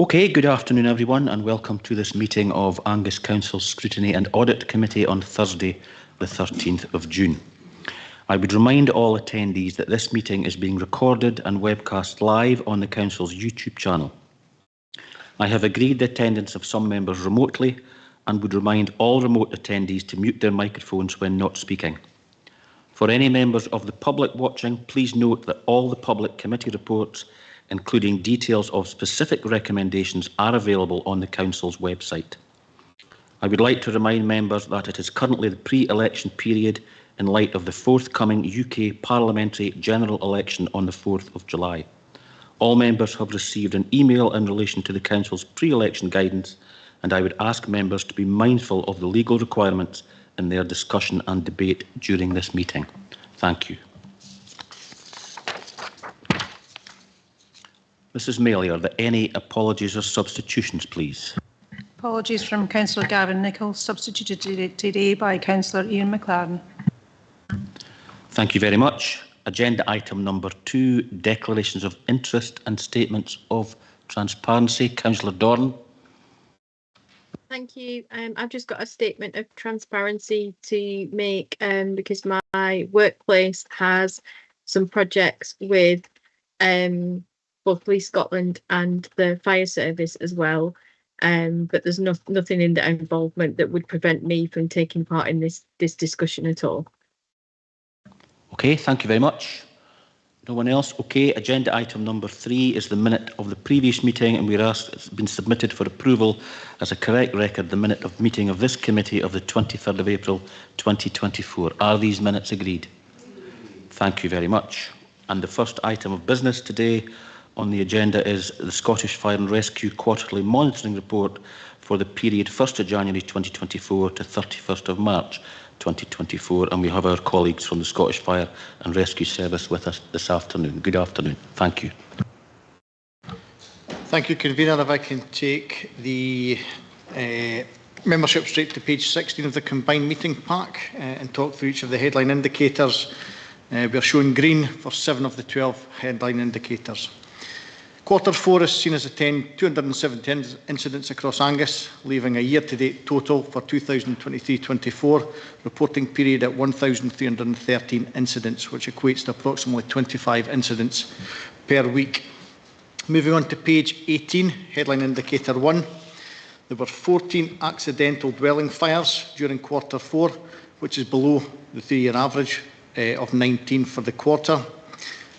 Okay, good afternoon everyone and welcome to this meeting of Angus Council's Scrutiny and Audit Committee on Thursday the 13th of June. I would remind all attendees that this meeting is being recorded and webcast live on the Council's YouTube channel. I have agreed the attendance of some members remotely and would remind all remote attendees to mute their microphones when not speaking. For any members of the public watching, please note that all the public committee reports, including details of specific recommendations, are available on the Council's website. I would like to remind members that it is currently the pre-election period in light of the forthcoming UK Parliamentary General Election on the 4th of July. All members have received an email in relation to the Council's pre-election guidance, and I would ask members to be mindful of the legal requirements in their discussion and debate during this meeting. Thank you. Mrs Mailey, are there any apologies or substitutions, please? Apologies from Councillor Gavin Nicholl, substituted today by Councillor Ian McLaren. Thank you very much. Agenda item number 2, declarations of interest and statements of transparency. Councillor Dorn. Thank you. I've just got a statement of transparency to make because my workplace has some projects with both Police Scotland and the fire service as well, but there's nothing in their involvement that would prevent me from taking part in this discussion at all. Okay, thank you very much. No one else? Okay, agenda item number 3 is the minute of the previous meeting, and we're asked, it's been submitted for approval as a correct record, the minute of meeting of this committee of the 23rd of April 2024. Are these minutes agreed? Thank you very much. And the first item of business today on the agenda is the Scottish Fire and Rescue Quarterly Monitoring Report for the period 1st of January 2024 to 31st of March 2024, and we have our colleagues from the Scottish Fire and Rescue Service with us this afternoon. Good afternoon. Thank you. Thank you, Convener. If I can take the membership straight to page 16 of the combined meeting pack and talk through each of the headline indicators. We are showing green for 7 of the 12 headline indicators. Quarter 4 is seen as attend 270 incidents across Angus, leaving a year-to-date total for 2023-24 reporting period at 1,313 incidents, which equates to approximately 25 incidents per week. Moving on to page 18, headline indicator 1. There were 14 accidental dwelling fires during quarter 4, which is below the 3-year average of 19 for the quarter.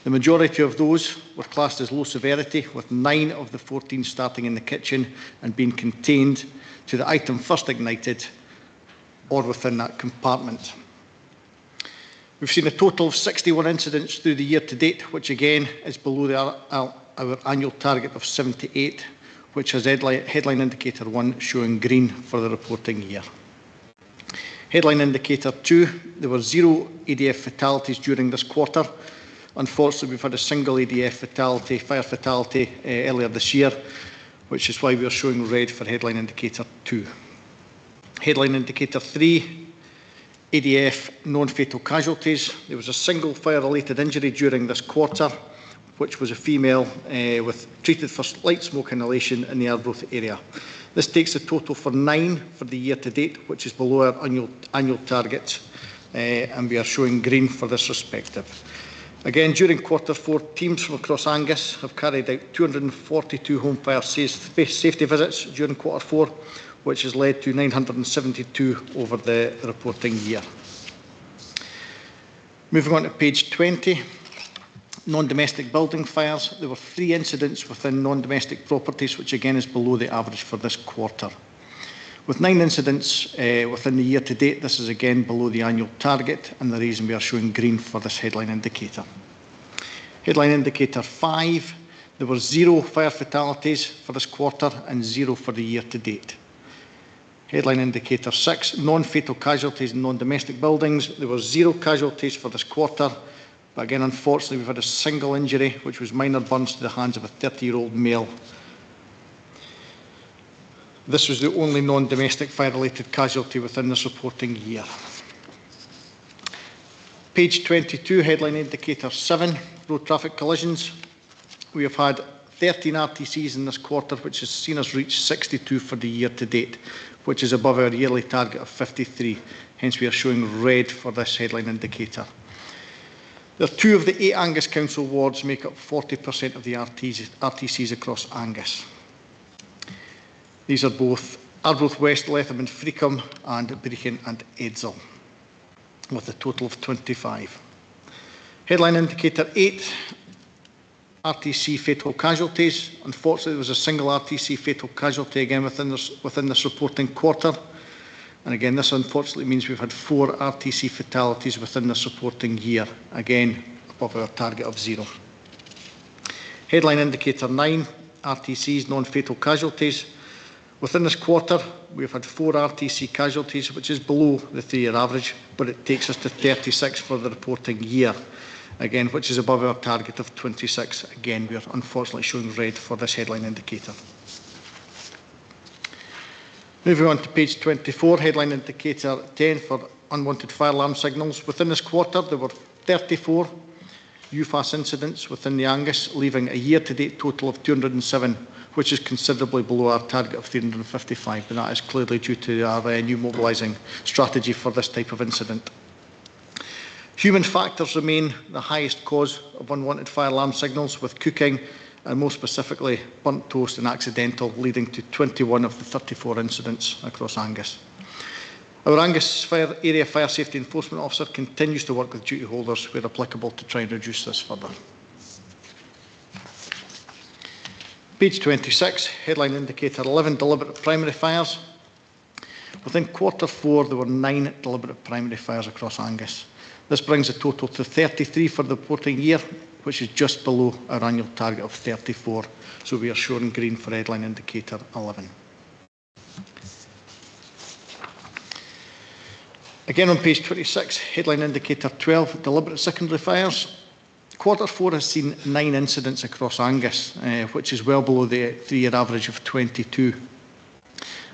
The majority of those were classed as low severity, with 9 of the 14 starting in the kitchen and being contained to the item first ignited or within that compartment. We've seen a total of 61 incidents through the year to date, which again is below our annual target of 78, which has headline indicator 1 showing green for the reporting year. Headline indicator 2, there were 0 ADF fatalities during this quarter. Unfortunately, we've had a single ADF fatality, fire fatality, earlier this year, which is why we are showing red for headline indicator 2. Headline indicator 3, ADF non-fatal casualties. There was a single fire-related injury during this quarter, which was a female treated for light smoke inhalation in the Arbroath area. This takes a total for 9 for the year to date, which is below our annual target, and we are showing green for this respective. Again, during quarter 4, teams from across Angus have carried out 242 home fire safety visits during quarter 4, which has led to 972 over the reporting year. Moving on to page 20, non-domestic building fires. There were 3 incidents within non-domestic properties, which again is below the average for this quarter. With 9 incidents within the year to date, this is again below the annual target, and the reason we are showing green for this headline indicator. Headline indicator 5, there were 0 fire fatalities for this quarter and 0 for the year to date. Headline indicator 6, non-fatal casualties in non-domestic buildings. There were 0 casualties for this quarter, but again, unfortunately, we've had a single injury, which was minor burns to the hands of a 30-year-old male. This was the only non-domestic fire-related casualty within this reporting year. Page 22, headline indicator 7, road traffic collisions. We have had 13 RTCs in this quarter, which has seen us reach 62 for the year to date, which is above our yearly target of 53. Hence, we are showing red for this headline indicator. There are 2 of the 8 Angus Council wards make up 40% of the RTCs across Angus. These are both Arbroath West, Letham and Freecombe, and Brechin and Edzell, with a total of 25. Headline indicator 8, RTC fatal casualties. Unfortunately, there was a single RTC fatal casualty again within this reporting quarter. And again, this unfortunately means we've had 4 RTC fatalities within this reporting year, again above our target of 0. Headline indicator 9, RTCs, non-fatal casualties. Within this quarter, we've had 4 RTC casualties, which is below the 3-year average, but it takes us to 36 for the reporting year, again, which is above our target of 26. Again, we are unfortunately showing red for this headline indicator. Moving on to page 24, headline indicator 10 for unwanted fire alarm signals. Within this quarter, there were 34 UFAS incidents within the Angus, leaving a year-to-date total of 207, which is considerably below our target of 355, and that is clearly due to our new mobilising strategy for this type of incident. Human factors remain the highest cause of unwanted fire alarm signals, with cooking and more specifically burnt toast and accidental leading to 21 of the 34 incidents across Angus. Our Angus Area Fire Safety Enforcement Officer continues to work with duty holders where applicable to try and reduce this further. Page 26, headline indicator 11, deliberate primary fires. Within quarter 4, there were 9 deliberate primary fires across Angus. This brings the total to 33 for the reporting year, which is just below our annual target of 34. So we are showing green for headline indicator 11. Again on page 26, headline indicator 12, deliberate secondary fires. Quarter 4 has seen 9 incidents across Angus, which is well below the 3-year average of 22.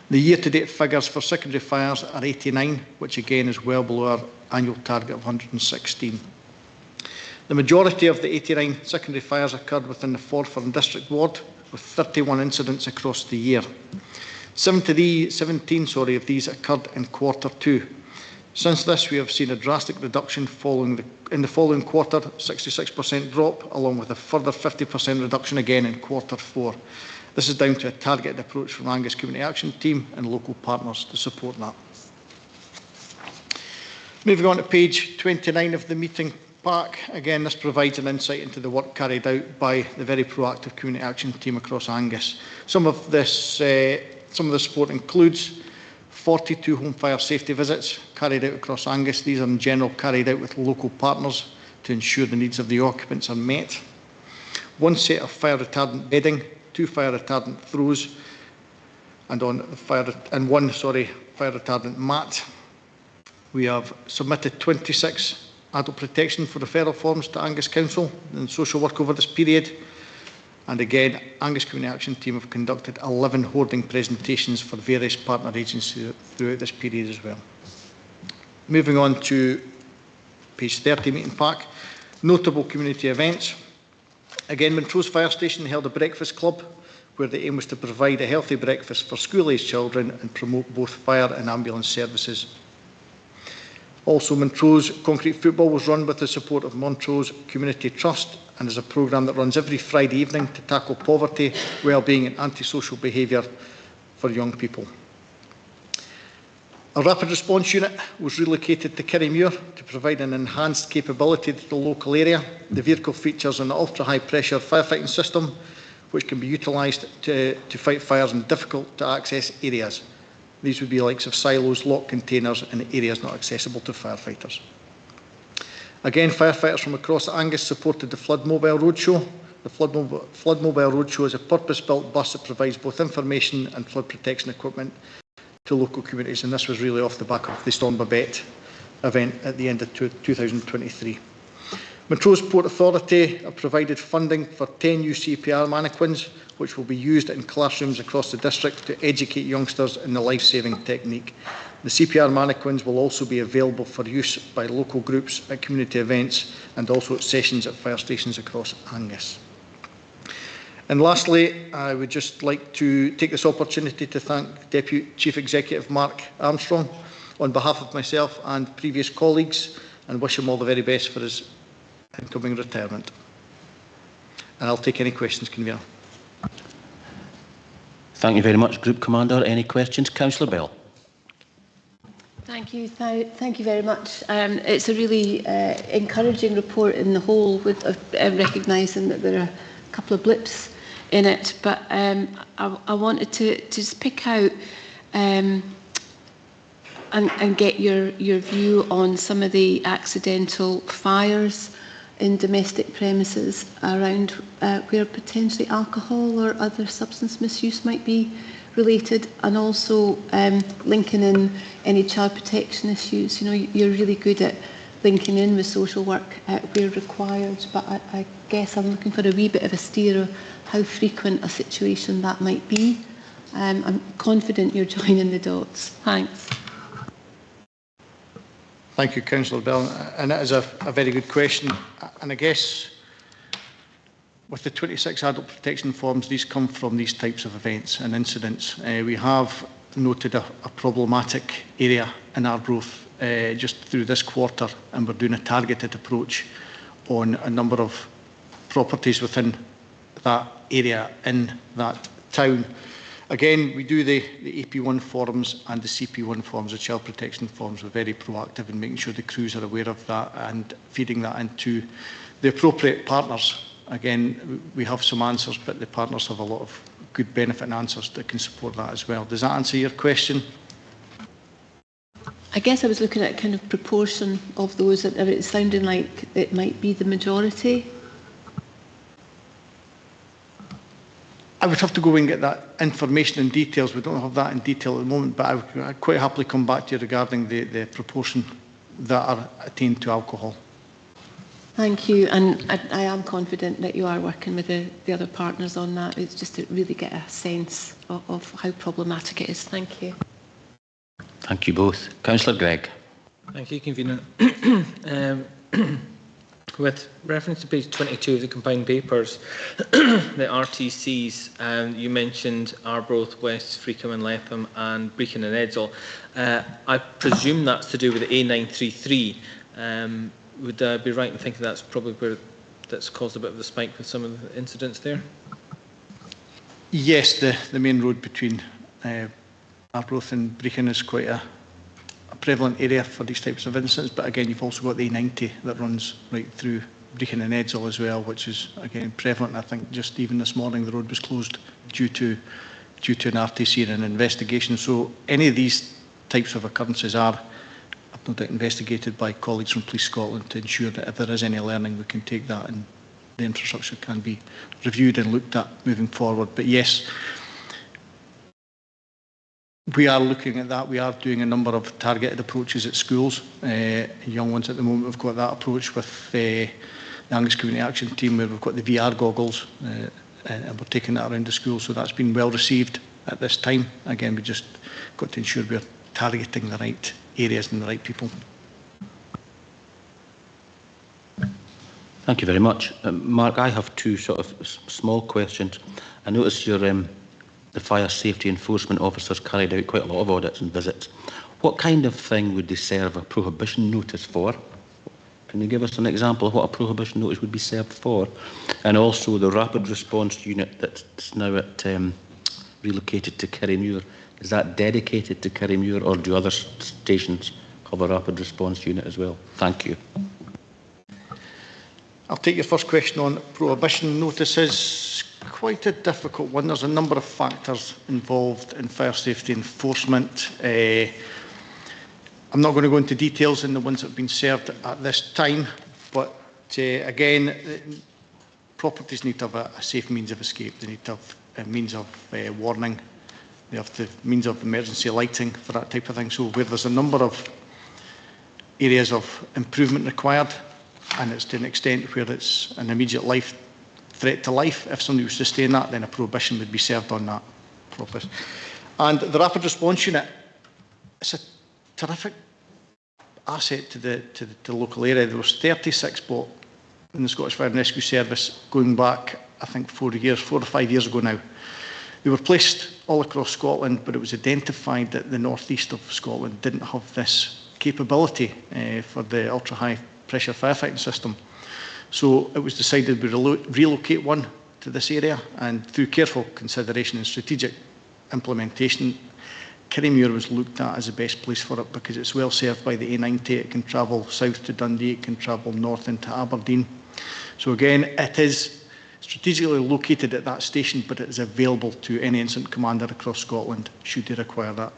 The year-to-date figures for secondary fires are 89, which again is well below our annual target of 116. The majority of the 89 secondary fires occurred within the Forfar District Ward, with 31 incidents across the year. 17 of these occurred in quarter 2. Since this, we have seen a drastic reduction in the following quarter, 66% drop, along with a further 50% reduction again in quarter 4. This is down to a targeted approach from Angus Community Action Team and local partners to support that. Moving on to page 29 of the meeting pack. Again, this provides an insight into the work carried out by the very proactive Community Action Team across Angus. Some of the support includes 42 home fire safety visits carried out across Angus. These are in general carried out with local partners to ensure the needs of the occupants are met. 1 set of fire retardant bedding, 2 fire retardant throws, and 1 fire retardant mat. We have submitted 26 adult protection for referral forms to Angus Council and social work over this period. And again, Angus Community Action Team have conducted 11 hoarding presentations for various partner agencies throughout this period as well. Moving on to page 30 meeting pack. Notable community events. Again, Montrose Fire Station held a breakfast club where the aim was to provide a healthy breakfast for school-aged children and promote both fire and ambulance services. Also, Montrose Concrete Football was run with the support of Montrose Community Trust and is a programme that runs every Friday evening to tackle poverty, well-being and antisocial behaviour for young people. A rapid response unit was relocated to Kirriemuir to provide an enhanced capability to the local area. The vehicle features an ultra-high pressure firefighting system which can be utilised to fight fires in difficult to access areas. These would be the likes of silos, locked containers and areas not accessible to firefighters. Again, firefighters from across Angus supported the Flood Mobile Roadshow. The Flood Mobile Roadshow is a purpose-built bus that provides both information and flood protection equipment to local communities, and this was really off the back of the Storm Babette event at the end of 2023. Montrose Port Authority have provided funding for 10 new CPR mannequins, which will be used in classrooms across the district to educate youngsters in the life-saving technique. The CPR mannequins will also be available for use by local groups at community events and also at sessions at fire stations across Angus. And lastly, I would just like to take this opportunity to thank Deputy Chief Executive Mark Armstrong on behalf of myself and previous colleagues, and wish him all the very best for his incoming retirement. And I'll take any questions, Convener. Thank you very much, Group Commander. Any questions? Councillor Bell. Thank you. Thank you very much. It's a really encouraging report in the whole, with recognising that there are a couple of blips in it. But I wanted to just pick out and get your view on some of the accidental fires in domestic premises around where potentially alcohol or other substance misuse might be related, and also linking in any child protection issues. You know, you're really good at linking in with social work where required, but I guess I'm looking for a wee bit of a steer of how frequent a situation that might be. I'm confident you're joining the dots. Thanks. Thank you, Councillor Bell, and that is a very good question. And I guess with the 26 adult protection forms, these come from these types of events and incidents. We have noted a problematic area in Arbroath just through this quarter, and we're doing a targeted approach on a number of properties within that area in that town. Again, we do the AP1 forms and the CP1 forms, the child protection forms. We're very proactive in making sure the crews are aware of that and feeding that into the appropriate partners. Again, we have some answers, but the partners have a lot of good benefit and answers that can support that as well. Does that answer your question? I guess I was looking at kind of proportion of those, that it's sounding like it might be the majority. I would have to go and get that information in details. We don't have that in detail at the moment, but I'd quite happily come back to you regarding the proportion that are attained to alcohol. Thank you, and I am confident that you are working with the other partners on that. It's just to really get a sense of how problematic it is. Thank you. Thank you both. Councillor Gregg. Thank you, Convener. With reference to page 22 of the combined papers, the RTCs, you mentioned Arbroath, West, Freakham and Leatham and Brecon and Edzell. I presume that's to do with the A933. Would I be right in thinking that's probably where that's caused a bit of the spike with some of the incidents there? Yes, the main road between Arbroath and Brecon is quite a prevalent area for these types of incidents, but again you've also got the A90 that runs right through Brecon and Edzell as well, which is again prevalent. I think just even this morning the road was closed due to an RTC and an investigation. So any of these types of occurrences are, I've no doubt, investigated by colleagues from Police Scotland to ensure that if there is any learning we can take that and the infrastructure can be reviewed and looked at moving forward. But yes, we are looking at that. We are doing a number of targeted approaches at schools. Young ones at the moment, we've got that approach with the Angus Community Action Team, where we've got the VR goggles and we're taking that around the school. So that's been well received at this time. Again, we just got to ensure we're targeting the right areas and the right people. Thank you very much. Mark, I have two sort of small questions. I noticed your the fire safety enforcement officers carried out quite a lot of audits and visits. What kind of thing would they serve a prohibition notice for? Can you give us an example of what a prohibition notice would be served for? And also the rapid response unit that's now at relocated to Kirriemuir, is that dedicated to Kirriemuir, or do other stations have a rapid response unit as well? Thank you. I'll take your first question on prohibition notices. Quite a difficult one. There's a number of factors involved in fire safety enforcement. I'm not going to go into details in the ones that have been served at this time, but again, properties need to have a safe means of escape. They need to have a means of warning. They have the means of emergency lighting for that type of thing. So where there's a number of areas of improvement required, and it's to an extent where it's an immediate threat to life, if somebody was to stay in that, then a prohibition would be served on that property. And the rapid response unit, it's a terrific asset to the local area. There was 36 bought in the Scottish Fire and Rescue Service going back I think 4 or 5 years ago now. They were placed all across Scotland, but it was identified that the northeast of Scotland didn't have this capability for the ultra-high pressure firefighting system. So it was decided we relocate one to this area, and through careful consideration and strategic implementation, Kirriemuir was looked at as the best place for it because it's well served by the A90. It can travel south to Dundee, it can travel north into Aberdeen. So again, it is strategically located at that station, but it is available to any incident commander across Scotland should they require that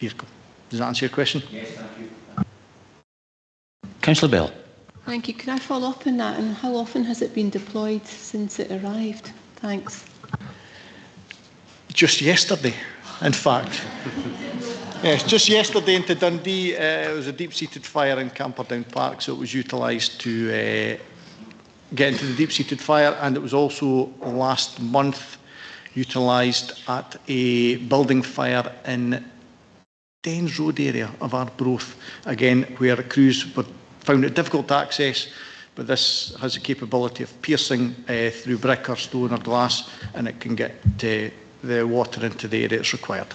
vehicle. Does that answer your question? Yes, thank you. Councillor Bell. Thank you. Can I follow up on that? And how often has it been deployed since it arrived? Thanks. Just yesterday, in fact. Yes, just yesterday into Dundee, it was a deep-seated fire in Camperdown Park, so it was utilised to get into the deep-seated fire, and it was also last month utilised at a building fire in Dens Road area of Arbroath, again where crews found it difficult to access, but this has the capability of piercing through brick or stone or glass, and it can get the water into the area it's required.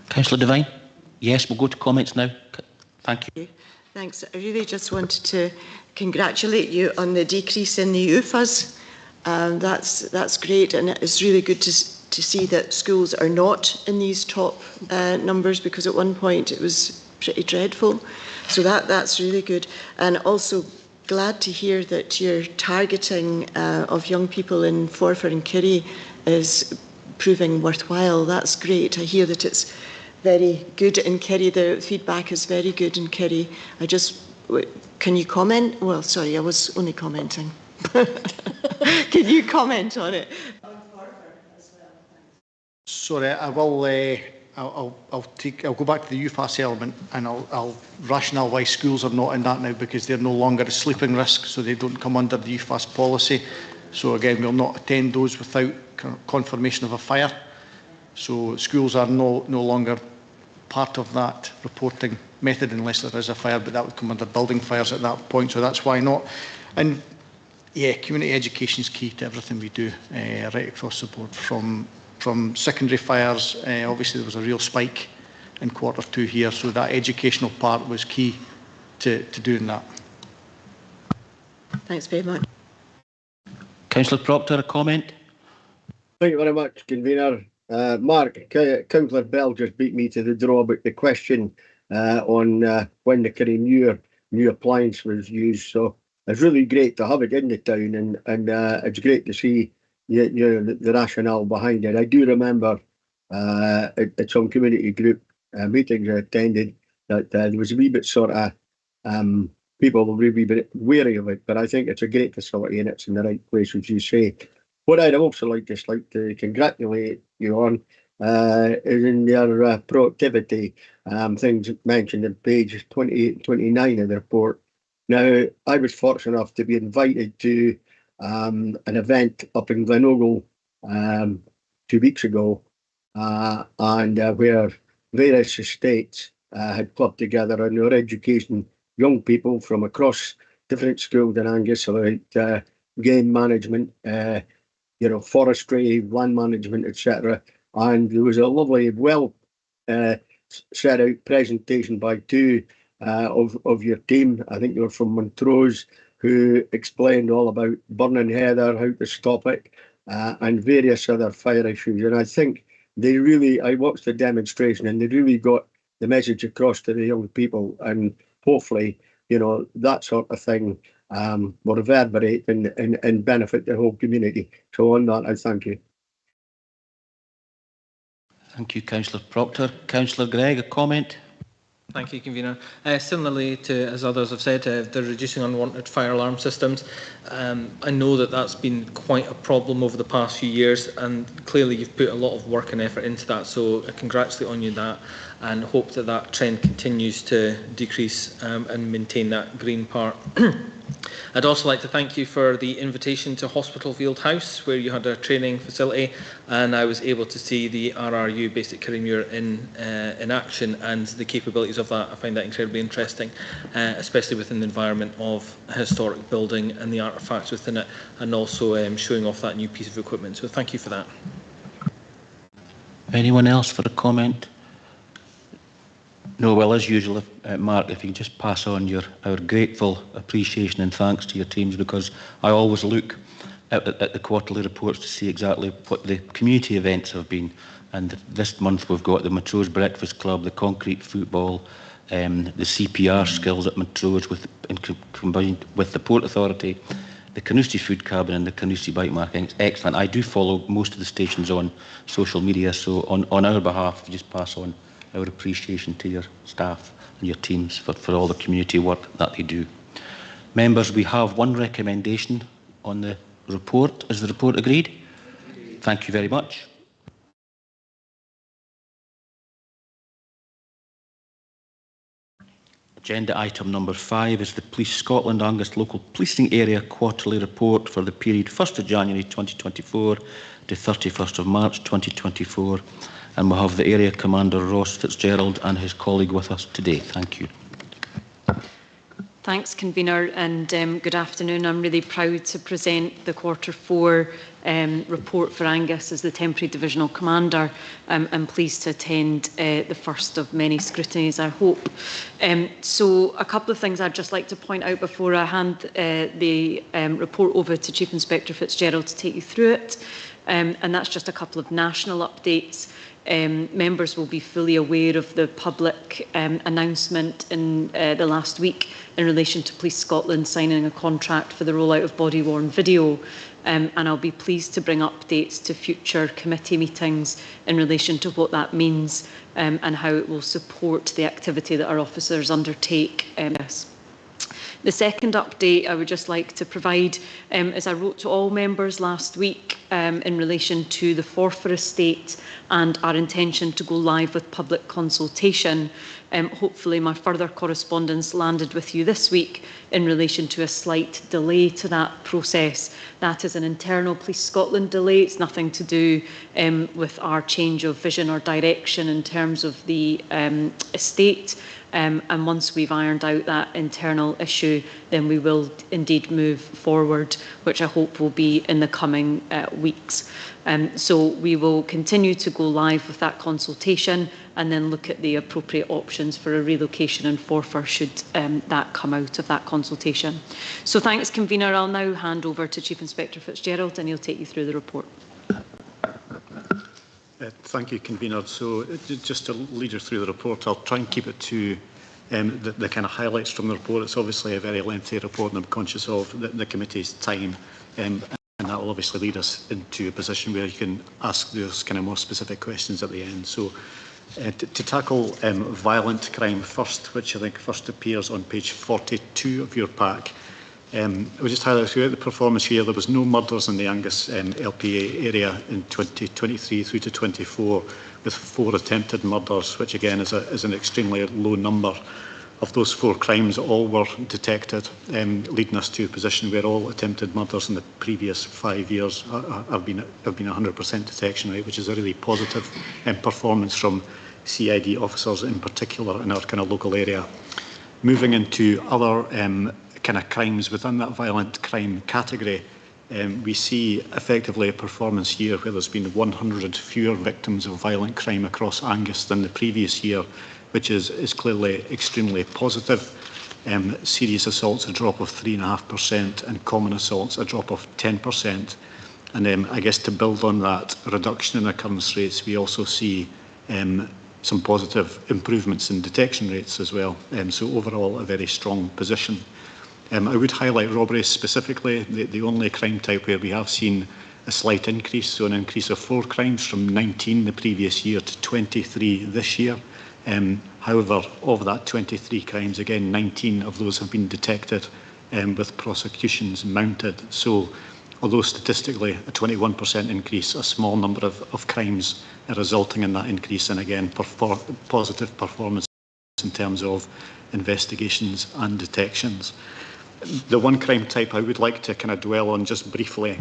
Councillor Devine? Yes, we'll go to comments now. Thank you. Thanks. I really just wanted to congratulate you on the decrease in the UFAs. That's great, and it's really good to see that schools are not in these top numbers, because at one point it was pretty dreadful. So that's really good. And also glad to hear that your targeting of young people in Forfar and Kerry is proving worthwhile. That's great. I hear that it's very good in Kerry. The feedback is very good in Kerry. Can you comment? Well, sorry, I was only commenting. Can you comment on it? Sorry, I will. I'll go back to the UFAS element, and I'll rationale why schools are not in that now, because they're no longer a sleeping risk, so they don't come under the UFAS policy. So again, we'll not attend those without confirmation of a fire. So schools are no longer part of that reporting method unless there is a fire, but that would come under building fires at that point. So that's why not. And yeah, community education is key to everything we do, right across the board. From secondary fires, obviously there was a real spike in Q2 here, so that educational part was key to doing that. Thanks very much. Councillor Proctor, a comment? Thank you very much, Convener. Mark, Councillor Bell just beat me to the draw about the question on when the Kirriemuir new appliance was used. So it's really great to have it in the town, and it's great to see the rationale behind it. I do remember at some community group meetings I attended that there was a wee bit sort of people were really a bit wary of it, but I think it's a great facility and it's in the right place, as you say. What I'd also like to congratulate you on is in your productivity, things mentioned in pages 28 and 29 of the report. Now, I was fortunate enough to be invited to an event up in Glenogle 2 weeks ago, and where various estates had clubbed together and they were educating young people from across different schools in Angus about game management, forestry, land management, etc. And there was a lovely, well set out presentation by two of your team. I think they were from Montrose, who explained all about burning heather, how to stop it, and various other fire issues. And I think I watched the demonstration and they really got the message across to the young people, and hopefully, that sort of thing will reverberate and benefit the whole community. So on that, I thank you. Thank you, Councillor Proctor. Councillor Gregg, a comment? Thank you, Convener. Similarly to, as others have said, the reducing unwanted fire alarm systems. I know that that's been quite a problem over the past few years, and clearly you've put a lot of work and effort into that, so I congratulate on you on that and hope that that trend continues to decrease and maintain that green part. I'd also like to thank you for the invitation to Hospital Field House, where you had a training facility, and I was able to see the RRU Basic Kirriemuir in action, and the capabilities of that. I find that incredibly interesting, especially within the environment of a historic building and the artefacts within it, and also showing off that new piece of equipment. So thank you for that. Anyone else for a comment? No, well, as usual, Mark, if you can just pass on our grateful appreciation and thanks to your teams, because I always look at the quarterly reports to see exactly what the community events have been. And this month we've got the Montrose Breakfast Club, the concrete football, the CPR skills at Montrose combined with the Port Authority, the Carnoustie Food Cabin and the Carnoustie Bike Marking. It's excellent. I do follow most of the stations on social media, so on our behalf, just pass on our appreciation to your staff and your teams for all the community work that they do. Members, we have one recommendation on the report. Is the report agreed? Thank you very much. Agenda item number 5 is the Police Scotland Angus Local Policing Area Quarterly Report for the period 1st of January 2024 to 31st of March 2024. And we'll have the Area Commander Ross Fitzgerald and his colleague with us today. Thank you. Thanks, Convener, and good afternoon. I'm really proud to present the Quarter 4 report for Angus as the Temporary Divisional Commander. I'm pleased to attend the first of many scrutinies, I hope. So a couple of things I'd just like to point out before I hand the report over to Chief Inspector Fitzgerald to take you through it. And that's just a couple of national updates. Members will be fully aware of the public announcement in the last week in relation to Police Scotland signing a contract for the rollout of body-worn video, and I'll be pleased to bring updates to future committee meetings in relation to what that means and how it will support the activity that our officers undertake in this. The second update I would just like to provide, as I wrote to all members last week in relation to the Forfar estate and our intention to go live with public consultation. Hopefully my further correspondence landed with you this week in relation to a slight delay to that process. That is an internal Police Scotland delay. It's nothing to do with our change of vision or direction in terms of the estate. And once we've ironed out that internal issue, then we will indeed move forward, which I hope will be in the coming weeks. So we will continue to go live with that consultation and then look at the appropriate options for a relocation in Forfar should that come out of that consultation. So thanks, Convener. I'll now hand over to Chief Inspector Fitzgerald and he'll take you through the report. Thank you, Convener. So just to lead you through the report, I'll try and keep it to the kind of highlights from the report. It's obviously a very lengthy report and I'm conscious of the committee's time, and that will obviously lead us into a position where you can ask those kind of more specific questions at the end. So to tackle violent crime first, which I think first appears on page 42 of your pack. I would just highlight throughout the performance here, there was no murders in the Angus LPA area in 2023 through to 24, with 4 attempted murders, which again is an extremely low number. Of those 4 crimes, all were detected, leading us to a position where all attempted murders in the previous 5 years have been 100% detection rate, which is a really positive performance from CID officers in particular in our kind of local area. Moving into other kind of crimes within that violent crime category, we see effectively a performance here where there's been 100 fewer victims of violent crime across Angus than the previous year, which is clearly extremely positive. Serious assaults a drop of 3.5% and common assaults a drop of 10%. And I guess to build on that reduction in occurrence rates, we also see some positive improvements in detection rates as well. So overall, a very strong position. I would highlight robberies specifically, the only crime type where we have seen a slight increase, so an increase of 4 crimes from 19 the previous year to 23 this year. However, of that 23 crimes, again, 19 of those have been detected with prosecutions mounted. So although statistically a 21% increase, a small number of crimes resulting in that increase, and again, positive performance in terms of investigations and detections. The one crime type I would like to kind of dwell on just briefly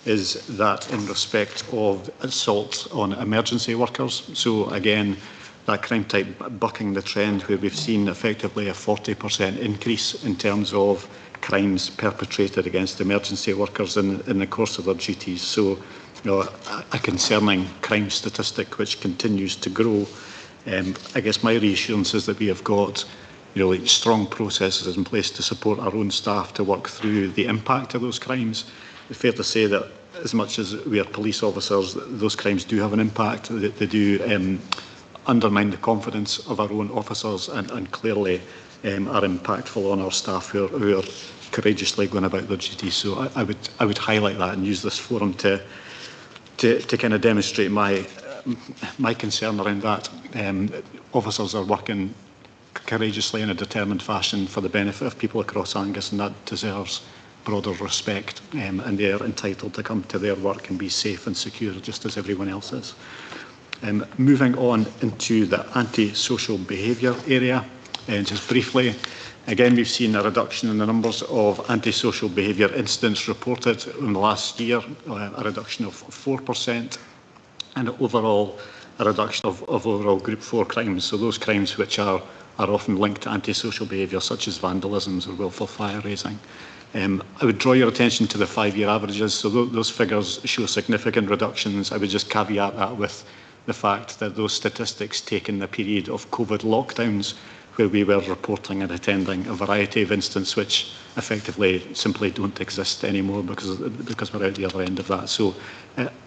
is that in respect of assault on emergency workers. So again, that crime type bucking the trend where we've seen effectively a 40% increase in terms of crimes perpetrated against emergency workers in the course of their duties. So, you know, a concerning crime statistic which continues to grow. I guess my reassurance is that we have got really strong processes in place to support our own staff to work through the impact of those crimes. It's fair to say that as much as we are police officers, those crimes do have an impact. They do undermine the confidence of our own officers and clearly are impactful on our staff who are courageously going about their duties. So I would highlight that and use this forum to kind of demonstrate my concern around that. Officers are working courageously in a determined fashion for the benefit of people across Angus, and that deserves broader respect, and they are entitled to come to their work and be safe and secure just as everyone else is. Moving on into the anti-social behaviour area, just briefly, again we've seen a reduction in the numbers of anti-social behaviour incidents reported in the last year, a reduction of 4%, and overall a reduction of overall Group 4 crimes, so those crimes which are often linked to antisocial behaviour such as vandalisms or willful fire raising. I would draw your attention to the 5-year averages, so those figures show significant reductions. I would just caveat that with the fact that those statistics take in the period of COVID lockdowns, where we were reporting and attending a variety of incidents which effectively simply don't exist anymore because we're out the other end of that. So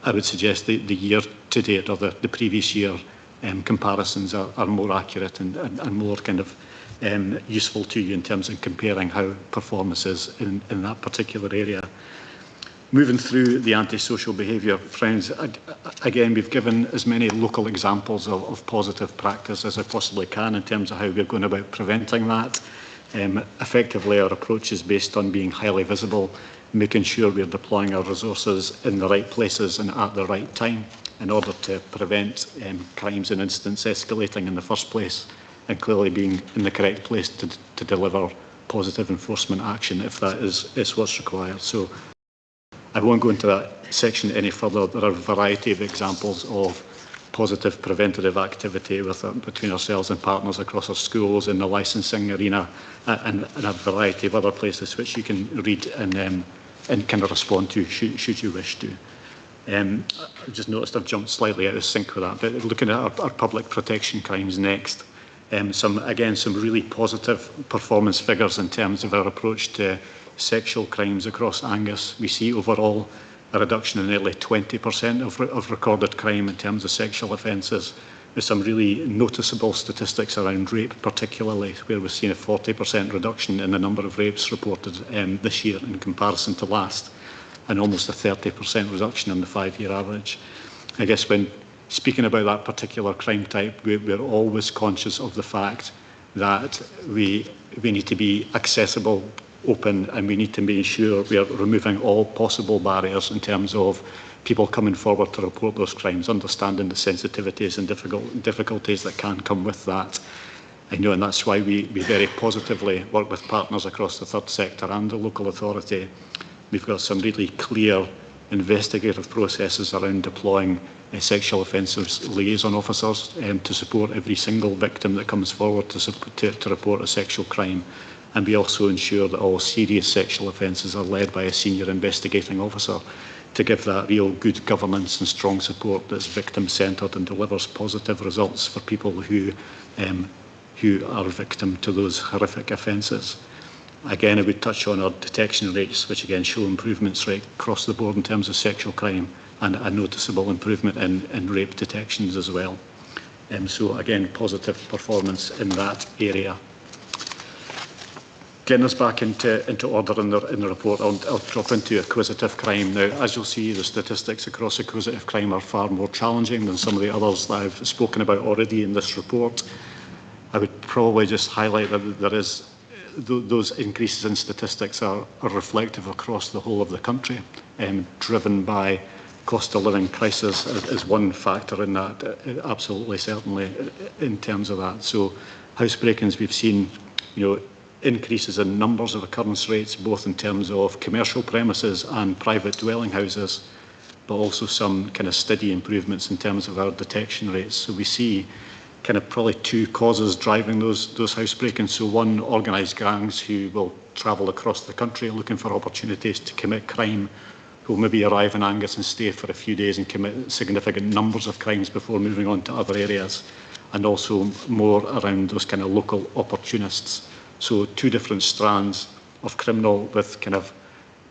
I would suggest the year to date or the previous year comparisons are more accurate and more kind of useful to you in terms of comparing how performance is in that particular area. Moving through the antisocial behaviour trends, again, we've given as many local examples of positive practice as I possibly can in terms of how we're going about preventing that. Effectively, our approach is based on being highly visible, making sure we're deploying our resources in the right places and at the right time in order to prevent crimes and incidents escalating in the first place, and clearly being in the correct place to deliver positive enforcement action if that is what's required. So I won't go into that section any further. There are a variety of examples of positive preventative activity between ourselves and partners across our schools, in the licensing arena, and a variety of other places which you can read and kind of respond to should you wish to. I just noticed I've jumped slightly out of sync with that, but looking at our public protection crimes next, some really positive performance figures in terms of our approach to sexual crimes across Angus. We see overall a reduction in nearly 20% of recorded crime in terms of sexual offences, with some really noticeable statistics around rape particularly, where we've seen a 40% reduction in the number of rapes reported this year in comparison to last, and almost a 30% reduction in the 5-year average. I guess when speaking about that particular crime type, we're always conscious of the fact that we need to be accessible, open, and we need to make sure we are removing all possible barriers in terms of people coming forward to report those crimes, understanding the sensitivities and difficulties that can come with that. I know, and that's why we very positively work with partners across the third sector and the local authority. We've got some really clear investigative processes around deploying sexual offences liaison officers to support every single victim that comes forward to report a sexual crime. And we also ensure that all serious sexual offences are led by a senior investigating officer to give that real good governance and strong support that's victim-centred and delivers positive results for people who are victim to those horrific offences. Again, I would touch on our detection rates, which again show improvements right across the board in terms of sexual crime, and a noticeable improvement in rape detections as well. So again, positive performance in that area. Getting us back into order in the report, I'll drop into acquisitive crime. Now, as you'll see, the statistics across acquisitive crime are far more challenging than some of the others that I've spoken about already in this report. I would probably just highlight that there is those increases in statistics are reflective across the whole of the country, driven by cost of living crisis is one factor in that, absolutely, certainly, in terms of that. So housebreakings, we've seen, increases in numbers of occurrence rates, both in terms of commercial premises and private dwelling houses, but also some kind of steady improvements in terms of our detection rates. So we see kind of probably two causes driving those housebreakings. So one, organised gangs who will travel across the country looking for opportunities to commit crime, who will maybe arrive in Angus and stay for a few days and commit significant numbers of crimes before moving on to other areas, and also more around those kind of local opportunists. So two different strands of criminal with kind of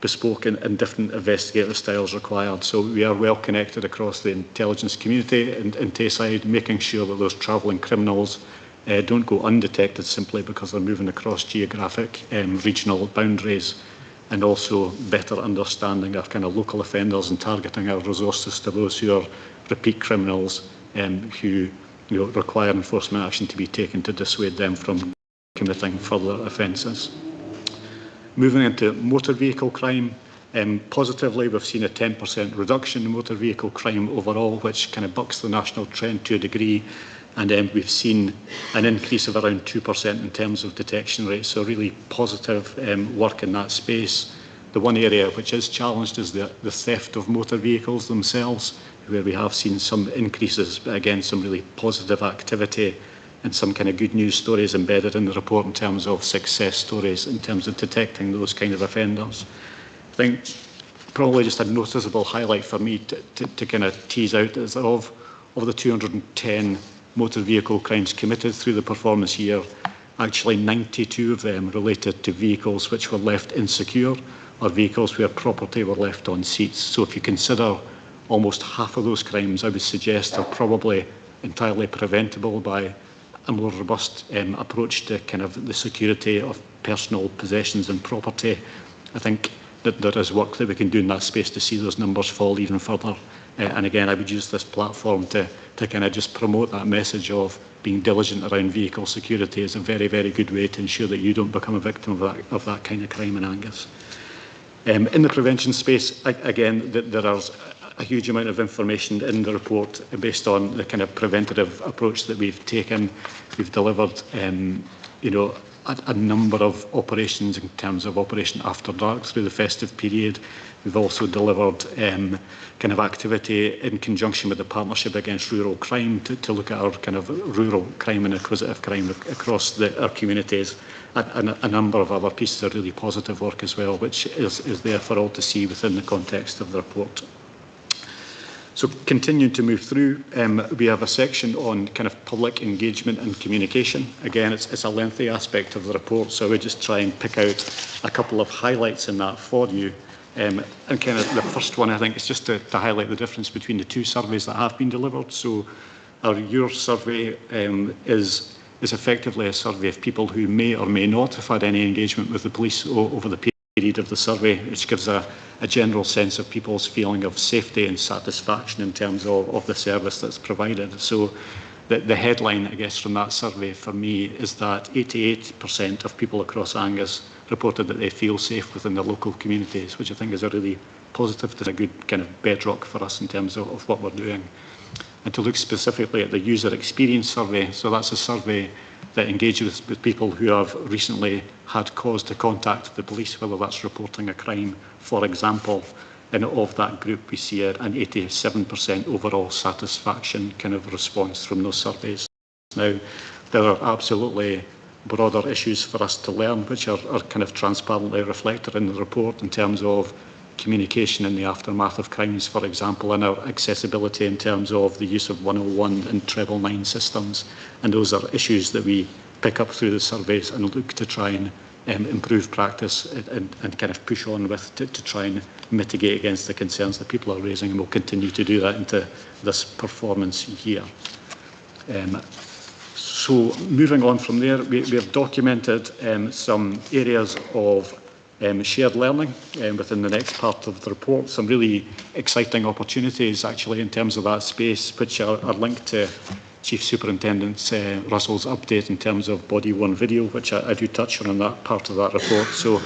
bespoke and different investigative styles required. So we are well connected across the intelligence community in Tayside, making sure that those travelling criminals don't go undetected simply because they're moving across geographic regional boundaries, and also better understanding of kind of local offenders and targeting our resources to those who are repeat criminals who require enforcement action to be taken to dissuade them from committing further offences. Moving into motor vehicle crime, positively we've seen a 10% reduction in motor vehicle crime overall, which kind of bucks the national trend to a degree, and we've seen an increase of around 2% in terms of detection rates, so really positive work in that space. The one area which is challenged is the theft of motor vehicles themselves, where we have seen some increases, but again some really positive activity and some kind of good news stories embedded in the report in terms of success stories in terms of detecting those kind of offenders. I think probably just a noticeable highlight for me to kind of tease out is that of the 210 motor vehicle crimes committed through the performance year, actually 92 of them related to vehicles which were left insecure, or vehicles where property were left on seats. So if you consider almost half of those crimes, I would suggest are probably entirely preventable by a more robust approach to kind of the security of personal possessions and property. I think that there is work that we can do in that space to see those numbers fall even further. And again, I would use this platform to kind of just promote that message of being diligent around vehicle security is a very, very good way to ensure that you don't become a victim of that kind of crime in Angus. In the prevention space, again, there is a huge amount of information in the report based on the kind of preventative approach that we've taken. We've delivered, a number of operations in terms of Operation After Dark through the festive period. We've also delivered kind of activity in conjunction with the Partnership Against Rural Crime to look at our kind of rural crime and acquisitive crime across our communities, and a number of other pieces of really positive work as well, which is there for all to see within the context of the report. So continuing to move through, we have a section on kind of public engagement and communication. Again, it's a lengthy aspect of the report, so I would just try and pick out a couple of highlights in that for you. And kind of the first one, I think, is just to highlight the difference between the two surveys that have been delivered. So your survey is effectively a survey of people who may or may not have had any engagement with the police over the period of the survey, which gives a general sense of people's feeling of safety and satisfaction in terms of the service that's provided. So the headline, I guess, from that survey for me is that 88% of people across Angus reported that they feel safe within their local communities, which I think is a really positive, a good kind of bedrock for us in terms of what we're doing. And to look specifically at the user experience survey, so that's a survey that engages with people who have recently had cause to contact the police, whether that's reporting a crime, for example. And of that group, we see an 87% overall satisfaction kind of response from those surveys. Now, there are absolutely broader issues for us to learn, which are kind of transparently reflected in the report in terms of communication in the aftermath of crimes, for example, and our accessibility in terms of the use of 101 and 999 systems. And those are issues that we pick up through the surveys and look to try and improve practice and kind of push on with to try and mitigate against the concerns that people are raising, and we'll continue to do that into this performance year. So moving on from there, we have documented some areas of shared learning within the next part of the report, some really exciting opportunities actually in terms of that space, which are linked to Chief Superintendent Russell's update in terms of body-worn video, which I do touch on in that part of that report. So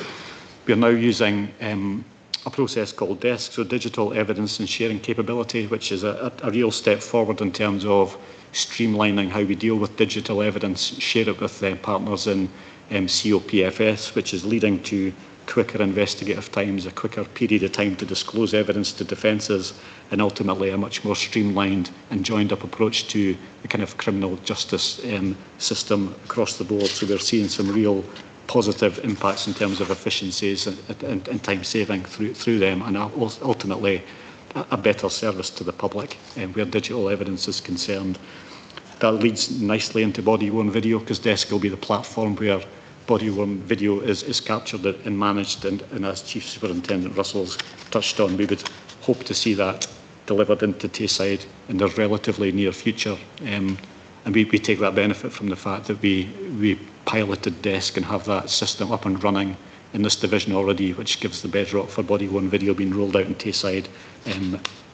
we're now using a process called DESK, so Digital Evidence and Sharing Capability, which is a real step forward in terms of streamlining how we deal with digital evidence, share it with partners in COPFS, which is leading to quicker investigative times, a quicker period of time to disclose evidence to defences, and ultimately a much more streamlined and joined up approach to the kind of criminal justice system across the board. So we're seeing some real positive impacts in terms of efficiencies and time saving through them, and ultimately a better service to the public where digital evidence is concerned. That leads nicely into body-worn video, because DESC will be the platform where body-worn video is captured and managed, and as Chief Superintendent Russell's touched on, we would hope to see that delivered into Tayside in the relatively near future. And we take that benefit from the fact that we piloted DESC and have that system up and running in this division already, which gives the bedrock for body-worn video being rolled out in Tayside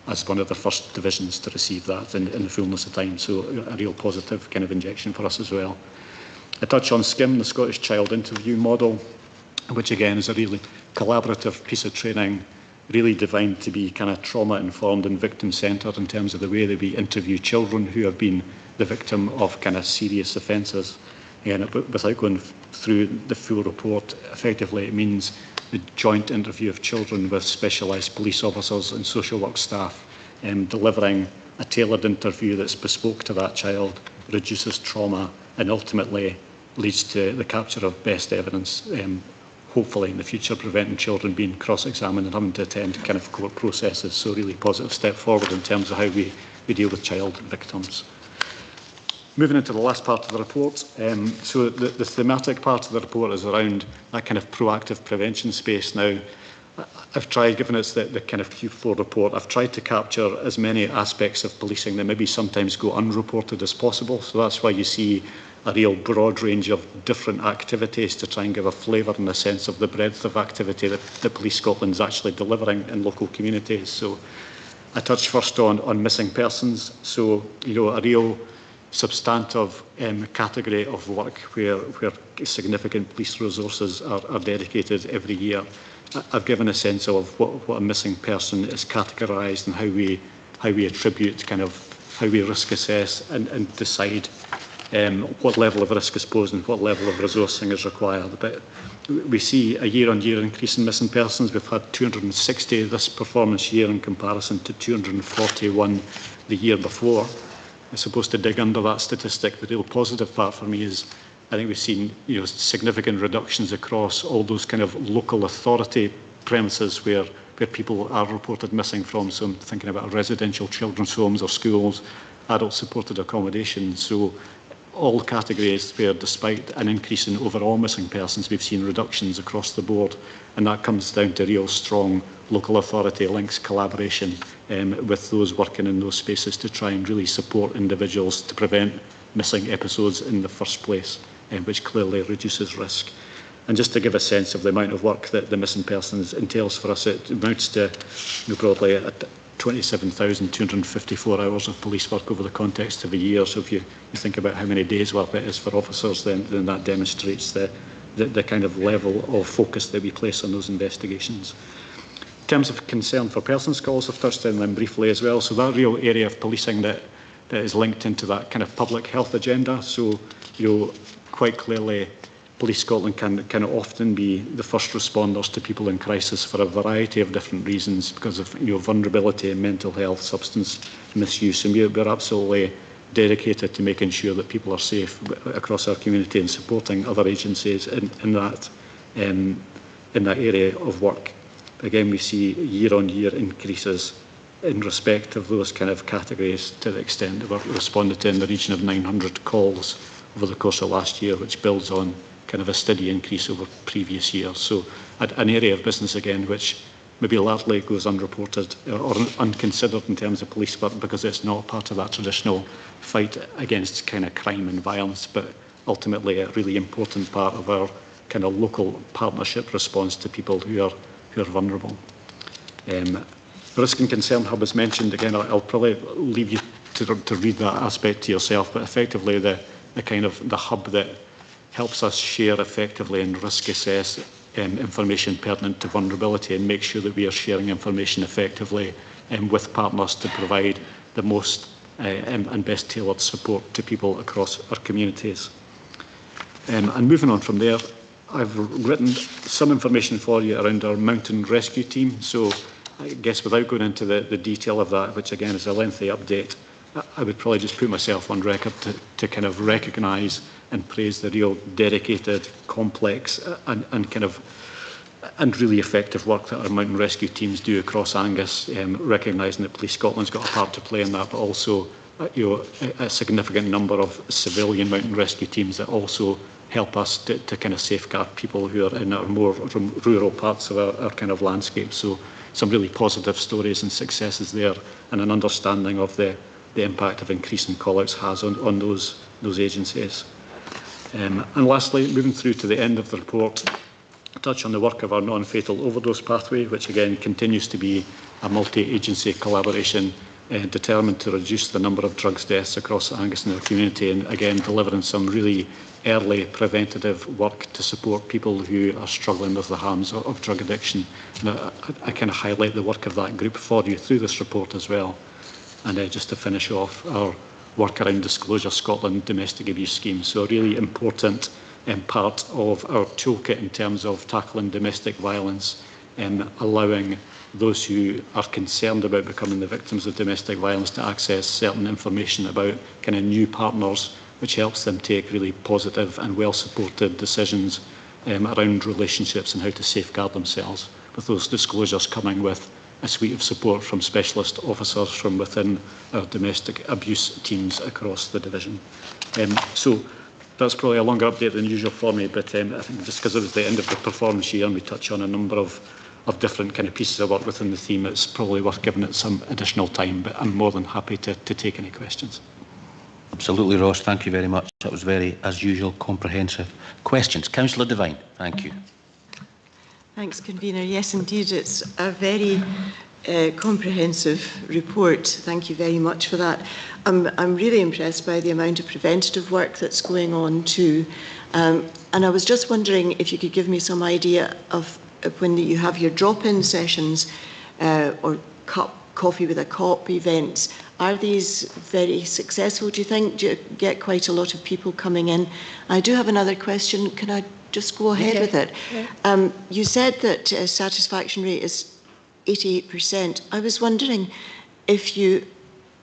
as one of the first divisions to receive that in the fullness of time. So a real positive kind of injection for us as well. I touch on SCIM, the Scottish Child Interview Model, which again is a really collaborative piece of training, really designed to be kind of trauma-informed and victim-centred in terms of the way that we interview children who have been the victim of kind of serious offences. Again, without going through the full report, effectively it means the joint interview of children with specialised police officers and social work staff, delivering a tailored interview that's bespoke to that child, reduces trauma, and ultimately leads to the capture of best evidence, hopefully in the future preventing children being cross-examined and having to attend kind of court processes. So really positive step forward in terms of how we deal with child victims. Moving into the last part of the report, so the thematic part of the report is around that kind of proactive prevention space. Now, I've tried, given it's the kind of Q4 report, I've tried to capture as many aspects of policing that maybe sometimes go unreported as possible. So that's why you see a real broad range of different activities to try and give a flavour and a sense of the breadth of activity that the Police Scotland is actually delivering in local communities. So I touched first on missing persons. So, you know, a real substantive category of work where significant police resources are dedicated every year. I've given a sense of what a missing person is categorised and how we attribute kind of how we risk assess and decide what level of risk is posed and what level of resourcing is required. But we see a year-on-year increase in missing persons. We've had 260 this performance year in comparison to 241 the year before. I'm supposed to dig under that statistic. The real positive part for me is I think we've seen significant reductions across all those kind of local authority premises where people are reported missing from. So I'm thinking about residential children's homes or schools, adult supported accommodation. So all categories where, despite an increase in overall missing persons, we've seen reductions across the board, and that comes down to real strong local authority links, collaboration with those working in those spaces to try and really support individuals to prevent missing episodes in the first place, which clearly reduces risk. And just to give a sense of the amount of work that the missing persons entails for us, it amounts to broadly at 27,254 hours of police work over the context of a year. So if you think about how many days work it is for officers, then that demonstrates the kind of level of focus that we place on those investigations. In terms of concern for persons calls, I've touched on them briefly as well. So that real area of policing that is linked into that kind of public health agenda. So, quite clearly, Police Scotland can often be the first responders to people in crisis for a variety of different reasons because of vulnerability and mental health, substance misuse, and we're absolutely dedicated to making sure that people are safe across our community and supporting other agencies in that area of work. Again, we see year-on-year increases in respect of those kind of categories to the extent that we've responded to in the region of 900 calls over the course of last year, which builds on kind of a steady increase over previous years. So an area of business again which maybe largely goes unreported or unconsidered in terms of police work because it's not part of that traditional fight against kind of crime and violence, but ultimately a really important part of our kind of local partnership response to people who are vulnerable. The Risk and Concern Hub is mentioned again. I'll probably leave you to read that aspect to yourself, but effectively the kind of the hub that helps us share effectively and risk assess information pertinent to vulnerability and make sure that we are sharing information effectively with partners to provide the most and best tailored support to people across our communities. And moving on from there, I've written some information for you around our mountain rescue team. So I guess without going into the detail of that, which again is a lengthy update, I would probably just put myself on record to kind of recognise and praise the real dedicated, complex and really effective work that our mountain rescue teams do across Angus, recognising that Police Scotland's got a part to play in that, but also a significant number of civilian mountain rescue teams that also help us to kind of safeguard people who are in our more rural parts of our kind of landscape. So some really positive stories and successes there, and an understanding of the impact of increasing call-outs has on those agencies. And lastly, moving through to the end of the report, touch on the work of our non-fatal overdose pathway, which again continues to be a multi-agency collaboration determined to reduce the number of drugs deaths across Angus and our community, and again delivering some really early preventative work to support people who are struggling with the harms of drug addiction. And I kind of highlight the work of that group for you through this report as well. And just to finish off, our work around Disclosure Scotland domestic abuse scheme. So a really important part of our toolkit in terms of tackling domestic violence and allowing those who are concerned about becoming the victims of domestic violence to access certain information about kind of new partners, which helps them take really positive and well-supported decisions around relationships and how to safeguard themselves, with those disclosures coming with a suite of support from specialist officers from within our domestic abuse teams across the division. So that's probably a longer update than usual for me, but I think just because it was the end of the performance year and we touch on a number of different kind of pieces of work within the theme, it's probably worth giving it some additional time, but I'm more than happy to take any questions. Absolutely, Ross. Thank you very much. That was very, as usual, comprehensive. Questions? Councillor Devine. Thank you. Thanks, Convener. Yes, indeed, it's a very comprehensive report. Thank you very much for that. I'm really impressed by the amount of preventative work that's going on too. And I was just wondering if you could give me some idea of when you have your drop-in sessions or coffee with a cop events. Are these very successful, do you think? Do you get quite a lot of people coming in? I do have another question. Can I just go ahead with it? Yeah. You said that satisfaction rate is 88%. I was wondering if you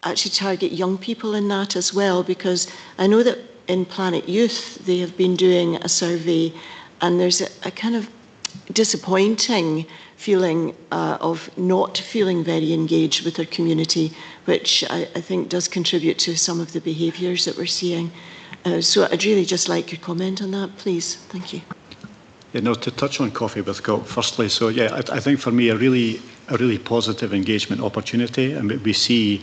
actually target young people in that as well, because I know that in Planet Youth they have been doing a survey and there's a kind of disappointing feeling of not feeling very engaged with their community, which I think does contribute to some of the behaviours that we're seeing. So I'd really just like your comment on that, please. Thank you. Yeah, no, to touch on coffee with cop firstly, so yeah, I think for me a really positive engagement opportunity, and we see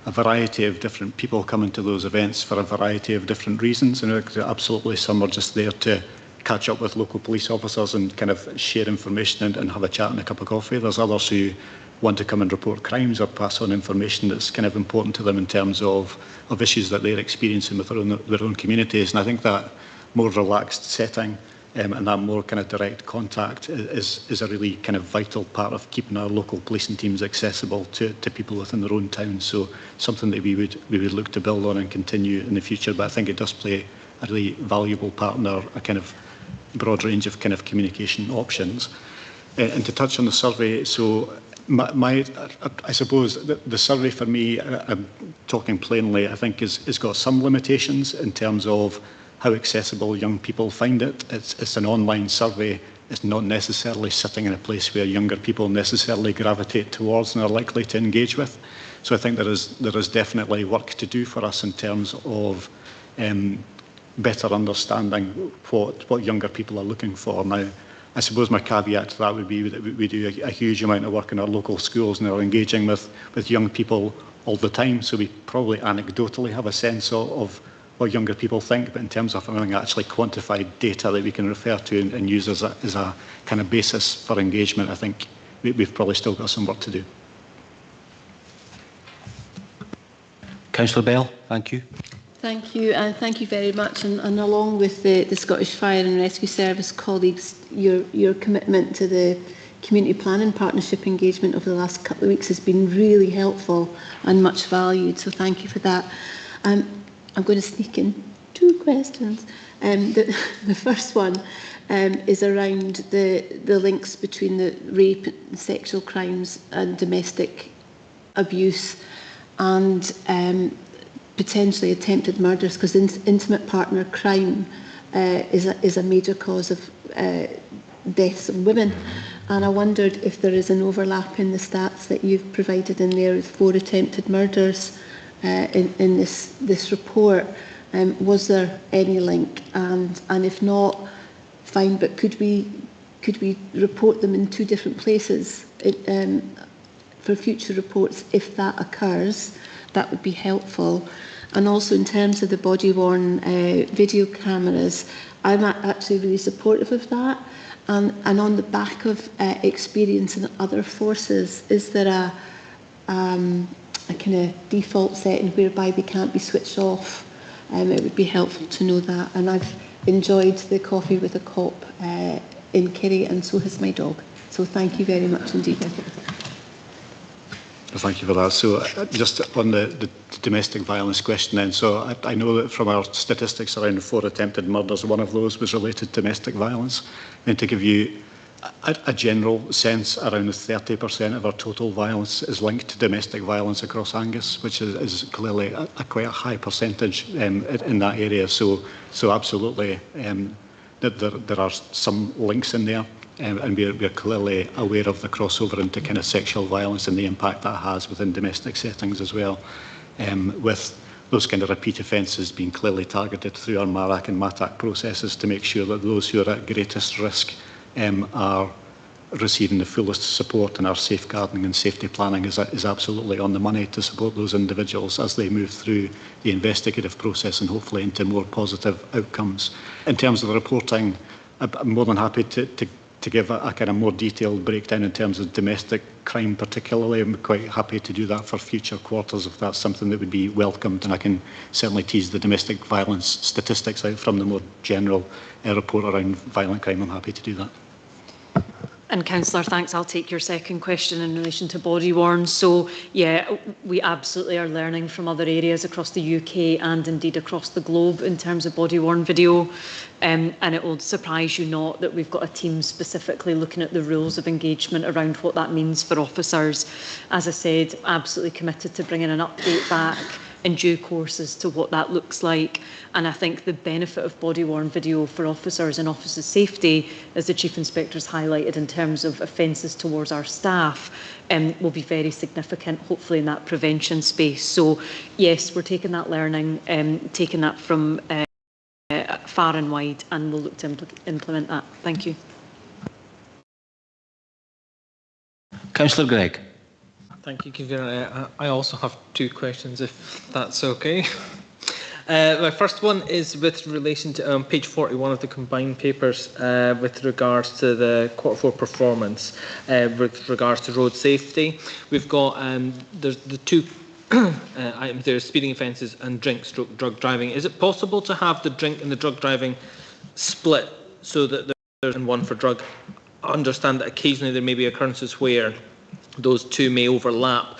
a variety of different people coming to those events for a variety of different reasons, and absolutely some are just there to catch up with local police officers and kind of share information and have a chat and a cup of coffee. There's others who want to come and report crimes or pass on information that's kind of important to them in terms of issues that they're experiencing with their own communities. And I think that more relaxed setting and that more kind of direct contact is a really kind of vital part of keeping our local policing teams accessible to people within their own towns. So something that we would look to build on and continue in the future. But I think it does play a really valuable part in our kind of broad range of kind of communication options. And to touch on the survey, so I suppose the survey for me, I'm talking plainly, I think has got some limitations in terms of how accessible young people find it. It's an online survey. It's not necessarily sitting in a place where younger people necessarily gravitate towards and are likely to engage with. So I think there is definitely work to do for us in terms of better understanding what younger people are looking for. Now, I suppose my caveat to that would be that we do a huge amount of work in our local schools and are engaging with young people all the time, so we probably anecdotally have a sense of what younger people think, but in terms of having actually quantified data that we can refer to and use as a kind of basis for engagement, I think we've probably still got some work to do. Councillor Bell, thank you. Thank you, and thank you very much. And along with the Scottish Fire and Rescue Service colleagues, your commitment to the community planning partnership engagement over the last couple of weeks has been really helpful and much valued. So thank you for that. I'm going to sneak in two questions. The first one is around the links between the rape, sexual crimes and domestic abuse and potentially attempted murders, because intimate partner crime is a major cause of deaths of women. And I wondered if there is an overlap in the stats that you've provided in there with 4 attempted murders in this report. Was there any link? And if not, fine, but could we report them in 2 different places for future reports if that occurs? That would be helpful. And also in terms of the body-worn video cameras, I'm actually really supportive of that. And on the back of experience in other forces, is there a kind of default setting whereby they can't be switched off? It would be helpful to know that. And I've enjoyed the coffee with a cop in Kerry, and so has my dog. So thank you very much indeed. Thank you for that. So just on the domestic violence question then, so I know that from our statistics around 4 attempted murders, one of those was related to domestic violence. And to give you a general sense, around 30% of our total violence is linked to domestic violence across Angus, which is clearly quite a high percentage in that area. So absolutely, there are some links in there. And we're clearly aware of the crossover into kind of sexual violence and the impact that has within domestic settings as well, with those kind of repeat offences being clearly targeted through our MARAC and MATAC processes to make sure that those who are at greatest risk are receiving the fullest support, and our safeguarding and safety planning is absolutely on the money to support those individuals as they move through the investigative process and hopefully into more positive outcomes. In terms of the reporting, I'm more than happy to give a kind of more detailed breakdown in terms of domestic crime particularly. I'm quite happy to do that for future quarters if that's something that would be welcomed, and I can certainly tease the domestic violence statistics out from the more general report around violent crime. I'm happy to do that. And Councillor, thanks. I'll take your second question in relation to body-worn. So, yeah, we absolutely are learning from other areas across the UK and indeed across the globe in terms of body-worn video. And it will surprise you not that we've got a team specifically looking at the rules of engagement around what that means for officers. As I said, absolutely committed to bringing an update back in due course as to what that looks like. And I think the benefit of body-worn video for officers and officers' safety, as the Chief Inspector has highlighted in terms of offences towards our staff, will be very significant, hopefully in that prevention space. So yes, we're taking that learning, taking that from far and wide, and we'll look to implement that. Thank you. Councillor Gregg. Thank you, Convener. I also have 2 questions, if that's okay. My first one is with relation to page 41 of the combined papers with regards to the Q4 performance with regards to road safety. We've got there's the 2 items there, speeding offences and drug driving. Is it possible to have the drink and the drug driving split so that there's one for drug? I understand that occasionally there may be occurrences where those 2 may overlap,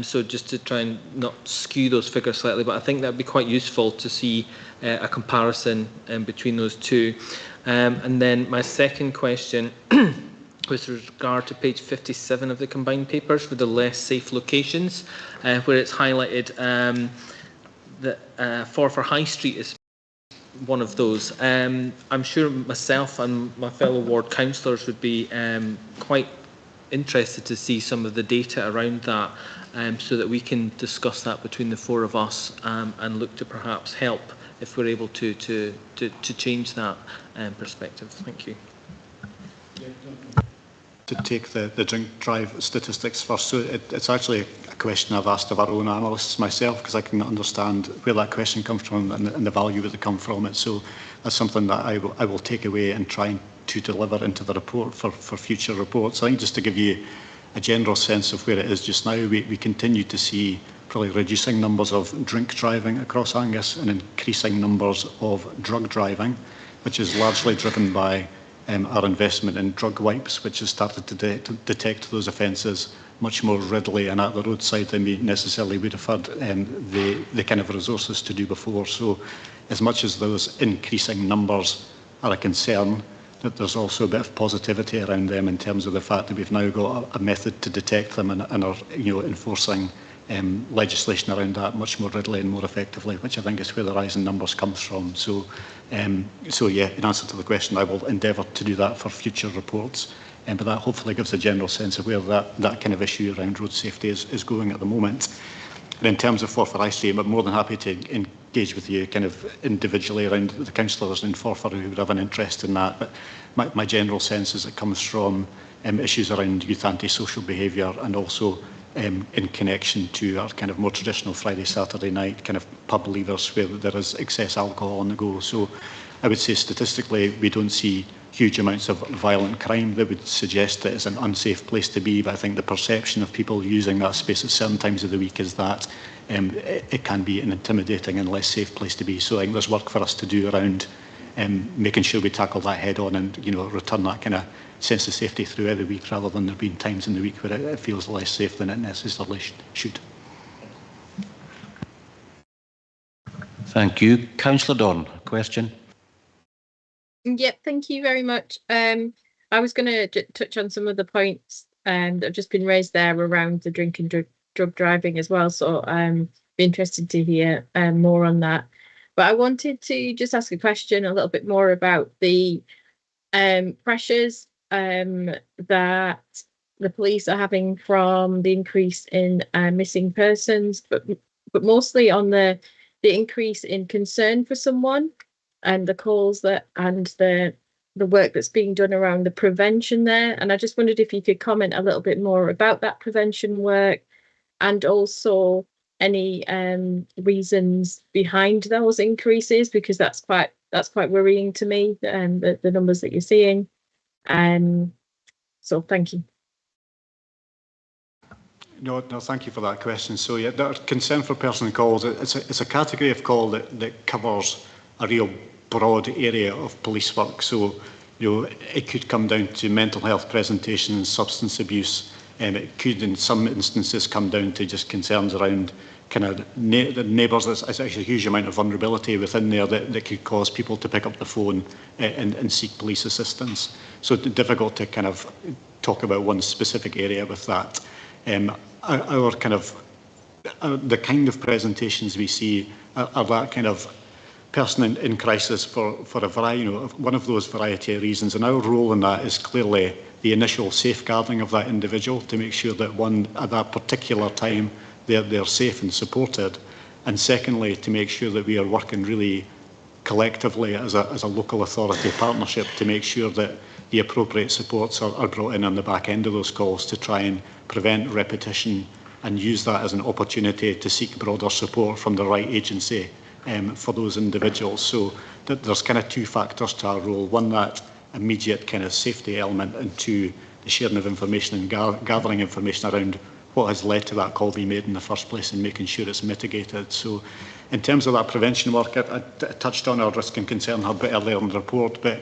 so just to try and not skew those figures slightly, but I think that would be quite useful to see a comparison between those 2. And then my second question with regard to page 57 of the combined papers for the less safe locations, where it's highlighted that for High Street is one of those. I'm sure myself and my fellow ward councillors would be quite interested to see some of the data around that, so that we can discuss that between the 4 of us and look to perhaps help if we're able to change that perspective. Thank you. To take the drink drive statistics first, so it's actually a question I've asked of our own analysts myself, because I can understand where that question comes from and the value that come from it. So that's something that I will take away and try to deliver into the report for future reports. I think just to give you a general sense of where it is just now, we continue to see probably reducing numbers of drink driving across Angus and increasing numbers of drug driving, which is largely driven by our investment in drug wipes, which has started to detect those offences much more readily and at the roadside than we necessarily would have had the kind of resources to do before. So as much as those increasing numbers are a concern, that there's also a bit of positivity around them in terms of the fact that we've now got a method to detect them and are enforcing legislation around that much more readily and more effectively, which I think is where the rise in numbers comes from. So yeah, in answer to the question, I will endeavour to do that for future reports. But that hopefully gives a general sense of where that kind of issue around road safety is going at the moment. And in terms of Forfar High Street, I'm more than happy to engage with you kind of individually around the councillors in Forfar who would have an interest in that. But my general sense is it comes from issues around youth antisocial behaviour and also in connection to our kind of more traditional Friday, Saturday night kind of pub leavers where there is excess alcohol on the go. So I would say statistically we don't see huge amounts of violent crime that would suggest that it's an unsafe place to be, but I think the perception of people using that space at certain times of the week is that it can be an intimidating and less safe place to be. So I think there's work for us to do around making sure we tackle that head on and return that kind of sense of safety throughout the week rather than there being times in the week where it feels less safe than it necessarily should. Thank you. Councillor Dorn, a question? Yep, thank you very much. I was going to touch on some of the points that have just been raised there around the drink and drug driving as well. So I'm interested to hear more on that. But I wanted to just ask a question a little bit more about the pressures that the police are having from the increase in missing persons, but mostly on the increase in concern for someone and the calls that and the work that's being done around the prevention there. And I just wondered if you could comment a little bit more about that prevention work and also any reasons behind those increases, because that's quite worrying to me, the numbers that you're seeing. So thank you. No, thank you for that question. So yeah, the concern for person calls, it's a category of call that covers a real broad area of police work. So it could come down to mental health presentations, substance abuse, and it could in some instances come down to just concerns around kind of the neighbours. There's actually a huge amount of vulnerability within there that could cause people to pick up the phone and seek police assistance. So it's difficult to kind of talk about one specific area with that. Our kind of the kind of presentations we see are that kind of person in crisis for a variety, one of those variety of reasons, and our role in that is clearly the initial safeguarding of that individual to make sure that one at that particular time they're safe and supported, and secondly to make sure that we are working really collectively as a local authority partnership to make sure that the appropriate supports are brought in on the back end of those calls to try and prevent repetition and use that as an opportunity to seek broader support from the right agency for those individuals. So there's kind of two factors to our role. One, that immediate kind of safety element, and two, the sharing of information and gathering information around what has led to that call being made in the first place and making sure it's mitigated. So in terms of that prevention work, I touched on our risk and concern hub earlier in the report, but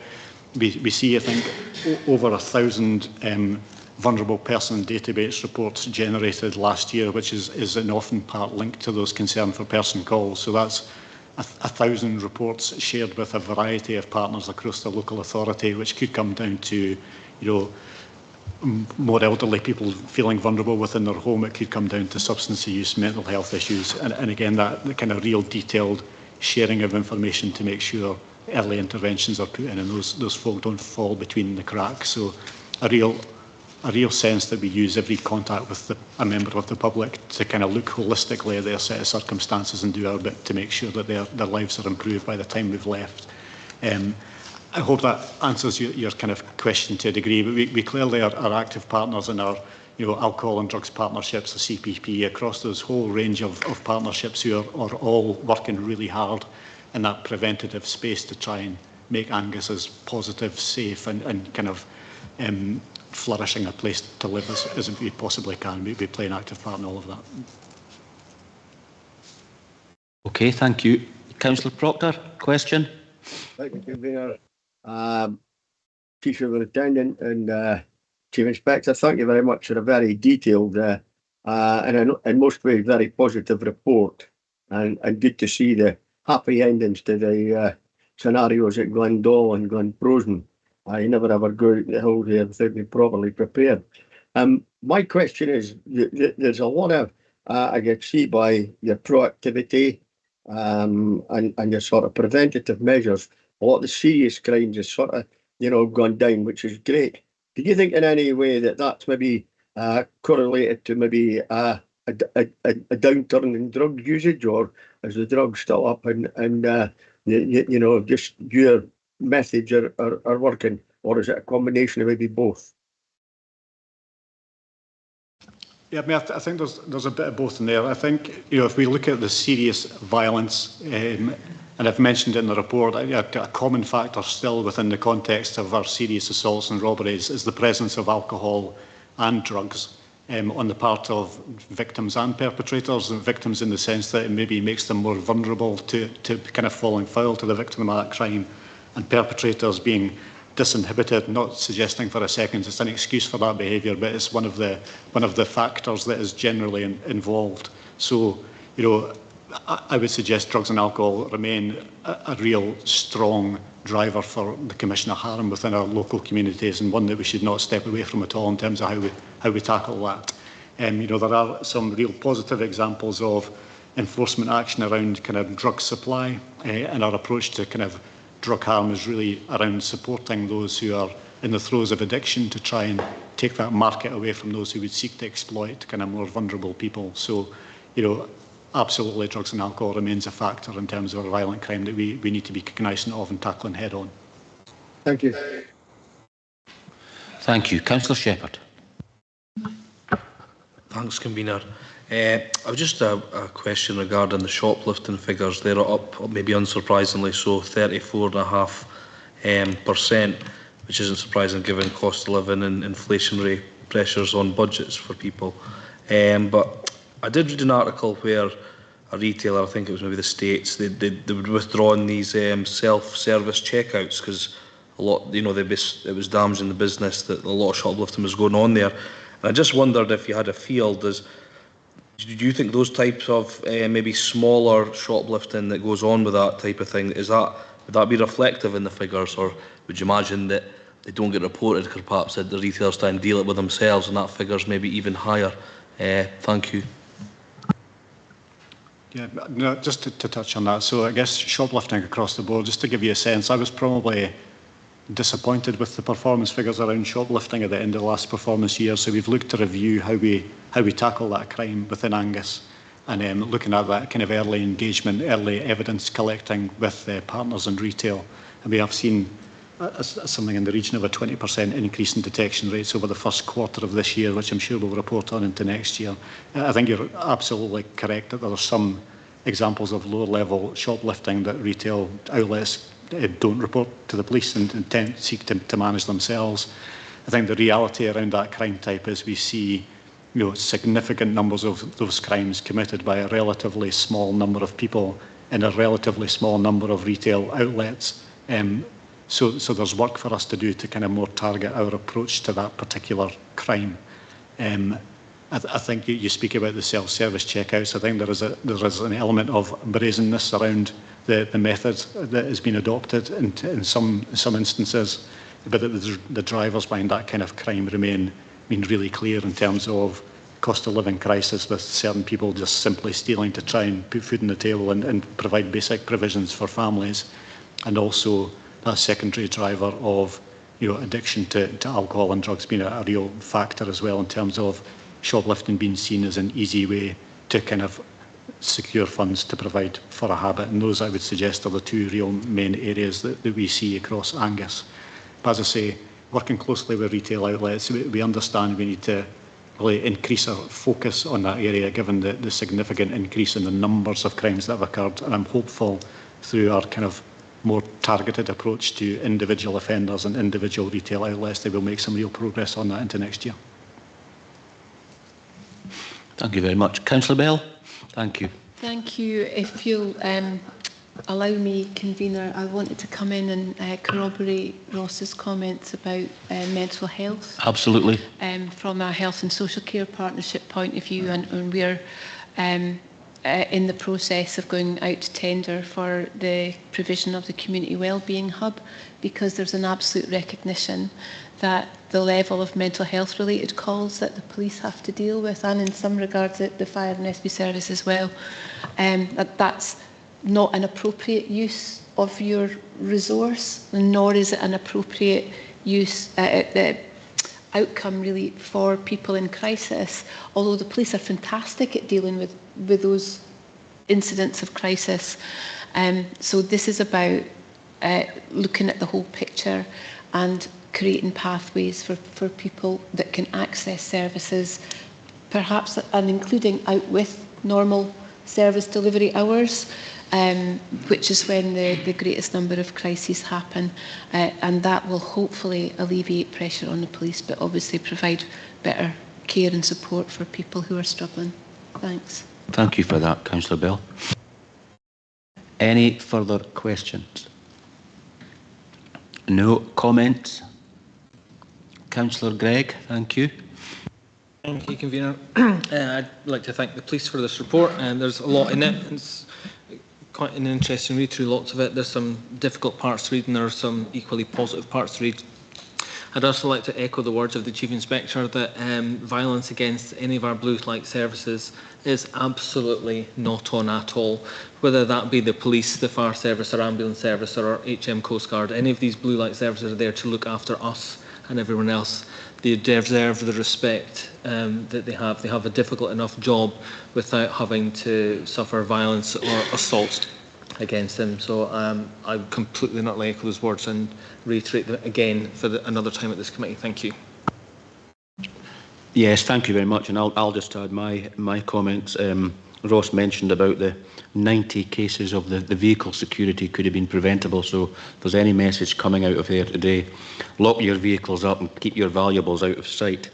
we see, I think, over 1,000 vulnerable person database reports generated last year, which is in often part linked to those concern for person calls. So that's 1,000 reports shared with a variety of partners across the local authority, which could come down to, more elderly people feeling vulnerable within their home. It could come down to substance use, mental health issues, and again, that kind of real detailed sharing of information to make sure early interventions are put in and those folk don't fall between the cracks. So a real sense that we use every contact with a member of the public to kind of look holistically at their set of circumstances and do our bit to make sure that their lives are improved by the time we've left. I hope that answers your kind of question to a degree, but we clearly are active partners in our alcohol and drugs partnerships, the CPP, across those whole range of partnerships who are all working really hard in that preventative space to try and make Angus as positive, safe and kind of flourishing a place to live as we possibly can. We play an active part in all of that. Okay, thank you. Councillor Proctor, question? Thank you, Convener. Chief Superintendent and Chief Inspector, thank you very much for a very detailed and in most ways very positive report, and good to see the happy endings to the scenarios at Glendale and Glenprosen. I never ever go out the hill there without being properly prepared. My question is, there's a lot of, I can see by your proactivity and your sort of preventative measures, a lot of the serious crimes has sort of, gone down, which is great. Do you think in any way that that's maybe correlated to maybe a downturn in drug usage, or is the drug still up and just your methods are working, or is it a combination of maybe both? Yeah, I mean, I think there's a bit of both in there. I think, if we look at the serious violence, and I've mentioned it in the report, a common factor still within the context of our serious assaults and robberies is the presence of alcohol and drugs on the part of victims and perpetrators. And victims in the sense that it maybe makes them more vulnerable to kind of falling foul to the victim of that crime, and perpetrators being disinhibited. Not suggesting for a second it's an excuse for that behaviour, but it's one of the factors that is generally involved. So, I would suggest drugs and alcohol remain a real strong driver for the commission of harm within our local communities, and one that we should not step away from at all in terms of how we tackle that. There are some real positive examples of enforcement action around kind of drug supply, and our approach to kind of drug harm is really around supporting those who are in the throes of addiction to try and take that market away from those who would seek to exploit kind of more vulnerable people. So, absolutely drugs and alcohol remains a factor in terms of a violent crime that we need to be cognizant of and tackling head on. Thank you. Thank you. Councillor Shepherd. Thanks, Convener. I've just a question regarding the shoplifting figures. They're up, maybe unsurprisingly so, 34.5%, which isn't surprising given cost of living and inflationary pressures on budgets for people. But I did read an article where a retailer, I think it was maybe the States, they would withdraw these self-service checkouts because a lot, it was damaging the business, that a lot of shoplifting was going on there. And I just wondered if you had a feel, do you think those types of maybe smaller shoplifting that goes on with that type of thing, would that be reflective in the figures, or would you imagine that they don't get reported because perhaps the retailers try and deal it with themselves and that figure's maybe even higher? Thank you. Yeah, no, just to touch on that. So I guess shoplifting across the board, just to give you a sense, I was probably disappointed with the performance figures around shoplifting at the end of the last performance year. So we've looked to review how we tackle that crime within Angus, and looking at that kind of early engagement, early evidence collecting with partners in retail. And we have seen something in the region of a 20% increase in detection rates over the first quarter of this year, which I'm sure we'll report on into next year. I think you're absolutely correct that there are some examples of lower-level shoplifting that retail outlets don't report to the police and seek to manage themselves. I think the reality around that crime type is we see significant numbers of those crimes committed by a relatively small number of people in a relatively small number of retail outlets. So there's work for us to do to kind of more target our approach to that particular crime. I think you speak about the self-service checkouts. I think there is an element of brazenness around the method that has been adopted in some instances, but the drivers behind that kind of crime remain really clear in terms of cost of living crisis, with certain people just simply stealing to try and put food on the table and provide basic provisions for families, and also that secondary driver of addiction to alcohol and drugs being a real factor as well, in terms of shoplifting being seen as an easy way to kind of secure funds to provide for a habit. And those, I would suggest, are the two real main areas that we see across Angus. But as I say, working closely with retail outlets, we understand we need to really increase our focus on that area, given the significant increase in the numbers of crimes that have occurred. And I'm hopeful through our kind of more targeted approach to individual offenders and individual retail outlets that we'll make some real progress on that into next year. Thank you very much. Councillor Bell. Thank you. Thank you. If you'll allow me, Convener, I wanted to come in and corroborate Ross's comments about mental health. Absolutely. From a health and social care partnership point of view, and we're in the process of going out to tender for the provision of the community wellbeing hub, because there's an absolute recognition that the level of mental health related calls that the police have to deal with, and in some regards the fire and SB service as well, that's not an appropriate use of your resource, nor is it an appropriate use outcome really for people in crisis, although the police are fantastic at dealing with those incidents of crisis. So this is about looking at the whole picture and creating pathways for people that can access services, perhaps, and including out with normal service delivery hours, which is when the greatest number of crises happen, and that will hopefully alleviate pressure on the police, but obviously provide better care and support for people who are struggling. Thanks. Thank you for that, Councillor Bell. Any further questions? No comments? Councillor Gregg, thank you. Thank you, Convener. I'd like to thank the police for this report, and there's a lot in it. It's quite an interesting read through lots of it. There's some difficult parts to read and there are some equally positive parts to read. I'd also like to echo the words of the Chief Inspector that violence against any of our blue light services is absolutely not on at all. Whether that be the police, the fire service or ambulance service or our HM Coast Guard, any of these blue light services are there to look after us and everyone else. They deserve the respect that they have. They have a difficult enough job without having to suffer violence or assault against them. So I completely not echo those words and reiterate them again for another time at this committee. Thank you. Yes, thank you very much, and I'll just add my comments. Ross mentioned about the 90 cases of the vehicle security could have been preventable, so if there's any message coming out of here today, lock your vehicles up and keep your valuables out of sight.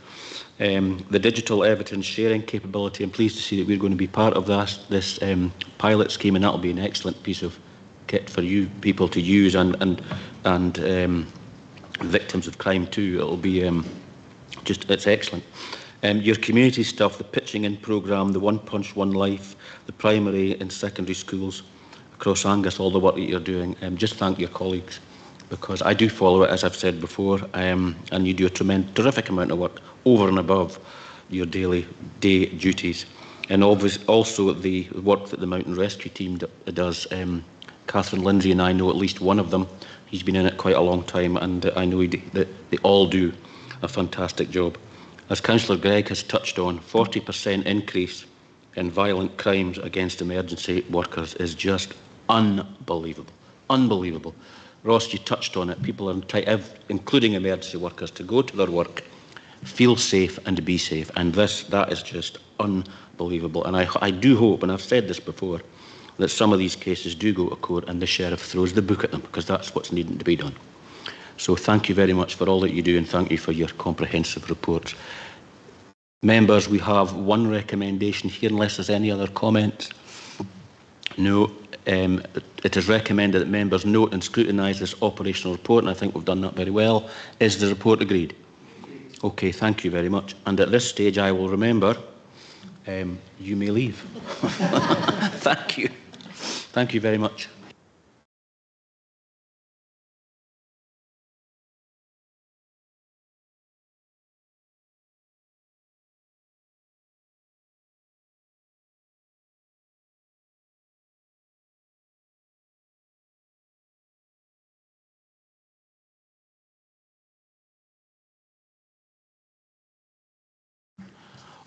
The digital evidence sharing capability, I'm pleased to see that we're going to be part of this pilot scheme, and that'll be an excellent piece of kit for you people to use, and victims of crime too. It'll be it's excellent. Your community stuff, the pitching in programme, the One Punch One Life, the primary and secondary schools across Angus, all the work that you're doing. Just thank your colleagues, because I do follow it, as I've said before, and you do a terrific amount of work over and above your day duties. And obviously also the work that the Mountain Rescue Team does. Catherine Lindsay and I know at least one of them. He's been in it quite a long time, and I know that they all do a fantastic job. As Councillor Gregg has touched on, 40% increase in violent crimes against emergency workers is just unbelievable. Unbelievable. Ross, you touched on it. People are, including emergency workers, to go to their work, feel safe and be safe. And that is just unbelievable. And I do hope, and I've said this before, that some of these cases do go to court and the sheriff throws the book at them, because that's what's needing to be done. So thank you very much for all that you do, and thank you for your comprehensive reports. Members, we have one recommendation here, unless there's any other comments. No. It is recommended that members note and scrutinise this operational report, and I think we've done that very well. Is the report agreed? Okay, thank you very much. And at this stage, I will remember, you may leave. Thank you. Thank you very much.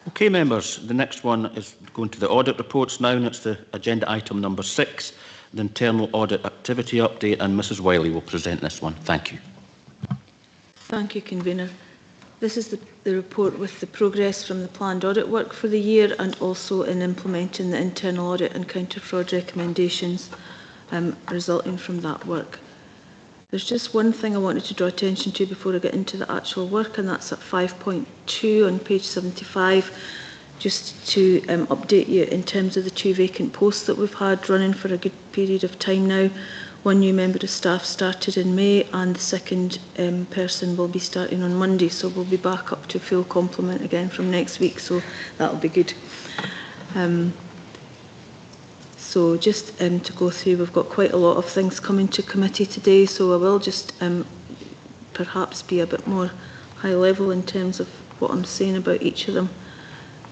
Okay, members, the next one is going to the audit reports now, and it's the agenda item number 6, the internal audit activity update, and Mrs Wiley will present this one. Thank you. Thank you, Convener. This is the report with the progress from the planned audit work for the year, and also in implementing the internal audit and counter-fraud recommendations resulting from that work. There's just one thing I wanted to draw attention to before I get into the actual work, and that's at 5.2 on page 75, just to update you in terms of the 2 vacant posts that we've had running for a good period of time now. One new member of staff started in May, and the second person will be starting on Monday, so we'll be back up to full complement again from next week, so that'll be good. So just to go through, we've got quite a lot of things coming to committee today, so I will just perhaps be a bit more high level in terms of what I'm saying about each of them.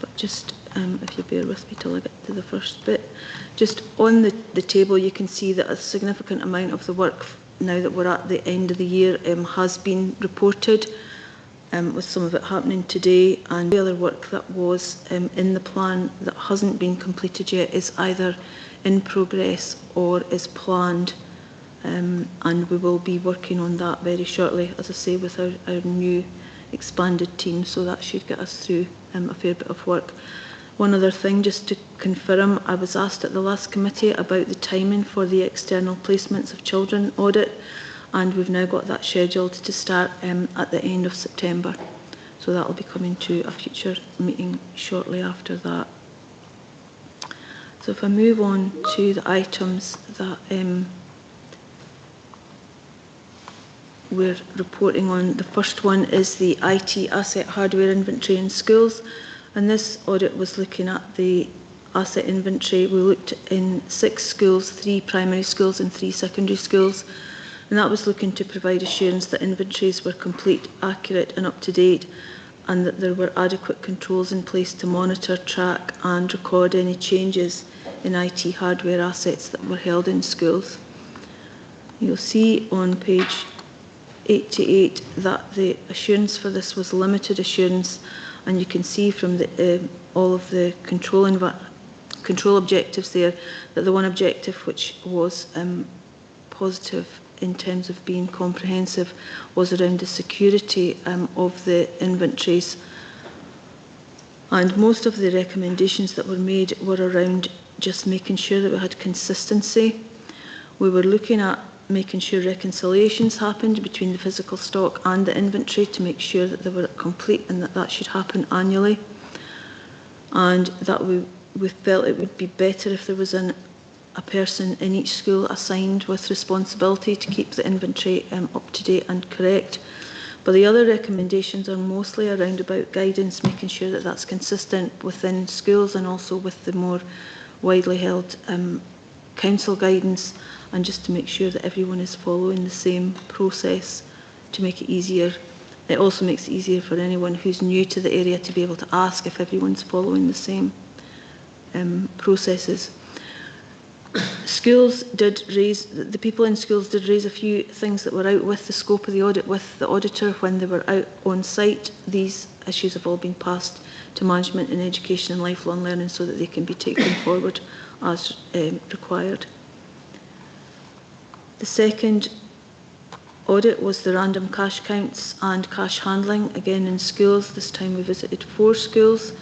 But just if you bear with me till I get to the first bit. Just on the table, you can see that a significant amount of the work, now that we're at the end of the year, has been reported, with some of it happening today, and the other work that was in the plan that hasn't been completed yet is either in progress or is planned, and we will be working on that very shortly, as I say, with our new expanded team, so that should get us through a fair bit of work. One other thing, just to confirm, I was asked at the last committee about the timing for the external placements of children audit, and we've now got that scheduled to start at the end of September. So that will be coming to a future meeting shortly after that. So if I move on to the items that we're reporting on, the first one is the IT asset hardware inventory in schools. And this audit was looking at the asset inventory. We looked in 6 schools, 3 primary schools and 3 secondary schools. And that was looking to provide assurance that inventories were complete, accurate and up to date, and that there were adequate controls in place to monitor, track and record any changes in IT hardware assets that were held in schools. You'll see on page 88 that the assurance for this was limited assurance, and you can see from all of the control objectives there that the one objective which was positive in terms of being comprehensive was around the security of the inventories. And most of the recommendations that were made were around just making sure that we had consistency. We were looking at making sure reconciliations happened between the physical stock and the inventory to make sure that they were complete, and that should happen annually. And that we felt it would be better if there was a person in each school assigned with responsibility to keep the inventory up to date and correct. But the other recommendations are mostly around about guidance, making sure that that's consistent within schools and also with the more widely held council guidance, and just to make sure that everyone is following the same process to make it easier. It also makes it easier for anyone who's new to the area to be able to ask if everyone's following the same processes. Schools did raise, the people in schools did raise a few things that were out with the scope of the audit with the auditor when they were out on site. These issues have all been passed to management in education and lifelong learning so that they can be taken forward as required. The second audit was the random cash counts and cash handling, again in schools. This time we visited 4 schools,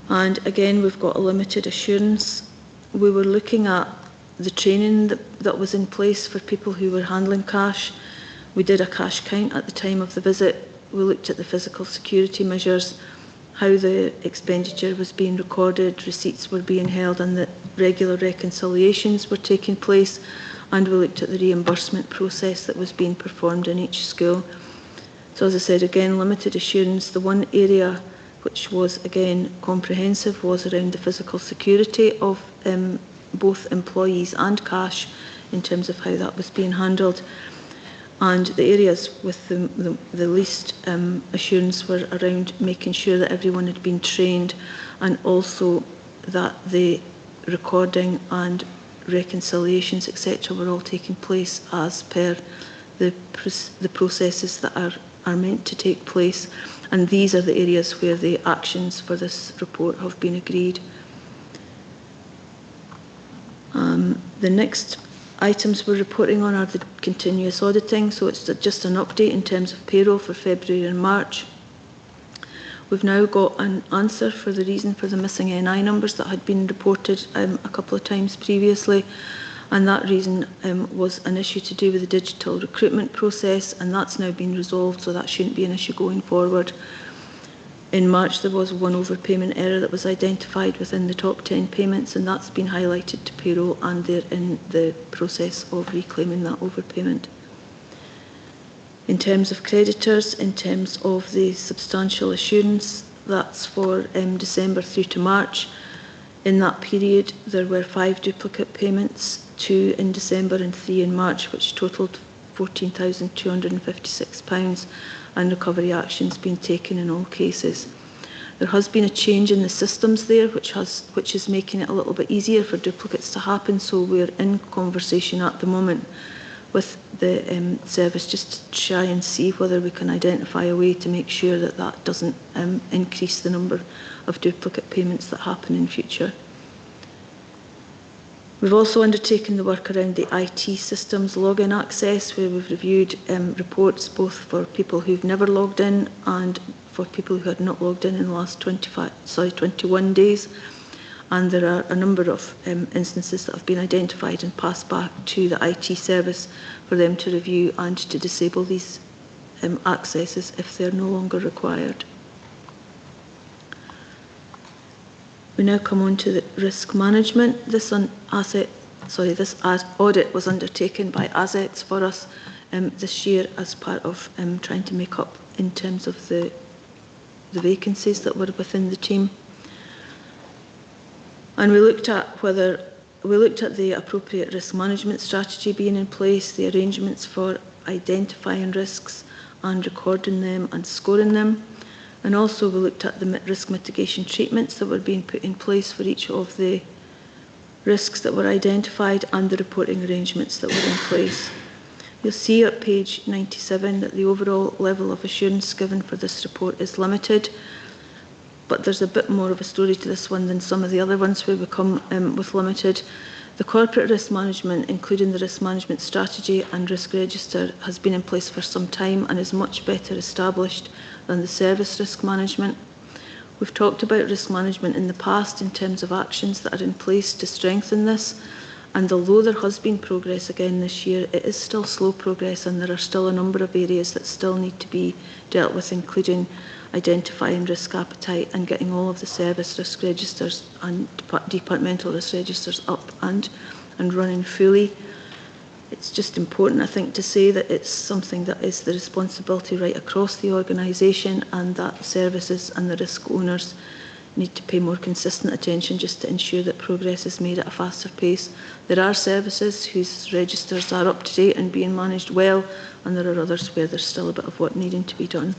and again we've got a limited assurance. We were looking at the training that was in place for people who were handling cash. We did a cash count at the time of the visit. We looked at the physical security measures, how the expenditure was being recorded, receipts were being held, and that regular reconciliations were taking place. And we looked at the reimbursement process that was being performed in each school. So as I said, again, limited assurance. The one area which was, again, comprehensive was around the physical security of both employees and cash in terms of how that was being handled. And the areas with the least assurance were around making sure that everyone had been trained, and also that the recording and reconciliations, etc., were all taking place as per the processes that are meant to take place. And these are the areas where the actions for this report have been agreed. The next items we're reporting on are the continuous auditing, so it's just an update in terms of payroll for February and March. We've now got an answer for the reason for the missing NI numbers that had been reported a couple of times previously, and that reason was an issue to do with the digital recruitment process, and that's now been resolved, so that shouldn't be an issue going forward. In March there was one overpayment error that was identified within the top 10 payments, and that's been highlighted to payroll, and they're in the process of reclaiming that overpayment. In terms of creditors, in terms of the substantial assurance, that's for December through to March. In that period, there were 5 duplicate payments, 2 in December and 3 in March, which totalled £14,256, and recovery actions being taken in all cases. There has been a change in the systems there, which is making it a little bit easier for duplicates to happen, so we're in conversation at the moment with the service just to try and see whether we can identify a way to make sure that that doesn't increase the number of duplicate payments that happen in future. We've also undertaken the work around the IT systems login access, where we've reviewed reports both for people who've never logged in and for people who had not logged in the last 21 days. And there are a number of instances that have been identified and passed back to the IT service for them to review and to disable these accesses if they're no longer required. We now come on to the risk management. This audit was undertaken by Assets for us this year as part of trying to make up in terms of the vacancies that were within the team. And we looked at the appropriate risk management strategy being in place, the arrangements for identifying risks and recording them and scoring them. And also we looked at the risk mitigation treatments that were being put in place for each of the risks that were identified and the reporting arrangements that were in place. You'll see at page 97 that the overall level of assurance given for this report is limited, but there's a bit more of a story to this one than some of the other ones where we come with limited. The corporate risk management, including the risk management strategy and risk register, has been in place for some time and is much better established than the service risk management. We've talked about risk management in the past in terms of actions that are in place to strengthen this, and although there has been progress again this year, it is still slow progress and there are still a number of areas that still need to be dealt with, including identifying risk appetite and getting all of the service risk registers and departmental risk registers up and running fully. It's just important, I think, to say that it's something that is the responsibility right across the organisation, and that services and the risk owners need to pay more consistent attention just to ensure that progress is made at a faster pace. There are services whose registers are up to date and being managed well, and there are others where there's still a bit of work needing to be done.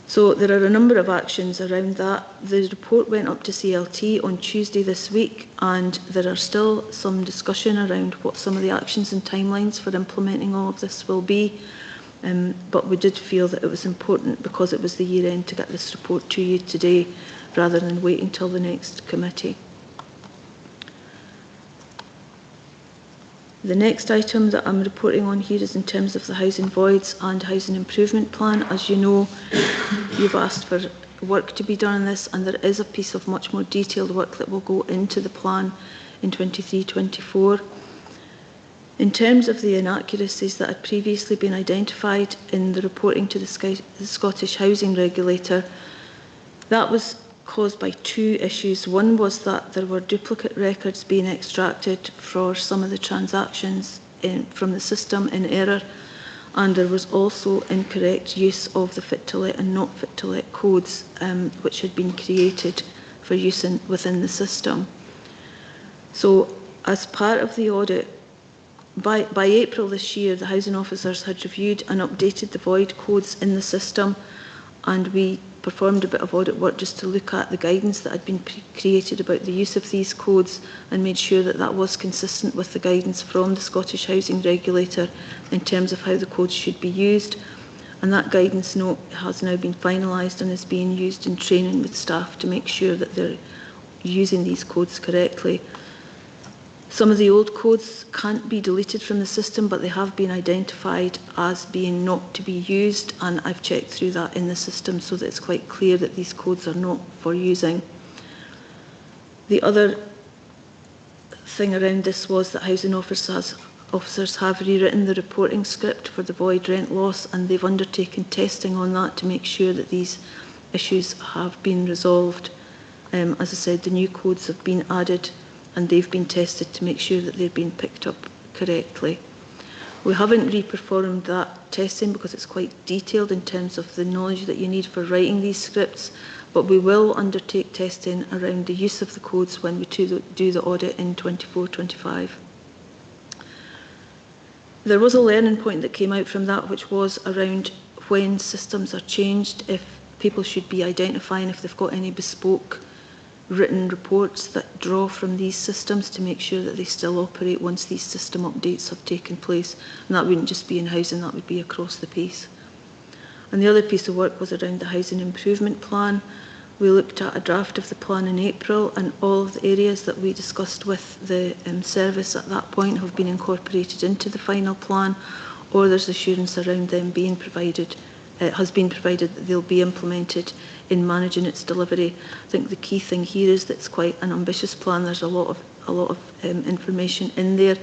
So there are a number of actions around that. The report went up to CLT on Tuesday this week, and there are still some discussion around what some of the actions and timelines for implementing all of this will be. But we did feel that it was important, because it was the year end, to get this report to you today rather than waiting until the next committee. The next item that I'm reporting on here is in terms of the housing voids and housing improvement plan. As you know, you've asked for work to be done on this, and there is a piece of much more detailed work that will go into the plan in 23-24. In terms of the inaccuracies that had previously been identified in the reporting to the Scottish Housing Regulator, that was caused by 2 issues. One was that there were duplicate records being extracted for some of the transactions from the system in error, and there was also incorrect use of the fit to let and not fit to let codes which had been created for use within the system. So as part of the audit, by April this year, the housing officers had reviewed and updated the void codes in the system, and we performed a bit of audit work just to look at the guidance that had been created about the use of these codes and made sure that that was consistent with the guidance from the Scottish Housing Regulator in terms of how the codes should be used. And that guidance note has now been finalised and is being used in training with staff to make sure that they're using these codes correctly. Some of the old codes can't be deleted from the system, but they have been identified as being not to be used, and I've checked through that in the system so that it's quite clear that these codes are not for using. The other thing around this was that housing officers have rewritten the reporting script for the void rent loss, and they've undertaken testing on that to make sure that these issues have been resolved. As I said, the new codes have been added and they've been tested to make sure that they're being picked up correctly. We haven't reperformed that testing because it's quite detailed in terms of the knowledge that you need for writing these scripts, but we will undertake testing around the use of the codes when we do the audit in 24-25. There was a learning point that came out from that, which was around when systems are changed, if people should be identifying if they've got any bespoke written reports that draw from these systems to make sure that they still operate once these system updates have taken place. And that wouldn't just be in housing, that would be across the piece. And the other piece of work was around the housing improvement plan. We looked at a draft of the plan in April, and all of the areas that we discussed with the service at that point have been incorporated into the final plan, or there's assurance around them being provided, has been provided that they'll be implemented in managing its delivery. I think the key thing here is that it's quite an ambitious plan. There's a lot of information in there,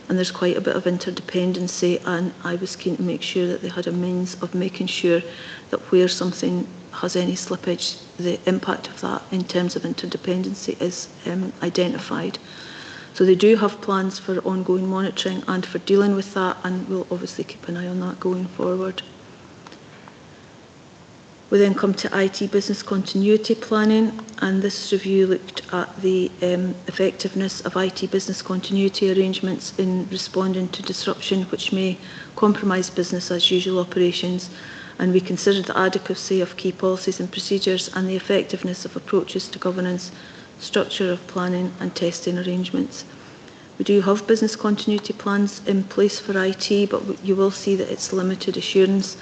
and there's quite a bit of interdependency, and I was keen to make sure that they had a means of making sure that where something has any slippage, the impact of that in terms of interdependency is identified. So they do have plans for ongoing monitoring and for dealing with that, and we'll obviously keep an eye on that going forward. We then come to IT business continuity planning, and this review looked at the effectiveness of IT business continuity arrangements in responding to disruption which may compromise business as usual operations, and we considered the adequacy of key policies and procedures and the effectiveness of approaches to governance, structure of planning and testing arrangements. We do have business continuity plans in place for IT, but you will see that it's limited assurance.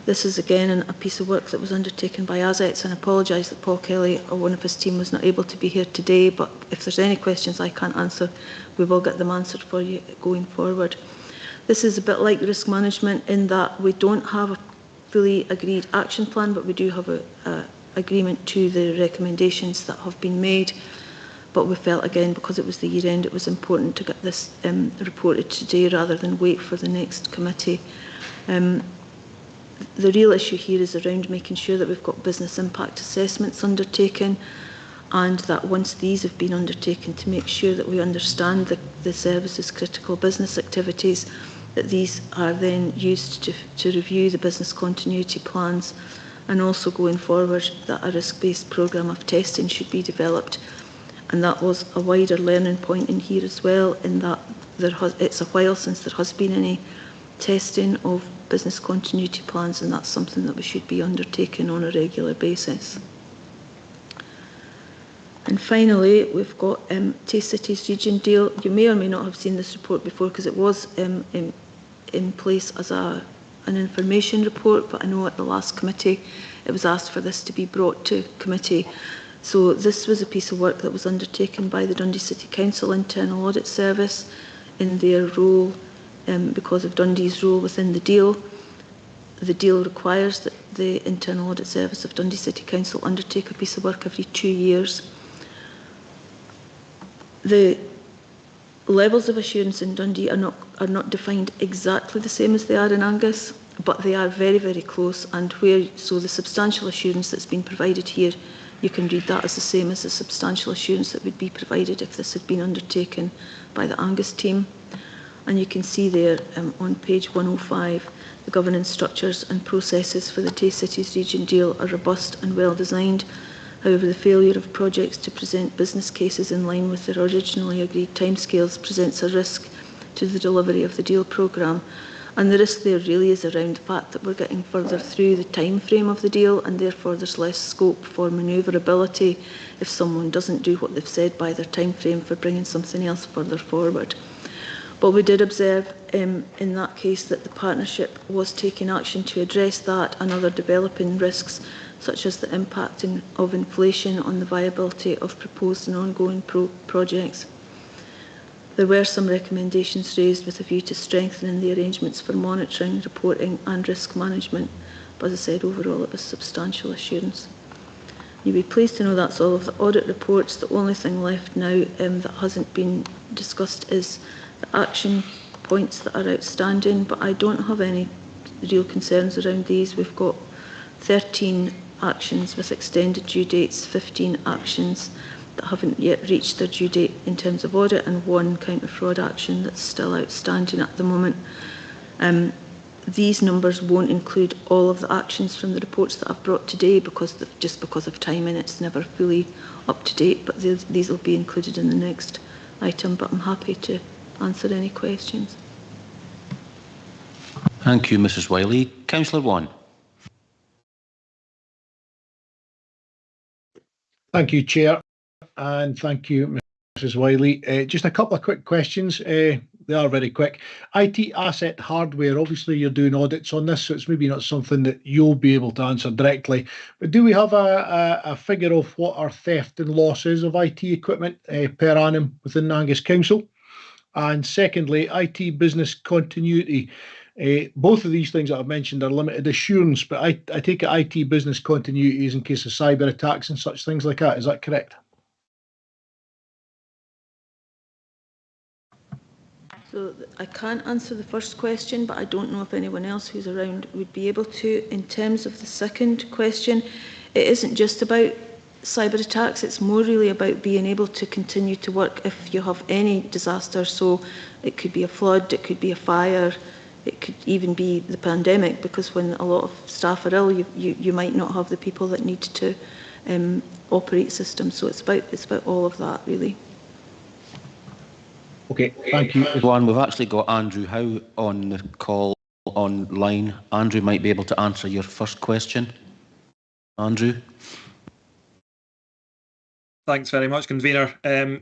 This is again a piece of work that was undertaken by ASETS, and I apologise that Paul Kelly or one of his team was not able to be here today, but if there's any questions I can't answer, we will get them answered for you going forward. This is a bit like risk management in that we don't have a fully agreed action plan, but we do have an agreement to the recommendations that have been made. But we felt, again, because it was the year end, it was important to get this reported today rather than wait for the next committee. The real issue here is around making sure that we've got business impact assessments undertaken, and that once these have been undertaken, to make sure that we understand the service's critical business activities, that these are then used to review the business continuity plans, and also going forward that a risk-based programme of testing should be developed. And that was a wider learning point in here as well, in that it's a while since there has been any testing of business continuity plans, and that's something that we should be undertaking on a regular basis. And finally, we've got Tay Cities Region Deal. You may or may not have seen this report before because it was in place as an information report, but I know at the last committee it was asked for this to be brought to committee. So this was a piece of work that was undertaken by the Dundee City Council Internal Audit Service in their role, because of Dundee's role within the deal. The deal requires that the Internal Audit Service of Dundee City Council undertake a piece of work every 2 years. The levels of assurance in Dundee are not defined exactly the same as they are in Angus, but they are very, very close, and so the substantial assurance that's been provided here, you can read that as the same as the substantial assurance that would be provided if this had been undertaken by the Angus team. And you can see there on page 105, the governance structures and processes for the Tay Cities Region Deal are robust and well designed. However, the failure of projects to present business cases in line with their originally agreed timescales presents a risk to the delivery of the deal programme. And the risk there really is around the fact that we're getting further through the time frame of the deal, and therefore there's less scope for manoeuvrability if someone doesn't do what they've said by their time frame for bringing something else further forward. But we did observe in that case that the partnership was taking action to address that and other developing risks, such as the impact of inflation on the viability of proposed and ongoing projects. There were some recommendations raised with a view to strengthening the arrangements for monitoring, reporting and risk management. But as I said, overall it was substantial assurance. You'll be pleased to know that's all of the audit reports. The only thing left now that hasn't been discussed is the action points that are outstanding, but I don't have any real concerns around these. We've got 13 actions with extended due dates, 15 actions that haven't yet reached their due date in terms of audit, and 1 counter fraud action that's still outstanding at the moment. These numbers won't include all of the actions from the reports that I've brought today just because of timing, it's never fully up to date, but these will be included in the next item, but I'm happy to answer any questions. Thank you, Mrs Wiley. Councillor Wan. Thank you, Chair, and thank you, Mrs Wiley. Just a couple of quick questions. They are very quick. IT asset hardware, obviously you're doing audits on this, so it's maybe not something that you'll be able to answer directly, but do we have a figure of what our theft and loss is of IT equipment per annum within Angus Council? And secondly, IT business continuity. Both of these things that I've mentioned are limited assurance, but I take it IT business continuity is in case of cyber attacks and such things like that. Is that correct? So I can't answer the first question, but I don't know if anyone else who's around would be able to. In terms of the second question, it isn't just about cyber attacks, it's more really about being able to continue to work if you have any disaster. So it could be a flood, it could be a fire, it could even be the pandemic, because when a lot of staff are ill, you might not have the people that need to operate systems. So it's about all of that, really. Okay, thank you. One, we've actually got Andrew Howe on the call online. Andrew might be able to answer your first question. Andrew. Thanks very much, Convener.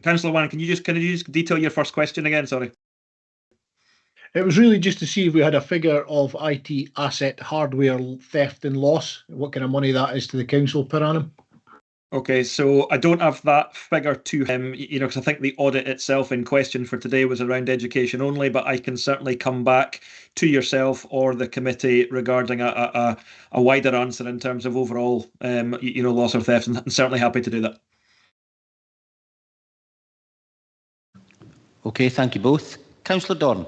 Councillor Wan, can you just detail your first question again? Sorry. It was really just to see if we had a figure of IT asset hardware theft and loss, what kind of money that is to the council per annum. Okay, so I don't have that figure to him, because I think the audit itself in question for today was around education only, but I can certainly come back to yourself or the committee regarding a wider answer in terms of overall, loss or theft, and I'm certainly happy to do that. Okay, thank you both. Councillor Dorn.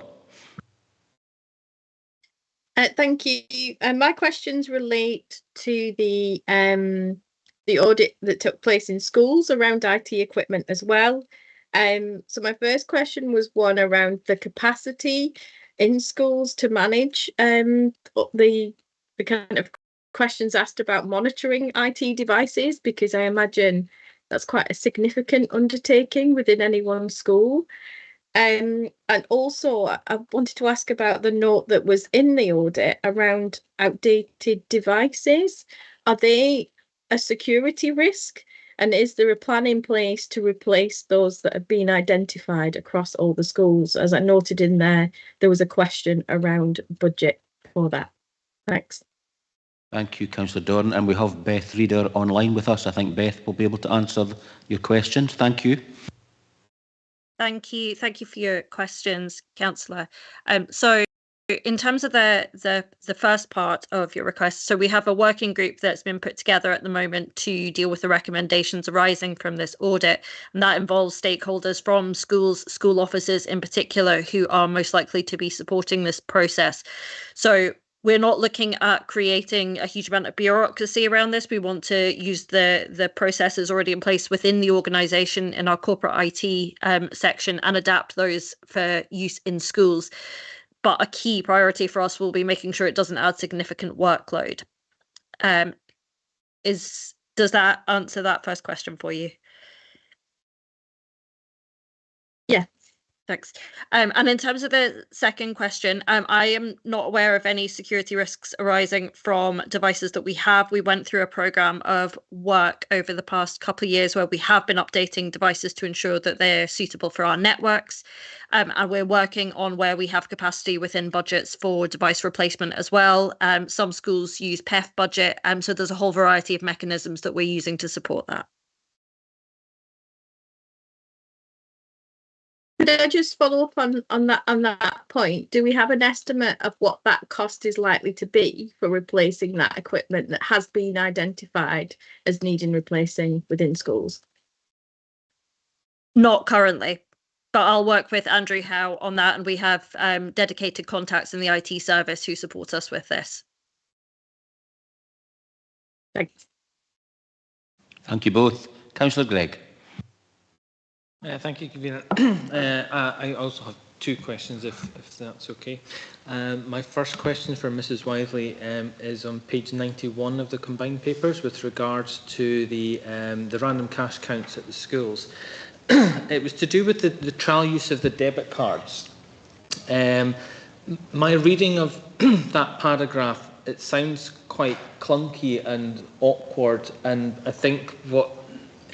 Thank you. My questions relate to the audit that took place in schools around IT equipment as well. So my first question was one around the capacity in schools to manage the kind of questions asked about monitoring IT devices, because I imagine that's quite a significant undertaking within any one school. And also, I wanted to ask about the note that was in the audit around outdated devices. Are they a security risk? And is there a plan in place to replace those that have been identified across all the schools? As I noted in there was a question around budget for that. Thanks. Thank you, Councillor Dorn. And we have Beth Reader online with us. I think Beth will be able to answer your questions. Thank you. Thank you. Thank you for your questions, Councillor. So in terms of the first part of your request, so we have a working group that's been put together at the moment to deal with the recommendations arising from this audit, and that involves stakeholders from schools, school officers in particular, who are most likely to be supporting this process. So we're not looking at creating a huge amount of bureaucracy around this. We want to use the processes already in place within the organisation in our corporate IT section and adapt those for use in schools. But a key priority for us will be making sure it doesn't add significant workload. Does that answer that first question for you? Yeah. Thanks. And in terms of the second question, I am not aware of any security risks arising from devices that we have. We went through a programme of work over the past couple of years where we have been updating devices to ensure that they're suitable for our networks. And we're working on where we have capacity within budgets for device replacement as well. Some schools use PEF budget, so there's a whole variety of mechanisms that we're using to support that. Could I just follow up on that point? Do we have an estimate of what that cost is likely to be for replacing that equipment that has been identified as needing replacing within schools? Not currently, but I'll work with Andrew Howe on that, and we have dedicated contacts in the IT service who support us with this. Thanks. Thank you both. Councillor Gregg. Thank you, Convener. I also have two questions, if that's okay. My first question for Mrs. Wisely is on page 91 of the combined papers with regards to the random cash counts at the schools. It was to do with the trial use of the debit cards. My reading of that paragraph, it sounds quite clunky and awkward, and I think what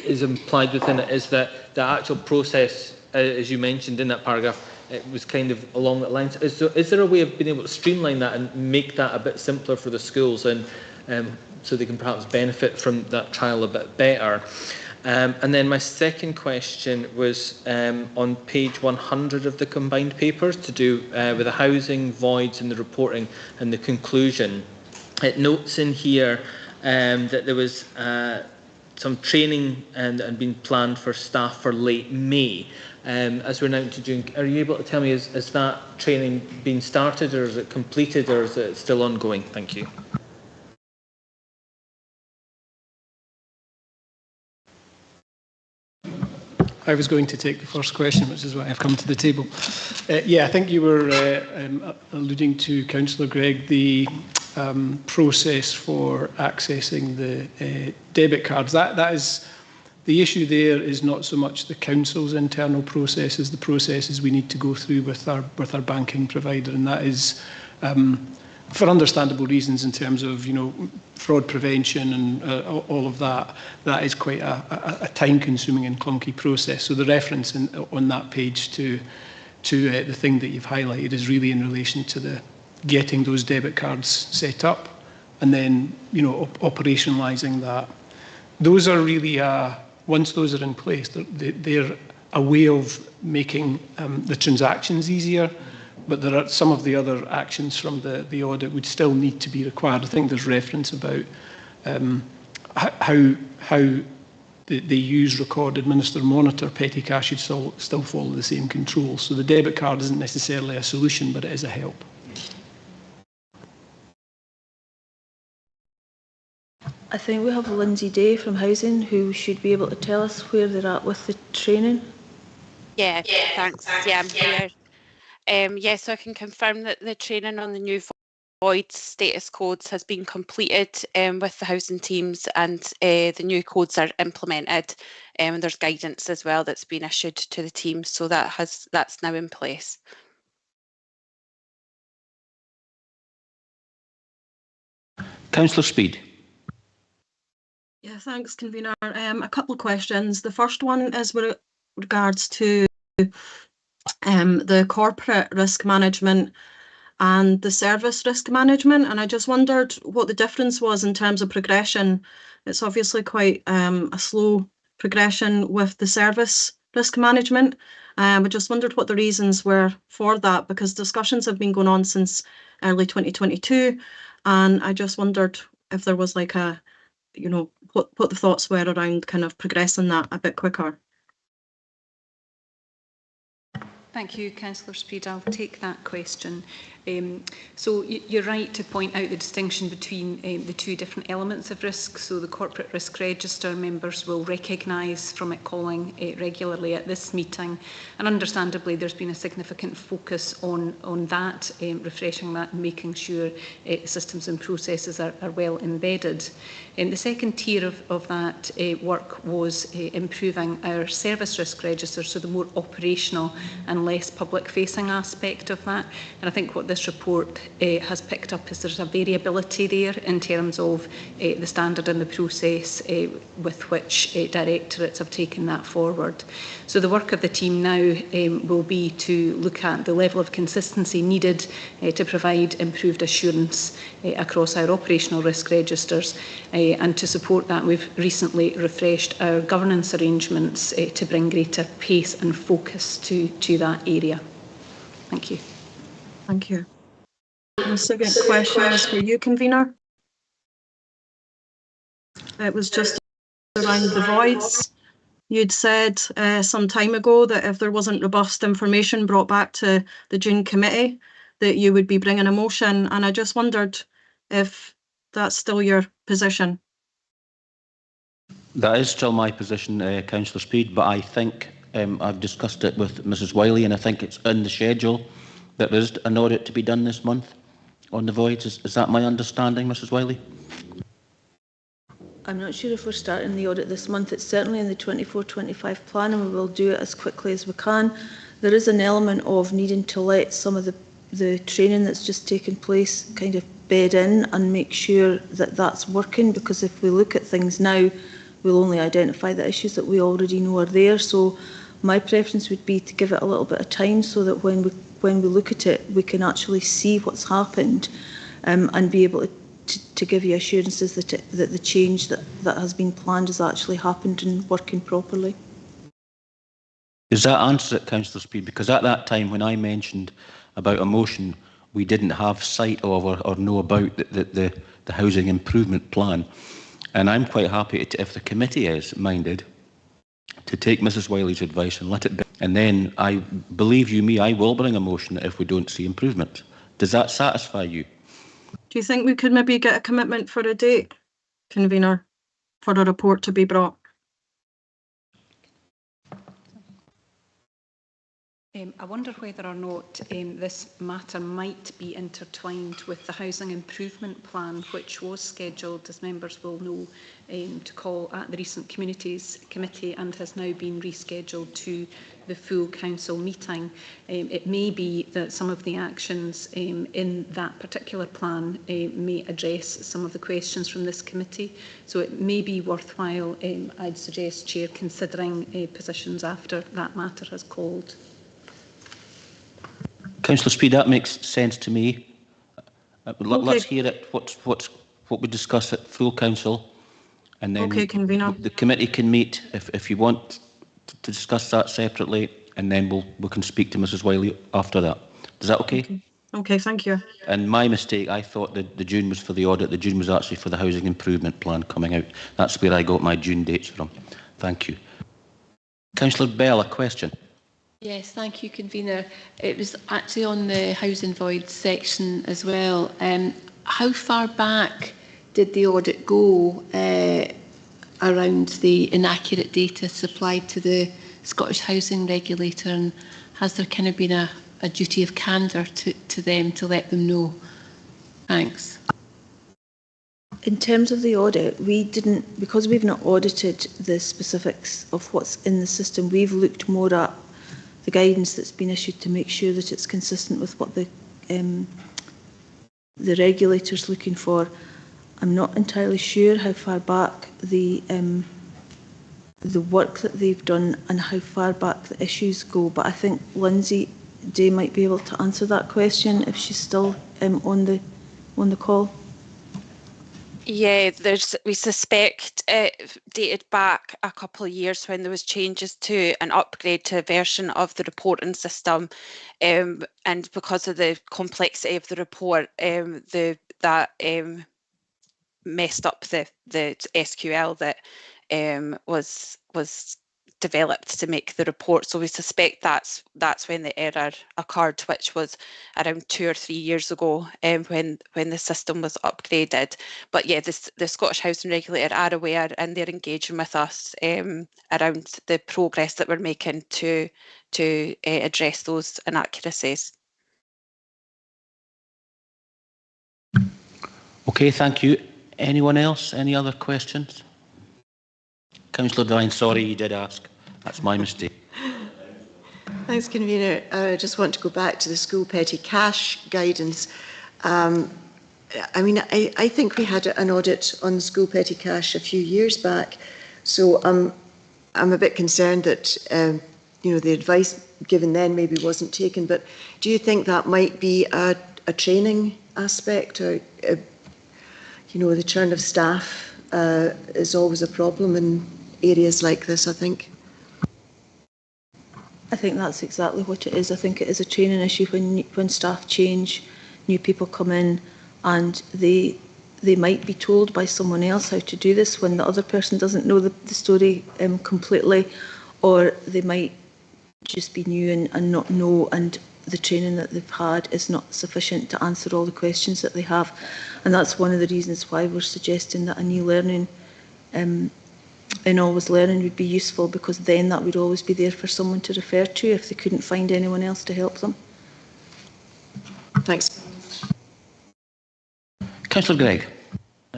is implied within it is that the actual process, as you mentioned in that paragraph, it was kind of along that line. Is there a way of being able to streamline that and make that a bit simpler for the schools, and so they can perhaps benefit from that trial a bit better? And then my second question was on page 100 of the combined papers, to do with the housing, voids and the reporting and the conclusion. It notes in here that there was some training and being planned for staff for late May. As we're now into June, are you able to tell me, is that training being started, or is it completed, or is it still ongoing? Thank you. I was going to take the first question, which is why I've come to the table. Yeah, I think you were alluding to, Councillor Gregg, the process for accessing the debit cards. That is, the issue there is not so much the council's internal processes, the processes we need to go through with our banking provider, and that is for understandable reasons in terms of, you know, fraud prevention and all of that. That is quite a time-consuming and clunky process. So the reference on that page to the thing that you've highlighted is really in relation to the getting those debit cards set up and then, you know, operationalising that. Those are really, once those are in place, they're a way of making the transactions easier. But there are some of the other actions from the audit would still need to be required. I think there's reference about how they use, record, administer, monitor petty cash should still follow the same controls. So the debit card isn't necessarily a solution, but it is a help. I think we have Lindsay Day from Housing who should be able to tell us where they're at with the training. Yeah, thanks. Yeah, I'm here. Yes, so I can confirm that the training on the new void status codes has been completed with the housing teams, and the new codes are implemented. And there's guidance as well that's been issued to the teams, so that's now in place. Councillor Speed. Yeah, thanks, Convener. A couple of questions. The first one is with regards to the corporate risk management and the service risk management, and I just wondered what the difference was in terms of progression. It's obviously quite a slow progression with the service risk management. I just wondered what the reasons were for that, because discussions have been going on since early 2022, and I just wondered if there was like a, you know, what the thoughts were around kind of progressing that a bit quicker. Thank you, Councillor Speed. I'll take that question. So you're right to point out the distinction between the two different elements of risk. So the corporate risk register members will recognise from it calling regularly at this meeting, and understandably there's been a significant focus on that, refreshing that and making sure systems and processes are well embedded. The second tier of that work was improving our service risk register, so the more operational and less public facing aspect of that. And I think what this report has picked up is there's a variability there in terms of the standard and the process with which directorates have taken that forward. So the work of the team now will be to look at the level of consistency needed to provide improved assurance across our operational risk registers, and to support that we've recently refreshed our governance arrangements to bring greater pace and focus to that area. Thank you. Thank you. The second question is for you, Convener. It was just around the voids. You'd said some time ago that if there wasn't robust information brought back to the June committee, that you would be bringing a motion, and I just wondered if that's still your position. That is still my position, Councillor Speed, but I think I've discussed it with Mrs Wiley, and I think it's in the schedule that there is an audit to be done this month on the voids. Is that my understanding, Mrs Wiley? I'm not sure if we're starting the audit this month. It's certainly in the 24-25 plan, and we will do it as quickly as we can. There is an element of needing to let some of the training that's just taken place kind of bed in and make sure that that's working, because if we look at things now, we'll only identify the issues that we already know are there. So my preference would be to give it a little bit of time so that when we look at it, we can actually see what's happened and be able to give you assurances that the change that has been planned has actually happened and working properly. Does that answer it, Councillor Speed? Because at that time when I mentioned about a motion, we didn't have sight of or know about the housing improvement plan. And I'm quite happy to, if the committee is minded, to take Mrs Wiley's advice and let it be. And then, I believe you me, I will bring a motion if we don't see improvement. Does that satisfy you? Do you think we could maybe get a commitment for a date, convener, for a report to be brought? I wonder whether or not this matter might be intertwined with the housing improvement plan, which was scheduled, as members will know, to call at the recent Communities Committee and has now been rescheduled to the full council meeting. It may be that some of the actions in that particular plan may address some of the questions from this committee. So it may be worthwhile, I'd suggest, Chair, considering positions after that matter has called. Councillor Speed, that makes sense to me. Okay. Let's hear it. What we discuss at full council, and then the committee can meet if you want to discuss that separately, and then we can speak to Mrs Wiley after that. Is that okay? Okay, thank you. And my mistake, I thought that the June was for the audit. The June was actually for the housing improvement plan coming out. That's where I got my June dates from. Thank you. Councillor Bell, a question. Yes, thank you, convener. It was actually on the housing void section as well. How far back did the audit go around the inaccurate data supplied to the Scottish Housing Regulator, and has there kind of been a duty of candour to them to let them know? Thanks. In terms of the audit, we didn't, because we've not audited the specifics of what's in the system, we've looked more at the guidance that's been issued to make sure that it's consistent with what the regulator's looking for. I'm not entirely sure how far back the work that they've done and how far back the issues go, but I think Lindsay Day might be able to answer that question if she's still on the call. Yeah, we suspect it dated back a couple of years when there was changes to an upgrade to a version of the reporting system, and because of the complexity of the report, that messed up the SQL that was developed to make the report. So we suspect that's when the error occurred, which was around 2 or 3 years ago, when the system was upgraded. But yeah, the Scottish Housing Regulator are aware, and they're engaging with us around the progress that we're making to address those inaccuracies. Okay, thank you. Anyone else? Any other questions? Councillor Devine, sorry you did ask. That's my mistake. Thanks, convener. I just want to go back to the school petty cash guidance. I mean, I think we had an audit on school petty cash a few years back, so I'm a bit concerned that the advice given then maybe wasn't taken. But do you think that might be a training aspect, or the churn of staff is always a problem in areas like this, I think? I think that's exactly what it is. I think it is a training issue when staff change, new people come in, and they might be told by someone else how to do this when the other person doesn't know the story completely, or they might just be new and not know, and the training that they've had is not sufficient to answer all the questions that they have. And that's one of the reasons why we're suggesting that a new learning in Always Learning would be useful, because then that would always be there for someone to refer to if they couldn't find anyone else to help them. Thanks. Councillor Gregg.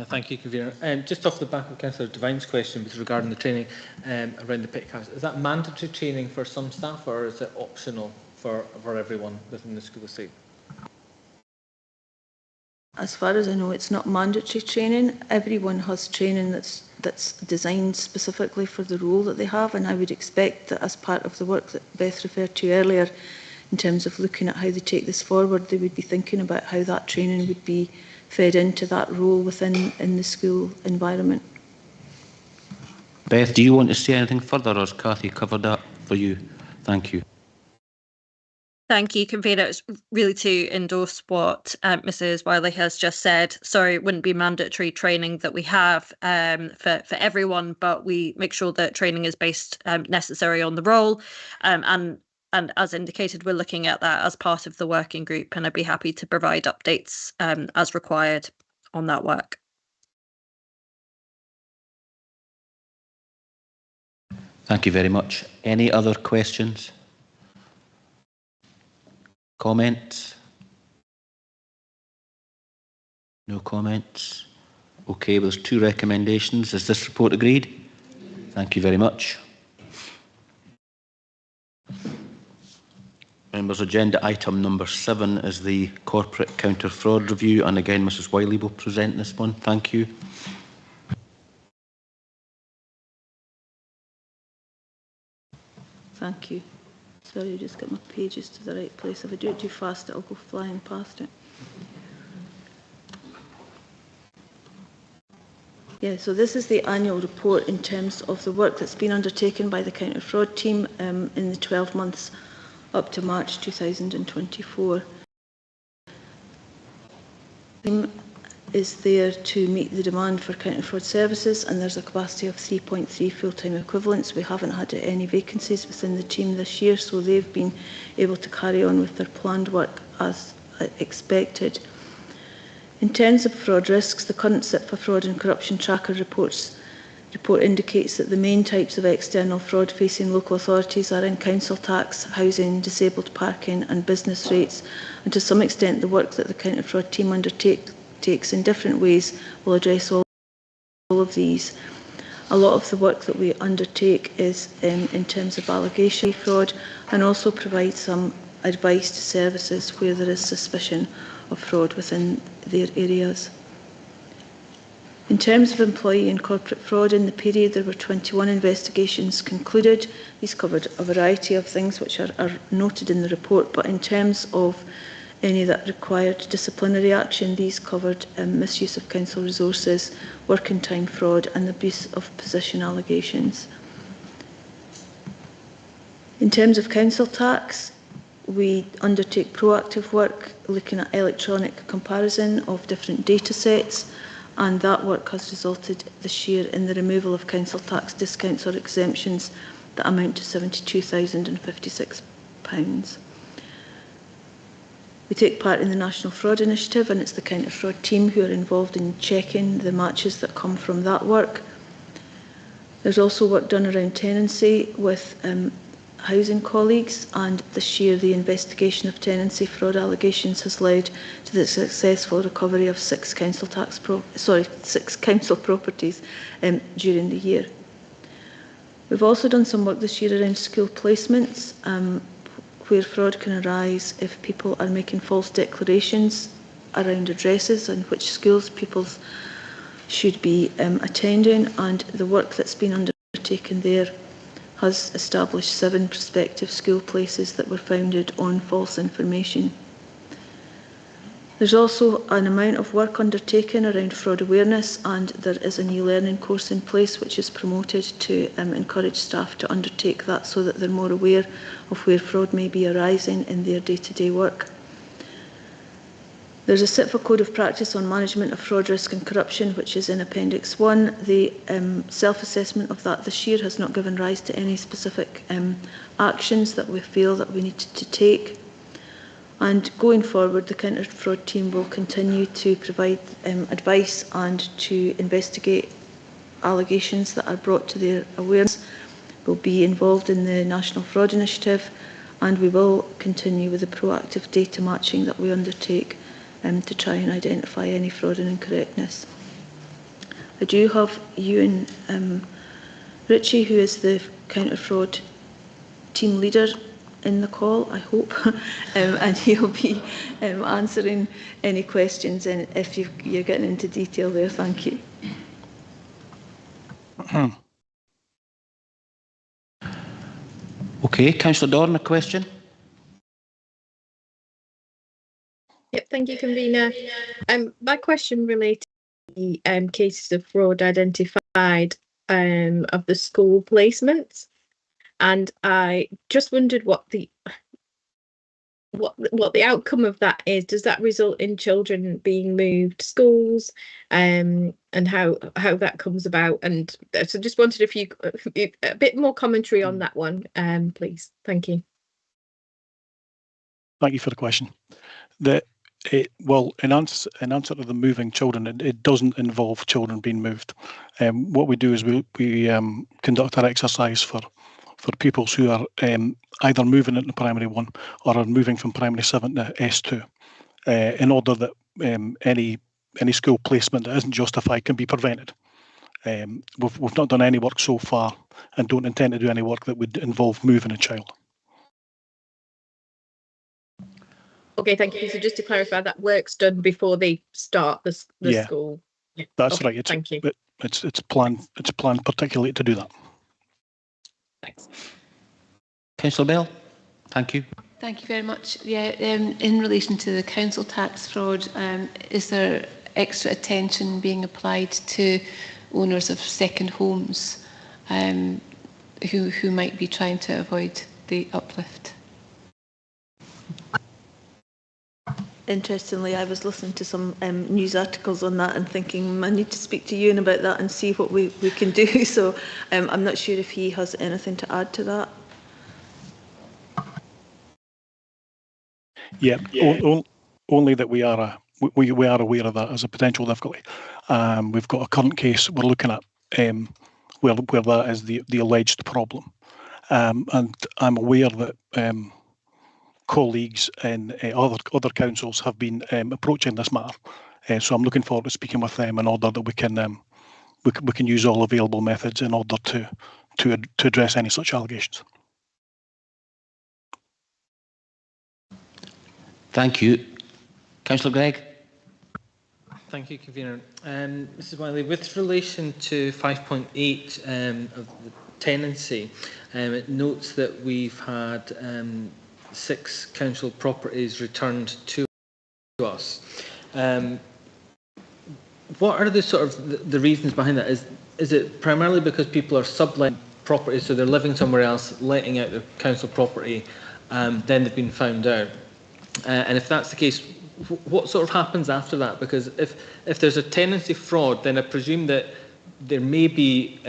Thank you, Convener. Just off the back of Councillor Devine's question with regarding the training around the pit house, is that mandatory training for some staff, or is it optional for everyone within the school estate? As far as I know, it's not mandatory training. Everyone has training that's designed specifically for the role that they have, and I would expect that as part of the work that Beth referred to earlier, in terms of looking at how they take this forward, they would be thinking about how that training would be fed into that role within the school environment. Beth, do you want to say anything further, or has Cathy covered that for you? Thank you. Thank you, Convener. It's really to endorse what Mrs Wiley has just said. So it wouldn't be mandatory training that we have for everyone, but we make sure that training is based necessary on the role. And as indicated, we're looking at that as part of the working group, and I'd be happy to provide updates as required on that work. Thank you very much. Any other questions? Comments? No comments. Okay, well, there's two recommendations. Is this report agreed? Thank you very much. Members, agenda item number 7 is the corporate counter fraud review, and again Mrs Wiley will present this one. Thank you. Thank you. Sorry, I just got my pages to the right place. If I do it too fast, it'll go flying past it. Yeah, so this is the annual report in terms of the work that's been undertaken by the counter fraud team in the 12 months up to March 2024. The team is there to meet the demand for counter fraud services, and there's a capacity of 3.3 full-time equivalents. We haven't had any vacancies within the team this year, so they've been able to carry on with their planned work as expected. In terms of fraud risks, the current SIPFA Fraud and Corruption Tracker report indicates that the main types of external fraud facing local authorities are in council tax, housing, disabled parking and business rates, and to some extent the work that the counter fraud team undertakes in different ways will address all of these. A lot of the work that we undertake is in terms of allegation fraud, and also provide some advice to services where there is suspicion of fraud within their areas. In terms of employee and corporate fraud in the period, there were 21 investigations concluded. These covered a variety of things which are noted in the report, but in terms of any that required disciplinary action, these covered misuse of council resources, working time fraud and abuse of position allegations. In terms of council tax, we undertake proactive work looking at electronic comparison of different data sets, and that work has resulted this year in the removal of council tax discounts or exemptions that amount to £72,056. We take part in the National Fraud Initiative, and it's the counter fraud team who are involved in checking the matches that come from that work. There's also work done around tenancy with housing colleagues, and this year the investigation of tenancy fraud allegations has led to the successful recovery of 6 council properties during the year. We've also done some work this year around school placements, where fraud can arise if people are making false declarations around addresses and which schools people should be attending, and the work that's been undertaken there has established 7 prospective school places that were founded on false information. There's also an amount of work undertaken around fraud awareness, and there is an e-learning course in place which is promoted to encourage staff to undertake that so that they're more aware of where fraud may be arising in their day-to-day work. There's a SIPFA Code of Practice on Management of Fraud, Risk and Corruption, which is in Appendix 1. The self-assessment of that this year has not given rise to any specific actions that we feel that we need to take. And going forward, the counter fraud team will continue to provide advice and to investigate allegations that are brought to their awareness. We'll be involved in the National Fraud Initiative, and we will continue with the proactive data matching that we undertake to try and identify any fraud and incorrectness. I do have Ewan Ritchie, who is the counter fraud team leader, in the call, I hope, and he'll be answering any questions. And if you're getting into detail there, thank you. Okay, Councillor Doran, a question? Yep, thank you, convener. My question related to the cases of fraud identified of the school placements, and I just wondered what the outcome of that is. Does that result in children being moved schools, and how that comes about? And so just wanted a bit more commentary on that one, please. Thank you. Thank you for the question. Well, in answer to the moving children, it doesn't involve children being moved. What we do is we conduct our exercise for pupils who are either moving into primary 1 or are moving from primary 7 to S2, in order that any school placement that isn't justified can be prevented. We've not done any work so far and don't intend to do any work that would involve moving a child. Okay, thank you. So just to clarify, that work's done before they start the school. That's okay, right. Thank you. It's planned particularly to do that. Thanks. Councillor Bell, thank you. Thank you very much. Yeah, in relation to the council tax fraud, is there extra attention being applied to owners of second homes who might be trying to avoid the uplift? Interestingly, I was listening to some news articles on that and thinking I need to speak to Ewan about that and see what we can do. So I'm not sure if he has anything to add to that. Yeah, only that we are aware of that as a potential difficulty. We've got a current case we're looking at where that is the alleged problem, and I'm aware that colleagues in other councils have been approaching this matter. So I'm looking forward to speaking with them in order that we can use all available methods in order to address any such allegations. Thank you. Councillor Gregg. Thank you, convener. Mrs. Wiley, with relation to 5.8 of the tenancy, it notes that we've had 6 council properties returned to us. What are the sort of the reasons behind that? Is it primarily because people are subletting properties, so they're living somewhere else, letting out their council property, then they've been found out? And if that's the case, what sort of happens after that? Because if there's a tenancy fraud, then I presume that there may be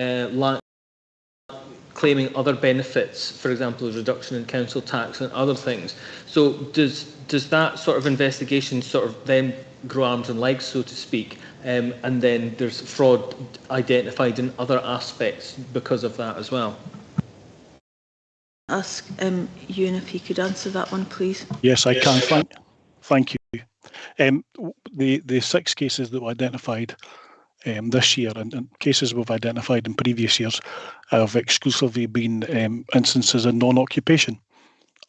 claiming other benefits, for example, a reduction in council tax and other things. So does that sort of investigation sort of then grow arms and legs, so to speak, and then there's fraud identified in other aspects because of that as well? Ask Ewan if he could answer that one, please. Yes, I can. Thank you. The 6 cases that were identified this year and cases we've identified in previous years have exclusively been instances of non-occupation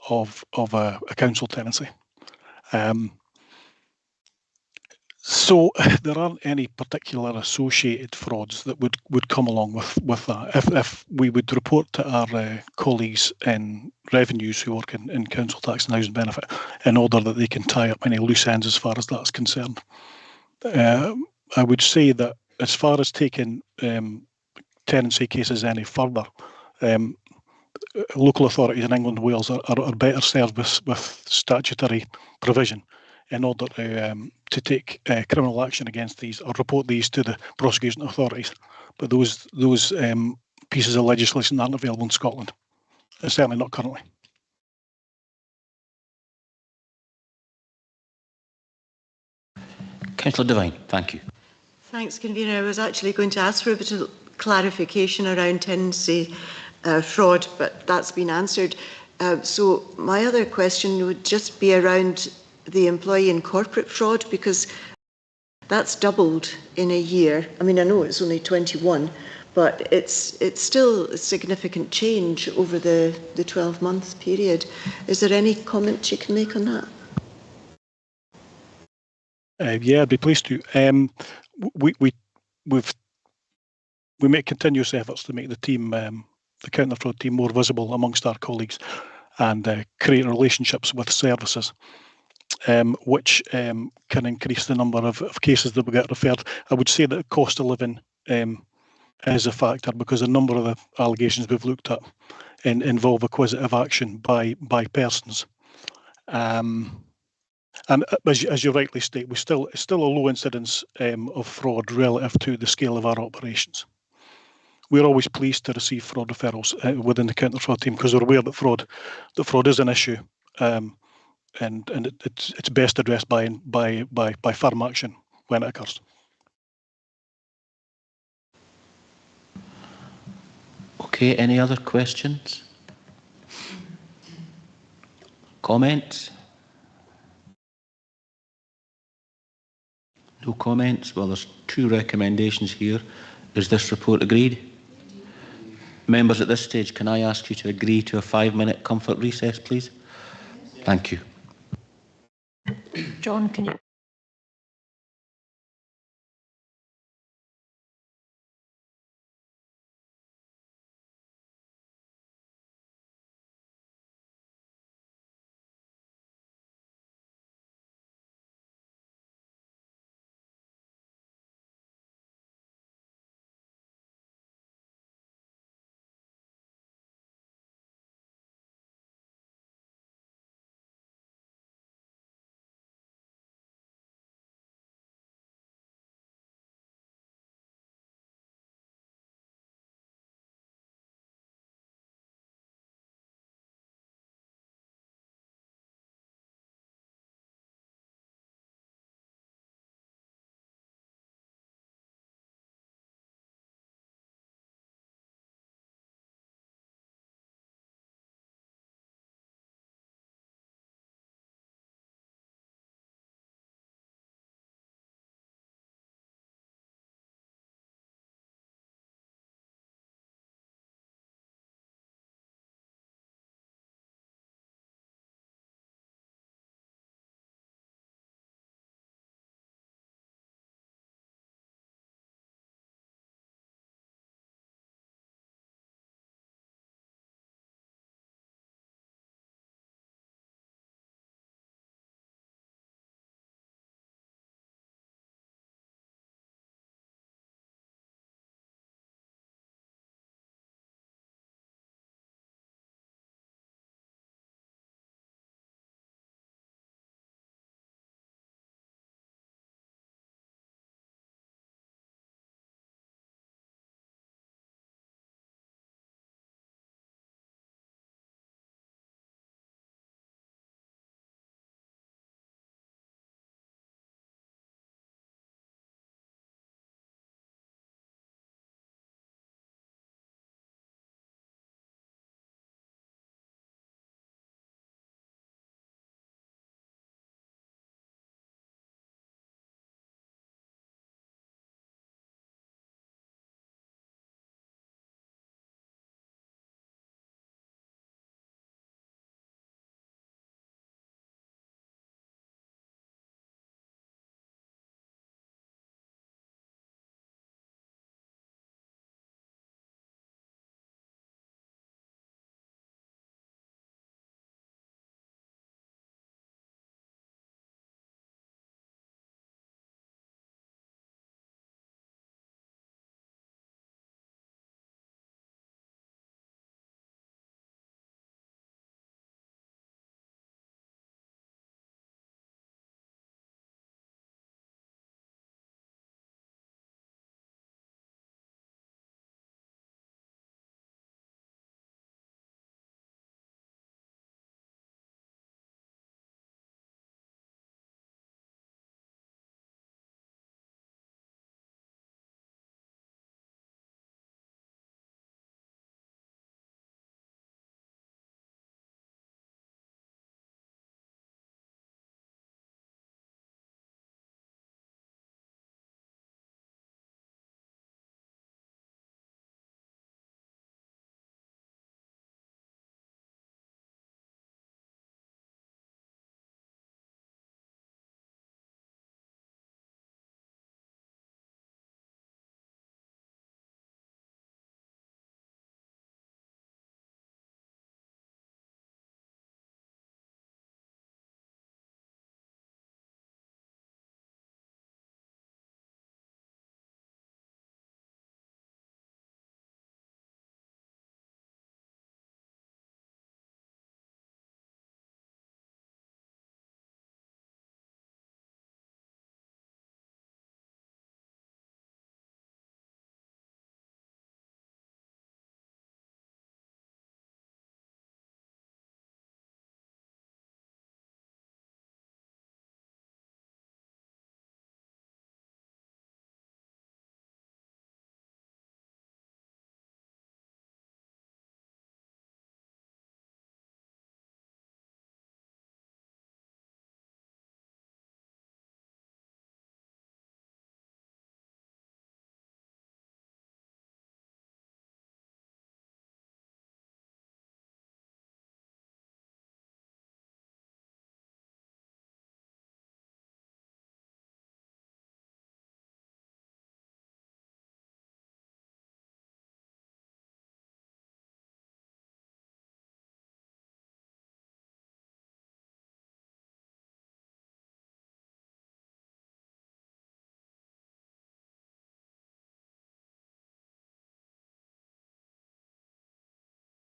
of a council tenancy. So there aren't any particular associated frauds that would come along with that. If we would report to our colleagues in revenues who work in council tax and housing benefit in order that they can tie up any loose ends as far as that's concerned. I would say that as far as taking tenancy cases any further, local authorities in England and Wales are better served with statutory provision in order to take criminal action against these or report these to the prosecution authorities. But those pieces of legislation aren't available in Scotland. Certainly not currently. Councillor Devine, thank you. Thanks, convener. I was actually going to ask for a bit of clarification around tenancy fraud, but that's been answered. So my other question would just be around the employee and corporate fraud, because that's doubled in a year. I mean, I know it's only 21, but it's still a significant change over the 12-month period. Is there any comment you can make on that? Yeah, I'd be pleased to. We make continuous efforts to make the team, the counter fraud team, more visible amongst our colleagues, and create relationships with services, which can increase the number of cases that we get referred. I would say that cost of living is a factor, because a number of the allegations we've looked at involve acquisitive action by persons. And as you rightly state, it's still a low incidence of fraud relative to the scale of our operations. We're always pleased to receive fraud referrals within the counter fraud team, because we're aware that fraud is an issue, and it's best addressed by firm action when it occurs. Okay, any other questions? Comments? No comments? Well, there's 2 recommendations here. Is this report agreed? Members, at this stage, can I ask you to agree to a 5-minute comfort recess, please? Thank you. John, can you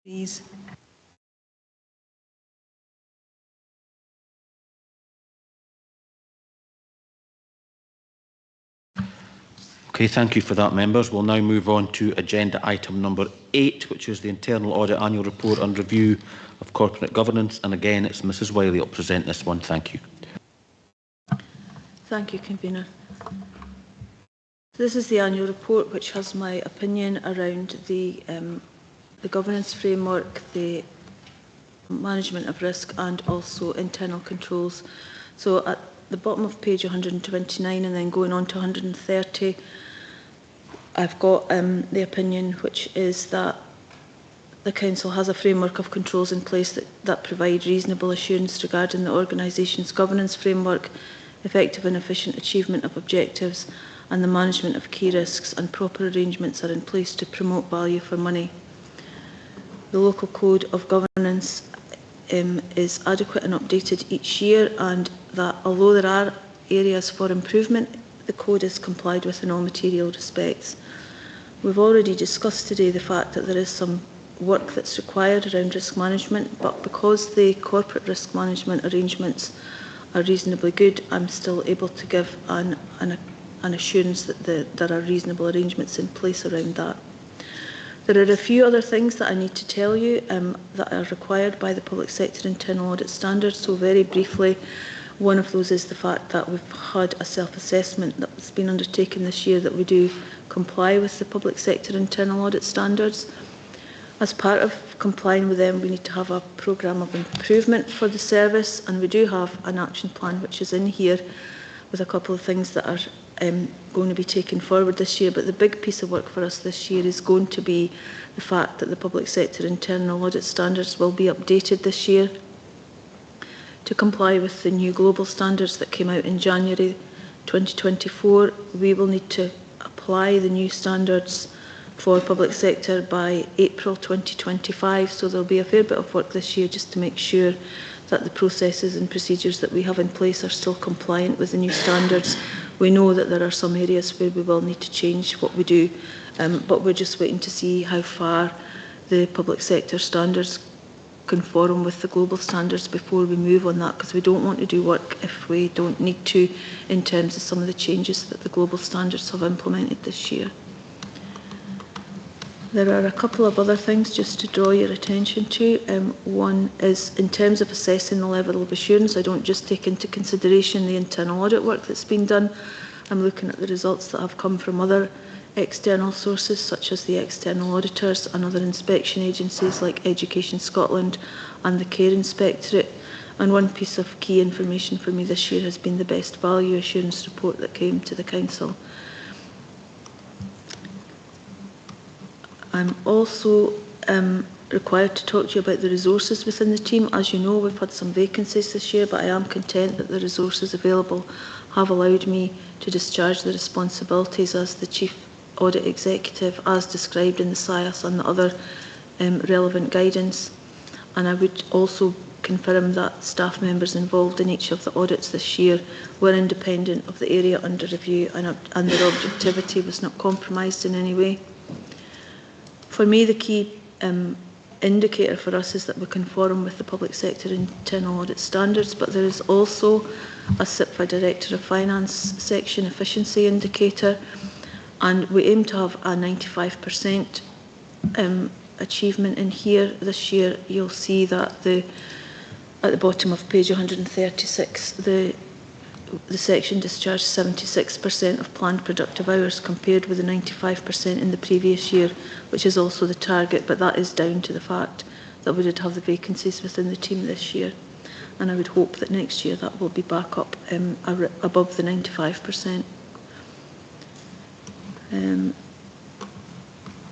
Please. Okay, thank you for that, members. We'll now move on to agenda item number 8, which is the Internal Audit Annual Report and Review of Corporate Governance. And again, it's Mrs Wiley who will present this one. Thank you. Thank you, Convener. This is the annual report which has my opinion around the governance framework, the management of risk and also internal controls. So at the bottom of page 129 and then going on to 130, I've got the opinion which is that the Council has a framework of controls in place that provide reasonable assurance regarding the organisation's governance framework, effective and efficient achievement of objectives and the management of key risks, and proper arrangements are in place to promote value for money. The local code of governance is adequate and updated each year, and that although there are areas for improvement, the code is complied with in all material respects. We've already discussed today the fact that there is some work that's required around risk management, but because the corporate risk management arrangements are reasonably good, I'm still able to give an assurance that there are reasonable arrangements in place around that. There are a few other things that I need to tell you that are required by the Public Sector Internal Audit Standards. So very briefly, one of those is the fact that we've had a self-assessment that's been undertaken this year that we do comply with the Public Sector Internal Audit Standards. As part of complying with them, we need to have a programme of improvement for the service, and we do have an action plan which is in here with a couple of things that are going to be taken forward this year. But the big piece of work for us this year is going to be the fact that the Public Sector Internal Audit Standards will be updated this year to comply with the new global standards that came out in January 2024. We will need to apply the new standards for public sector by April 2025, so there'll be a fair bit of work this year just to make sure that the processes and procedures that we have in place are still compliant with the new standards. We know that there are some areas where we will need to change what we do, but we're just waiting to see how far the public sector standards conform with the global standards before we move on that, because we don't want to do work if we don't need to in terms of some of the changes that the global standards have implemented this year. There are a couple of other things just to draw your attention to. One is in terms of assessing the level of assurance, I don't just take into consideration the internal audit work that's been done. I'm looking at the results that have come from other external sources such as the external auditors and other inspection agencies like Education Scotland and the Care Inspectorate. And one piece of key information for me this year has been the best value assurance report that came to the Council. I'm also required to talk to you about the resources within the team. As you know, we've had some vacancies this year, but I am content that the resources available have allowed me to discharge the responsibilities as the Chief Audit Executive as described in the SIAS and the other relevant guidance. And I would also confirm that staff members involved in each of the audits this year were independent of the area under review, and their objectivity was not compromised in any way. For me, the key indicator for us is that we conform with the Public Sector Internal Audit Standards, but there is also a SIPFA Director of Finance section efficiency indicator, and we aim to have a 95% achievement in here. This year you'll see that at the bottom of page 136, the section discharged 76% of planned productive hours compared with the 95% in the previous year, which is also the target, but that is down to the fact that we did have the vacancies within the team this year. And I would hope that next year that will be back up above the 95%.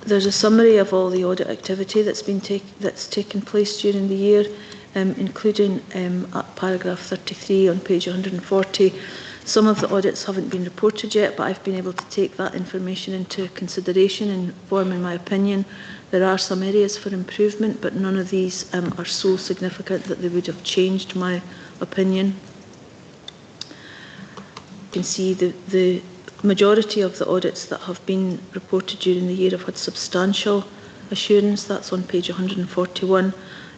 There's a summary of all the audit activity that's taken place during the year, including at paragraph 33 on page 140. Some of the audits haven't been reported yet, but I've been able to take that information into consideration in forming my opinion. There are some areas for improvement, but none of these are so significant that they would have changed my opinion. You can see the majority of the audits that have been reported during the year have had substantial assurance, that's on page 141.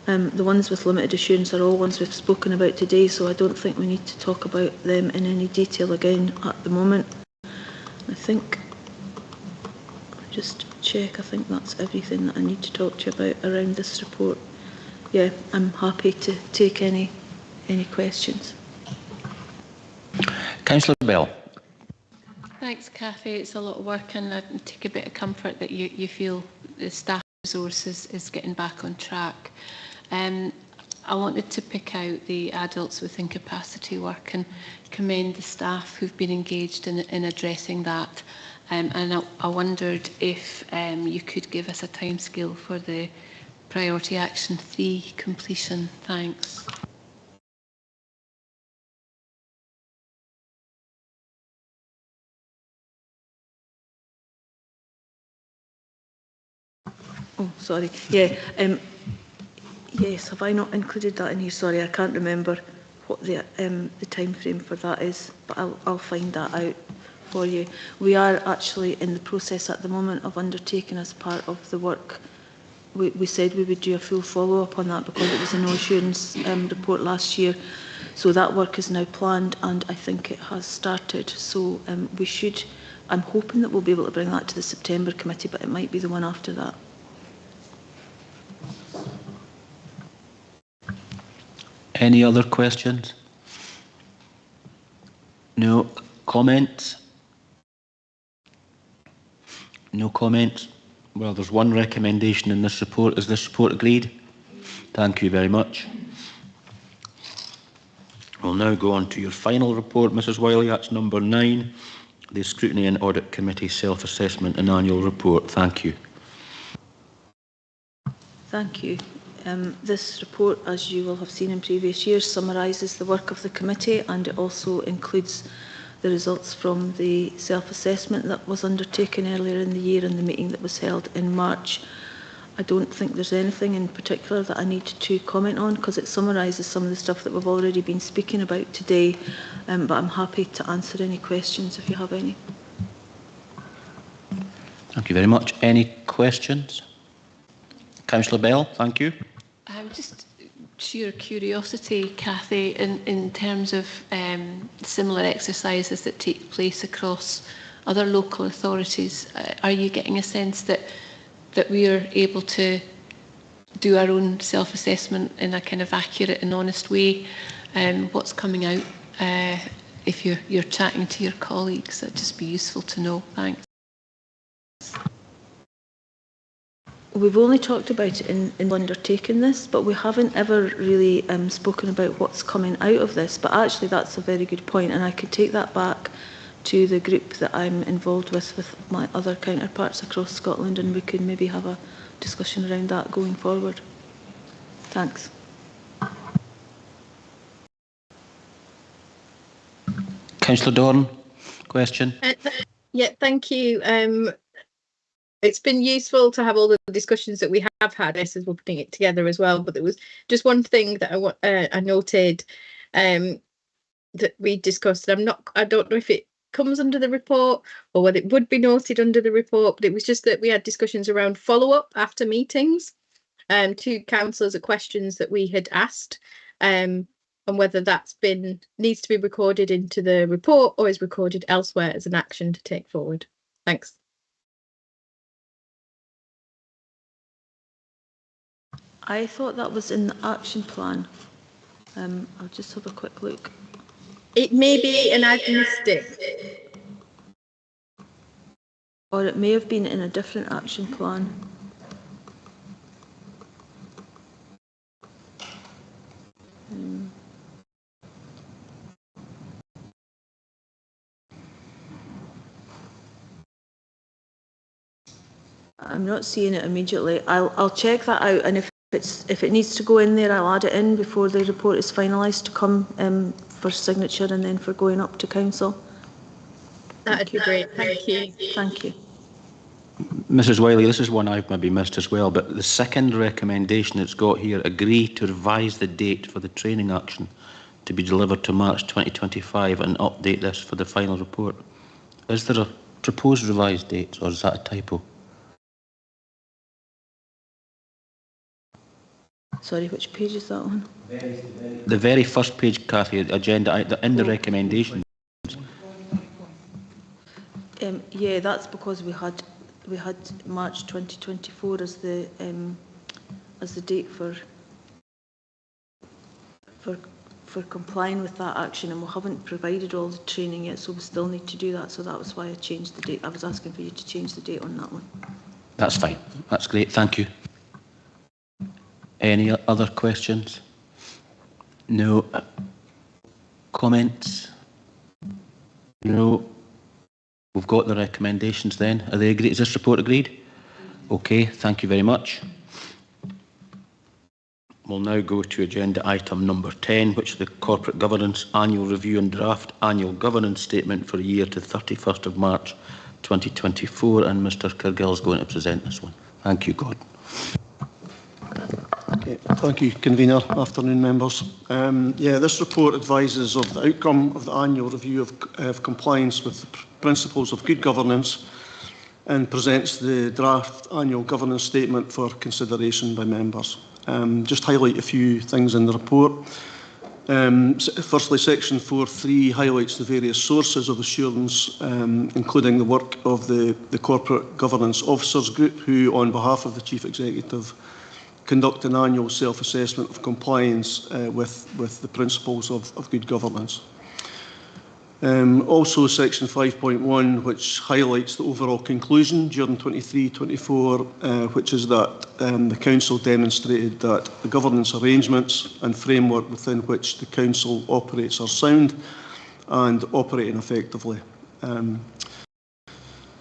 The ones with limited assurance are all ones we've spoken about today, so I don't think we need to talk about them in any detail again at the moment. I think, just check, I think that's everything that I need to talk to you about around this report. Yeah, I'm happy to take any questions. Councillor Bell. Thanks, Cathy. It's a lot of work, and I take a bit of comfort that you feel the staff resources is getting back on track. I wanted to pick out the adults with incapacity work and commend the staff who've been engaged in addressing that. And I wondered if you could give us a timescale for the Priority Action 3 completion. Thanks. Oh, sorry. Yeah. Yes, have I not included that in here? Sorry, I can't remember what the time frame for that is, but I'll find that out for you. We are actually in the process at the moment of undertaking, as part of the work, we said we would do a full follow-up on that because it was a no assurance report last year. So that work is now planned, and I think it has started. So we should, I'm hoping that we'll be able to bring that to the September committee, but it might be the one after that. Any other questions? No comments? No comments? Well, there's one recommendation in this report. Is this report agreed? Thank you very much. We'll now go on to your final report, Mrs Wiley. That's number 9, the Scrutiny and Audit Committee Self-Assessment and Annual Report. Thank you. Thank you. This report, as you will have seen in previous years, summarises the work of the committee, and it also includes the results from the self-assessment that was undertaken earlier in the year and the meeting that was held in March. I don't think there's anything in particular that I need to comment on because it summarises some of the stuff that we've already been speaking about today, but I'm happy to answer any questions if you have any. Thank you very much. Any questions? Councillor Bell, thank you. Just sheer curiosity, Cathy, in terms of similar exercises that take place across other local authorities, are you getting a sense that we are able to do our own self-assessment in a kind of accurate and honest way? What's coming out if you're chatting to your colleagues? That'd just be useful to know. Thanks. We've only talked about it in undertaking this, but we haven't ever really spoken about what's coming out of this. But actually, that's a very good point, and I could take that back to the group that I'm involved with my other counterparts across Scotland, and we could maybe have a discussion around that going forward. Thanks. Councillor Dorn, question? Yeah, thank you. It's been useful to have all the discussions that we have had as we're putting it together as well. But there was just one thing that I noted that we discussed. I don't know if it comes under the report or whether it would be noted under the report. But it was just that we had discussions around follow-up after meetings, to councillors of questions that we had asked, and whether that's needs to be recorded into the report or is recorded elsewhere as an action to take forward. Thanks. I thought that was in the action plan. I'll just have a quick look. It may be, and I've missed it. Or it may have been in a different action plan. I'm not seeing it immediately. I'll check that out, and if it needs to go in there, I'll add it in before the report is finalised to come for signature and then for going up to council. That'd be great. Thank you. Thank you. Mrs Wiley, this is one I've maybe missed as well, but the second recommendation it's got here, agree to revise the date for the training action to be delivered to March 2025 and update this for the final report. Is there a proposed revised date, or is that a typo? Sorry, which page is that on? The very first page, Cathy, agenda in the recommendation. Yeah, that's because we had March 2024 as the date for complying with that action, and we haven't provided all the training yet, so we still need to do that. So that was why I changed the date. I was asking for you to change the date on that one. That's fine. That's great. Thank you. Any other questions? No. Comments? No. We've got the recommendations then. Are they agreed? Is this report agreed? Okay, thank you very much. We'll now go to agenda item number 10, which is the Corporate Governance Annual Review and Draft Annual Governance Statement for the year to 31st of March 2024, and Mr Cargill is going to present this one. Thank you, Gordon. Okay, thank you, Convener. Afternoon, members. This report advises of the outcome of the annual review of compliance with the principles of good governance and presents the draft annual governance statement for consideration by members. Just highlight a few things in the report. Firstly, section 4.3 highlights the various sources of assurance, including the work of the Corporate Governance Officers Group, who, on behalf of the Chief Executive, conduct an annual self-assessment of compliance with the principles of good governance. Also, section 5.1, which highlights the overall conclusion during 23-24, which is that the Council demonstrated that the governance arrangements and framework within which the Council operates are sound and operating effectively.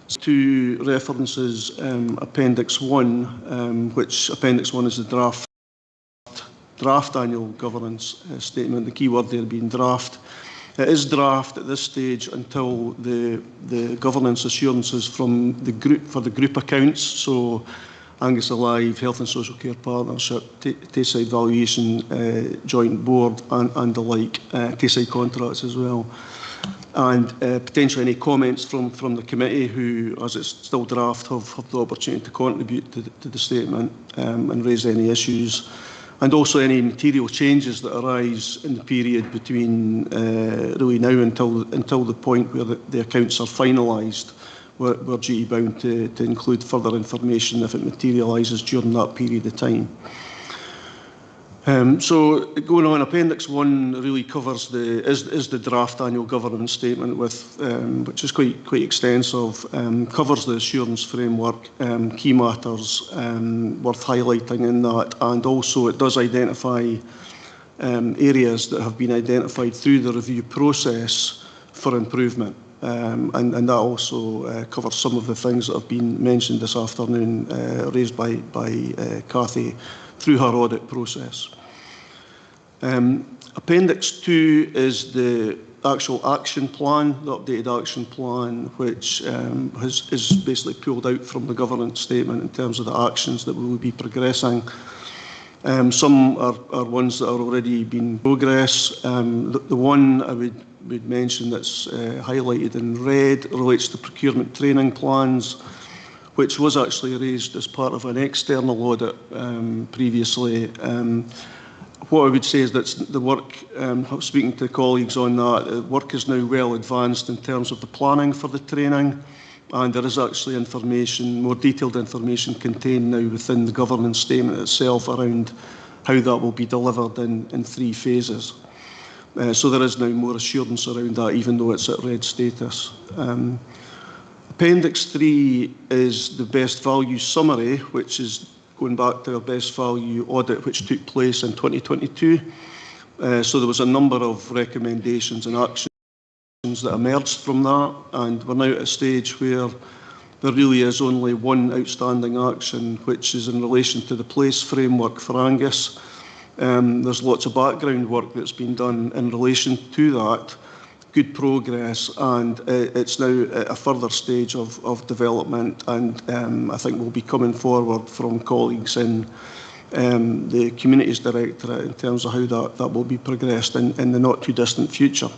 Two references, Appendix 1, which Appendix 1 is the draft annual governance statement, the key word there being draft. It is draft at this stage until the governance assurances from the group for the group accounts, so Angus Alive, Health and Social Care Partnership, Tayside Valuation Joint Board and the like, Tayside Contracts as well. And potentially any comments from the committee who, as it's still draft, have the opportunity to contribute to the statement and raise any issues. And also any material changes that arise in the period between really now until the point where the accounts are finalised, we're duty bound to include further information if it materialises during that period of time. So going on, Appendix 1 really covers the draft annual governance statement, which is quite extensive, covers the assurance framework, key matters worth highlighting in that, and also it does identify areas that have been identified through the review process for improvement, and that also covers some of the things that have been mentioned this afternoon, raised by Cathy through her audit process. Appendix 2 is the actual action plan, the updated action plan, which is basically pulled out from the governance statement in terms of the actions that we will be progressing. Some are ones that are already been progress. The one I would mention that's highlighted in red relates to procurement training plans, which was actually raised as part of an external audit previously. What I would say is that the work, speaking to colleagues on that, work is now well advanced in terms of the planning for the training, and there is actually information, more detailed information contained now within the governance statement itself around how that will be delivered in 3 phases. So there is now more assurance around that, even though it's at red status. Appendix 3 is the best value summary, which is going back to our best value audit, which took place in 2022. So there was a number of recommendations and actions that emerged from that, and we're now at a stage where there really is only one outstanding action, which is in relation to the place framework for Angus. There's lots of background work that's been done in relation to that, good progress, and it's now at a further stage of development, and I think we'll be coming forward from colleagues in the Communities Directorate in terms of how that will be progressed in the not too distant future.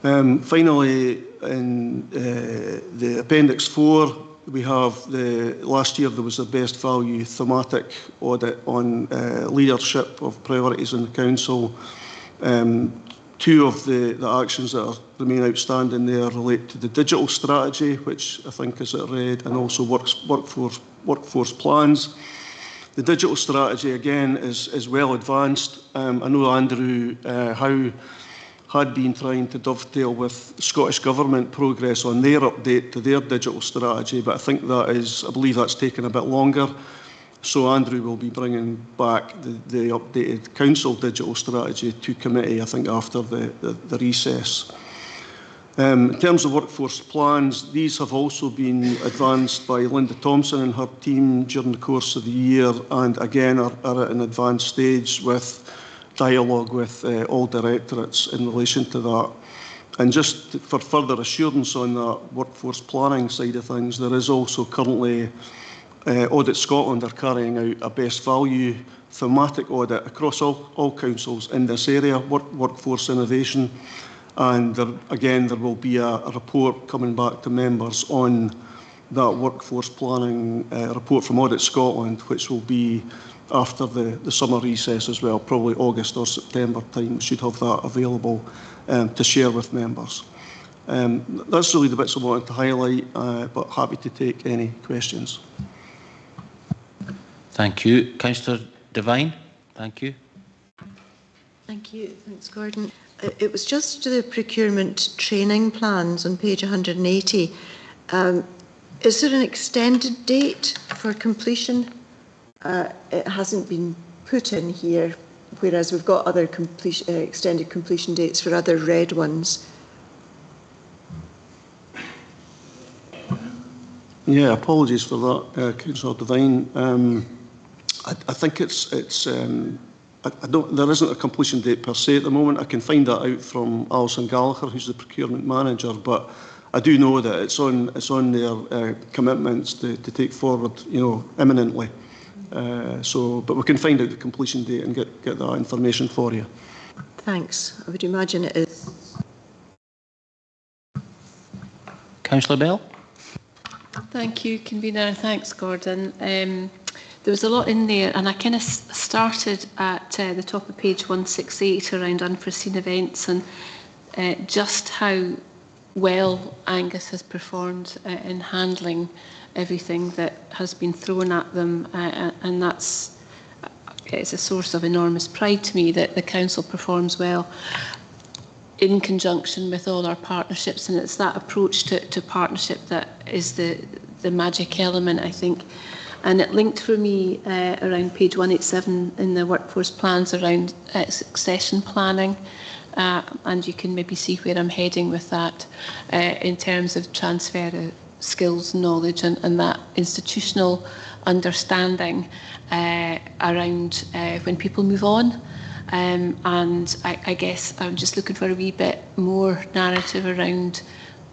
Finally, in the Appendix 4, we have last year there was a best value thematic audit on leadership of priorities in the council. Two of the actions that remain outstanding there relate to the digital strategy, which I think is at red, and also workforce plans. The digital strategy, again, is well advanced. I know Andrew Howe had been trying to dovetail with Scottish Government progress on their update to their digital strategy, but I believe that's taken a bit longer. So Andrew will be bringing back the updated council digital strategy to committee, I think, after the recess. In terms of workforce plans, these have also been advanced by Linda Thompson and her team during the course of the year, and again are at an advanced stage with dialogue with all directorates in relation to that. And just for further assurance on that workforce planning side of things, there is also currently Audit Scotland are carrying out a best value thematic audit across all councils in this area, workforce innovation. And there will be a report coming back to members on that workforce planning report from Audit Scotland, which will be after the summer recess as well, probably August or September time. We should have that available to share with members. That's really the bits I wanted to highlight, but happy to take any questions. Thank you. Councillor Devine, thank you. Thank you. Thanks, Gordon. It was just the procurement training plans on page 180. Is there an extended date for completion? It hasn't been put in here, whereas we've got other extended completion dates for other red ones. Yeah, apologies for that, Councillor Devine. I think there isn't a completion date per se at the moment. I can find that out from Alison Gallagher, who's the procurement manager, but I do know that it's on their commitments to take forward, imminently. But we can find out the completion date and get that information for you. Thanks. I would imagine it is. Councillor Bell. Thank you, Convener. Thanks, Gordon. There was a lot in there, and I kind of started at the top of page 168 around unforeseen events and just how well Angus has performed in handling everything that has been thrown at them, and it's a source of enormous pride to me that the council performs well in conjunction with all our partnerships, and it's that approach to partnership that is the magic element, I think. And it linked for me around page 187 in the workforce plans around succession planning, and you can maybe see where I'm heading with that in terms of transfer of skills, knowledge, and that institutional understanding around when people move on. And I guess I'm just looking for a wee bit more narrative around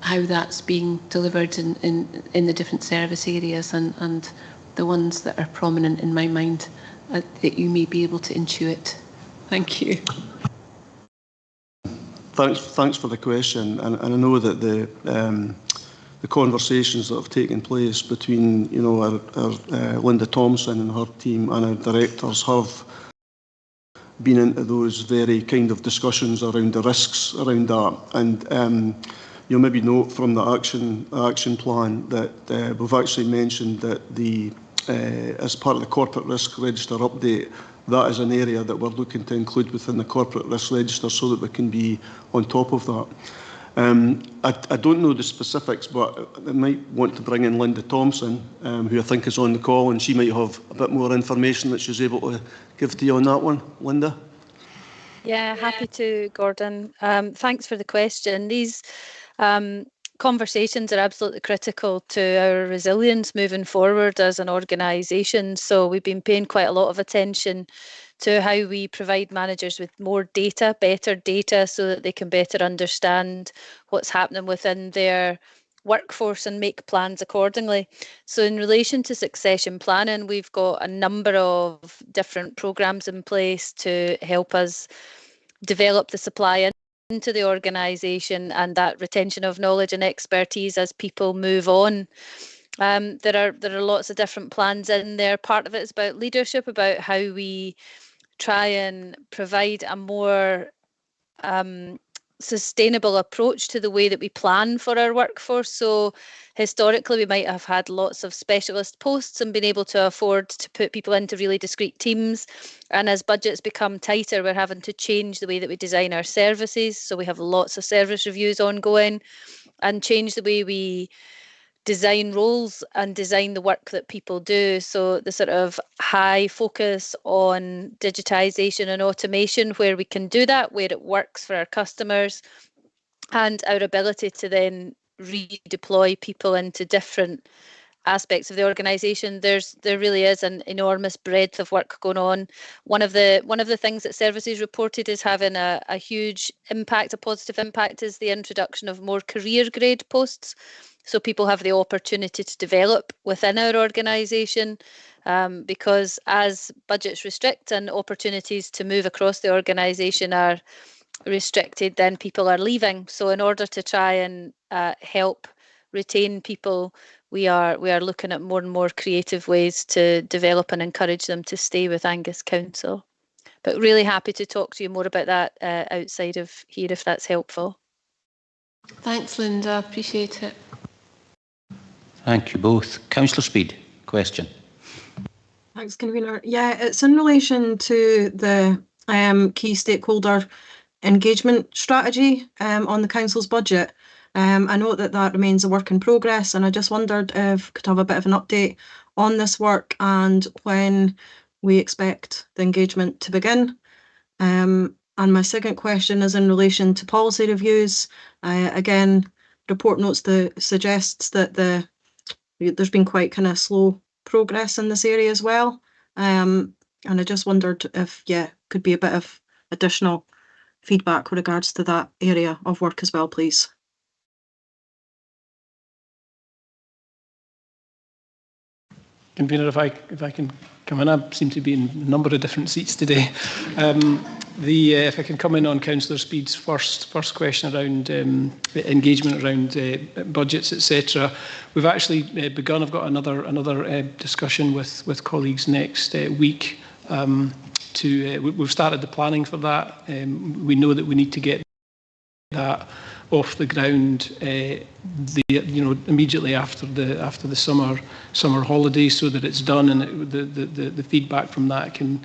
how that's being delivered in the different service areas and the ones that are prominent in my mind that you may be able to intuit. Thank you. Thanks for the question, and I know that the conversations that have taken place between our Linda Thompson and her team and our directors have been into those very kind of discussions around the risks around that. And you'll maybe note from the action plan that we've actually mentioned that as part of the corporate risk register update, that is an area that we're looking to include within the corporate risk register so that we can be on top of that. I don't know the specifics, but I might want to bring in Linda Thompson, who I think is on the call, and she might have a bit more information that she's able to give to you on that one. Linda? Yeah, happy to, Gordon. Thanks for the question. These conversations are absolutely critical to our resilience moving forward as an organisation. So we've been paying quite a lot of attention to how we provide managers with more data, better data, so that they can better understand what's happening within their workforce and make plans accordingly. So in relation to succession planning, we've got a number of different programmes in place to help us develop the supply into the organisation and that retention of knowledge and expertise as people move on. There are lots of different plans in there. Part of it is about leadership, about how we try and provide a more sustainable approach to the way that we plan for our workforce. So historically, we might have had lots of specialist posts and been able to afford to put people into really discrete teams. And as budgets become tighter, we're having to change the way that we design our services. So we have lots of service reviews ongoing and change the way we design roles and design the work that people do. So the sort of high focus on digitization and automation where we can do that, where it works for our customers, and our ability to then redeploy people into different aspects of the organisation. There really is an enormous breadth of work going on. One of the things that services reported is having a huge impact, a positive impact, is the introduction of more career grade posts. So people have the opportunity to develop within our organisation, because as budgets restrict and opportunities to move across the organisation are restricted, then people are leaving. So in order to try and help retain people, we are looking at more and more creative ways to develop and encourage them to stay with Angus Council. But really happy to talk to you more about that outside of here, if that's helpful. Thanks, Linda. Appreciate it. Thank you both. Councillor Speed, question. Thanks, Convener. Yeah, it's in relation to the key stakeholder engagement strategy on the Council's budget. I know that remains a work in progress, and I just wondered if we could have a bit of an update on this work and when we expect the engagement to begin. And my second question is in relation to policy reviews. Again, report notes suggests that there's been quite kind of slow progress in this area as well. And I just wondered if, could be a bit of additional feedback with regards to that area of work as well, please. Convener, if I can come in, I seem to be in a number of different seats today. If I can come in on Councillor Speed's first question around engagement around budgets, etc. We've actually begun. I've got another discussion with colleagues next week. We've started the planning for that. We know that we need to get that off the ground immediately after the summer holidays, so that it's done, and the feedback from that can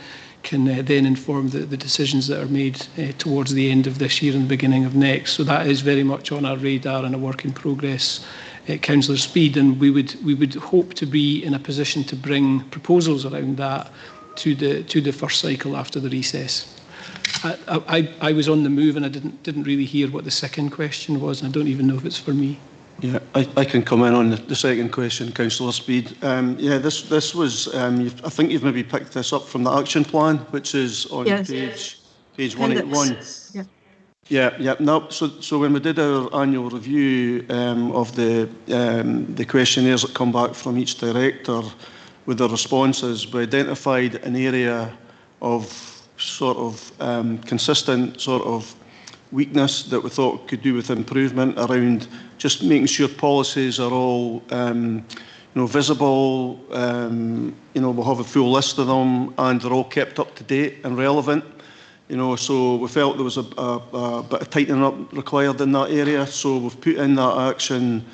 then inform the decisions that are made towards the end of this year and the beginning of next. So that is very much on our radar and a work in progress at Councillor Speed, and we would hope to be in a position to bring proposals around that to the first cycle after the recess. I was on the move and I didn't really hear what the second question was, and I don't even know if it's for me. Yeah, I can come in on the second question, Councillor Speed. This was, I think you've maybe picked this up from the action plan, which is on page 181. Yeah. No, so when we did our annual review of the questionnaires that come back from each director with their responses, we identified an area of sort of consistent sort of weakness that we thought could do with improvement around just making sure policies are all visible, we'll have a full list of them and they're all kept up to date and relevant. So we felt there was a bit of tightening up required in that area, so we've put in that action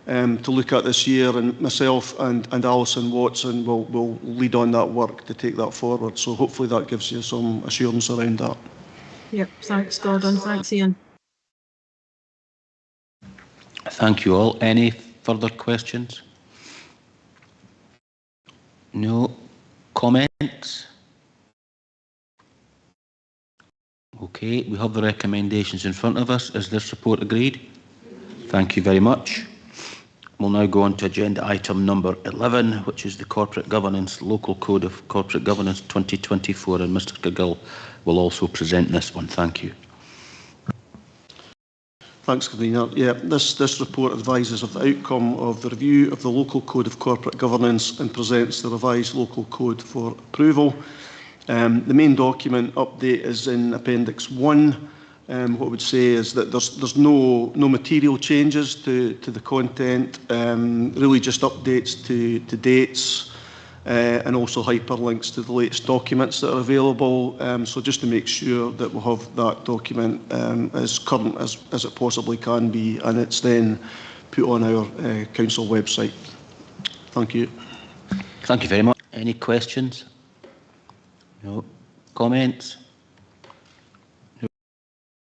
to look at this year, and myself and Alison Watson will lead on that work to take that forward. So hopefully that gives you some assurance around that. Yep, thanks Gordon, thanks Ian. Thank you all. Any further questions? No comments? Okay, we have the recommendations in front of us. Is this report agreed? Thank you very much. We'll now go on to agenda item number 11, which is the Corporate Governance Local Code of Corporate Governance 2024, and Mr. Cagill will also present this one. Thank you. Thanks, Convener. Yeah, this report advises of the outcome of the review of the Local Code of Corporate Governance and presents the revised Local Code for approval. The main document update is in Appendix 1. what I would say is that there's no material changes to the content, really just updates to dates, and also hyperlinks to the latest documents that are available. So just to make sure that we'll have that document as current as it possibly can be, and it's then put on our council website. Thank you. Thank you very much. Any questions? No. Comments?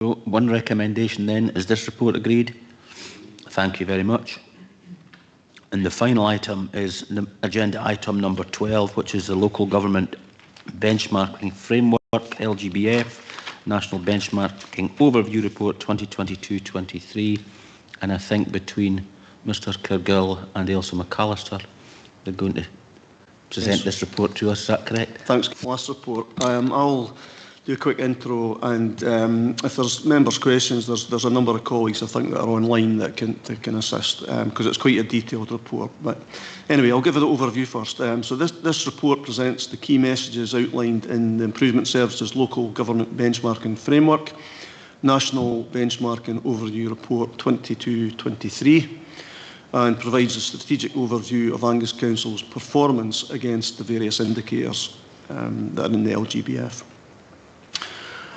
No. One recommendation then. Is this report agreed? Thank you very much. And the final item is the agenda item number 12, which is the Local Government Benchmarking Framework, LGBF, National Benchmarking Overview Report 2022-23. And I think between Mr Cargill and Ailsa McAllister, they're going to present this report to us. Is that correct? Thanks. Last report. I'll do a quick intro, and if there's members' questions, there's a number of colleagues I think that are online that can assist, because it's quite a detailed report. But anyway, I'll give you the overview first. So this report presents the key messages outlined in the Improvement Services Local Government Benchmarking Framework, National Benchmarking Overview Report 22-23, and provides a strategic overview of Angus Council's performance against the various indicators that are in the LGBF.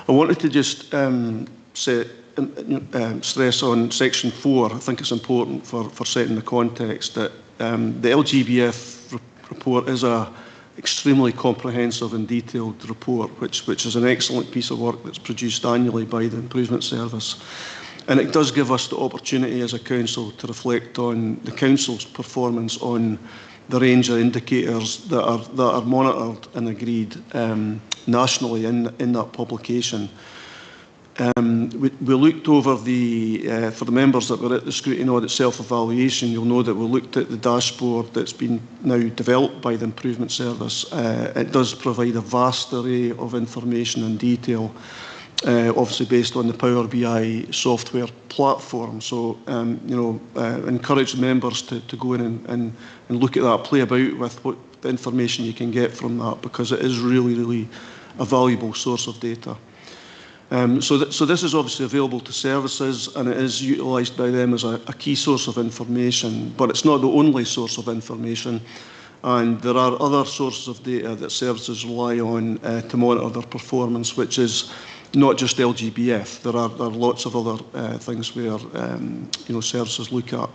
I wanted to just stress on section 4. I think it's important for setting the context that the LGBF report is a extremely comprehensive and detailed report, which is an excellent piece of work that's produced annually by the Improvement Service. And it does give us the opportunity as a council to reflect on the council's performance on the range of indicators that are monitored and agreed nationally in that publication. We looked over for the members that were at the Scrutiny Audit self-evaluation, you'll know that we looked at the dashboard that's been now developed by the Improvement Service. It does provide a vast array of information and detail, obviously based on the Power BI software platform. So, encourage the members to go in and look at that, play about with what the information you can get from that, because it is really a valuable source of data. So this is obviously available to services, and it is utilised by them as a key source of information, but it's not the only source of information. And there are other sources of data that services rely on to monitor their performance, which is not just LGBF. There are lots of other things where services look at.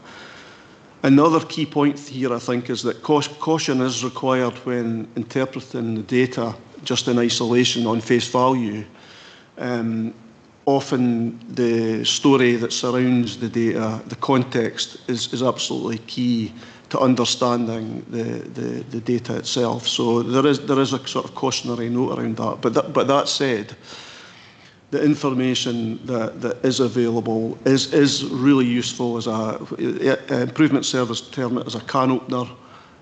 Another key point here, I think, is that caution is required when interpreting the data just in isolation on face value. Often the story that surrounds the data, the context, is absolutely key to understanding the data itself. So there is a sort of cautionary note around that. But that said, the information that is available is really useful as Improvement Service term it as a can opener,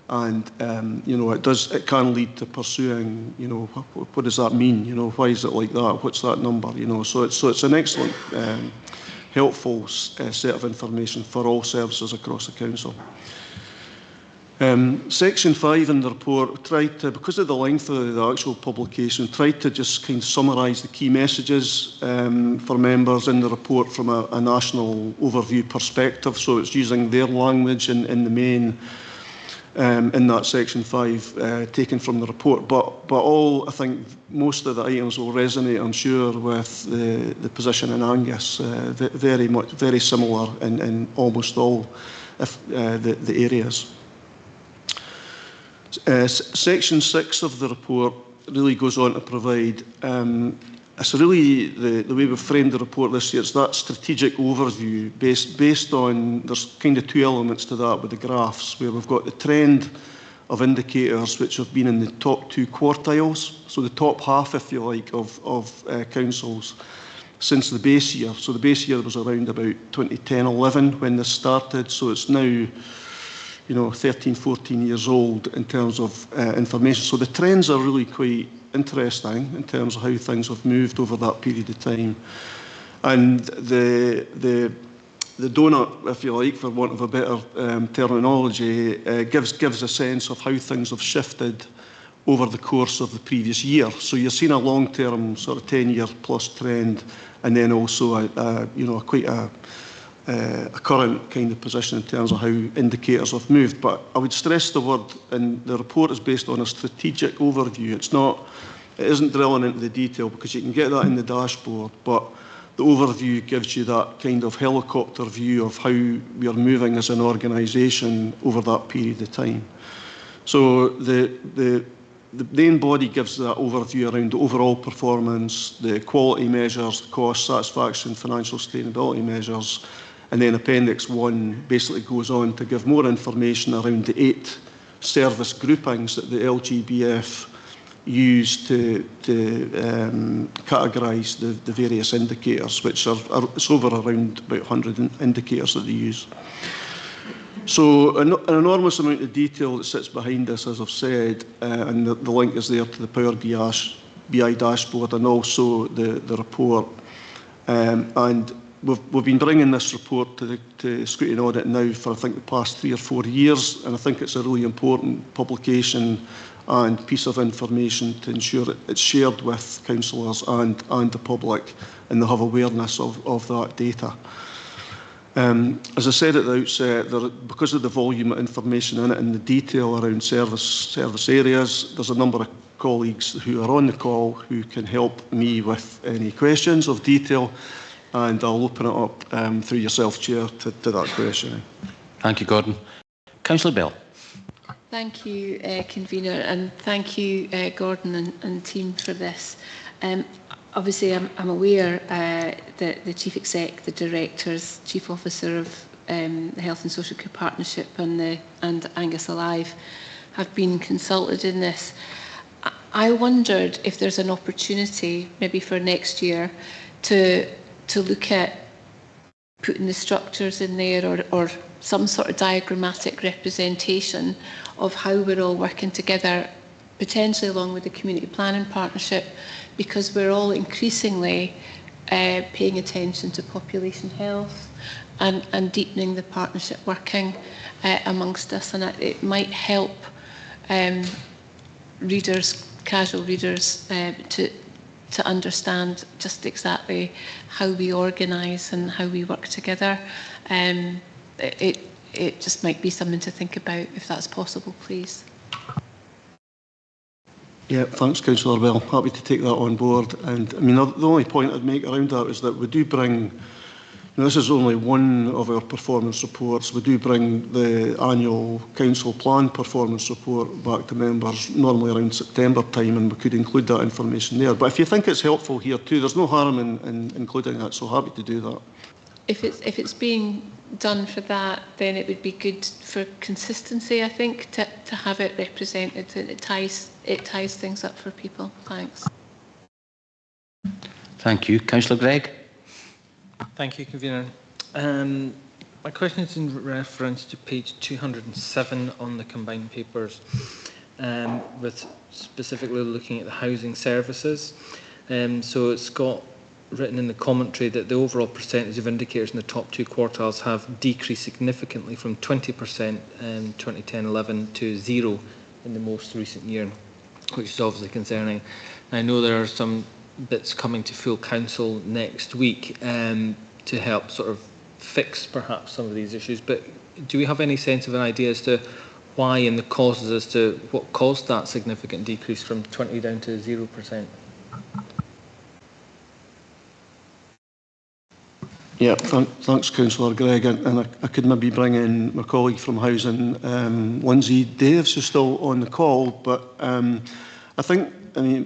and it can lead to pursuing, what does that mean? Why is it like that? What's that number? So it's an excellent, helpful set of information for all services across the council. Section 5 in the report tried to, because of the length of the actual publication, tried to just kind of summarise the key messages for members in the report from a national overview perspective. So it's using their language in the main in that section 5 taken from the report. But I think most of the items will resonate, I'm sure, with the position in Angus. Very similar in almost all the areas. Section 6 of the report really goes on to provide, it's really the way we've framed the report this year, it's that strategic overview based on, there's kind of two elements to that with the graphs, where we've got the trend of indicators which have been in the top 2 quartiles, so the top half, if you like, of councils since the base year. So the base year was around about 2010-11 when this started, so it's now 13, 14 years old in terms of information. So the trends are really quite interesting in terms of how things have moved over that period of time. And the donut, if you like, for want of a better terminology, gives a sense of how things have shifted over the course of the previous year. So you're seeing a long-term sort of 10-year plus trend, and then also quite a current kind of position in terms of how indicators have moved. But I would stress the word, and the report is based on a strategic overview. It isn't drilling into the detail, because you can get that in the dashboard, but the overview gives you that kind of helicopter view of how we are moving as an organisation over that period of time. So the main body gives that overview around the overall performance, the quality measures, cost, satisfaction, financial sustainability measures, and then Appendix 1 basically goes on to give more information around the 8 service groupings that the LGBF use to categorise the various indicators, which it's over around about 100 indicators that they use. So an enormous amount of detail that sits behind this, as I've said, and the link is there to the Power BI dashboard and also the report. And we've been bringing this report to Scrutiny Audit now for, I think, the past 3 or 4 years, and I think it's a really important publication and piece of information to ensure that it's shared with councillors and the public, and they have awareness of that data. As I said at the outset, because of the volume of information in it and the detail around service areas, there's a number of colleagues who are on the call who can help me with any questions of detail, and I'll open it up through yourself, Chair, to that question. Thank you, Gordon. Councillor Bell. Thank you, Convener, and thank you, Gordon and team, for this. Obviously, I'm aware that the Chief Exec, the Directors, Chief Officer of the Health and Social Care Partnership and Angus Alive have been consulted in this. I wondered if there's an opportunity, maybe for next year, to look at putting the structures in there, or some sort of diagrammatic representation of how we're all working together, potentially along with the Community Planning Partnership, because we're all increasingly paying attention to population health and deepening the partnership working amongst us, and it might help readers, casual readers, to understand just exactly how we organise and how we work together. It just might be something to think about, if that's possible, please. Yeah, thanks, Councillor Bell. Happy to take that on board. And I mean, the only point I'd make around that is that we do bring, this is only one of our performance reports, we do bring the annual council plan performance report back to members normally around September time, and we could include that information there. But if you think it's helpful here too, there's no harm in including that, so happy to do that. If it's being done for that, then it would be good for consistency, I think, to have it represented. It ties things up for people. Thanks. Thank you. Councillor Gregg. Thank you, Convener. My question is in reference to page 207 on the combined papers, with specifically looking at the housing services. So it's got written in the commentary that the overall percentage of indicators in the top 2 quartiles have decreased significantly from 20% in 2010-11 to 0 in the most recent year, which is obviously concerning. I know there are some bits coming to full council next week to help sort of fix perhaps some of these issues, but do we have any sense of an idea as to why and the causes as to what caused that significant decrease from 20 down to 0%? Yeah, thanks, Councillor Gregg, and I could maybe bring in my colleague from Housing, Lindsay Daves, who's still on the call, but I think, the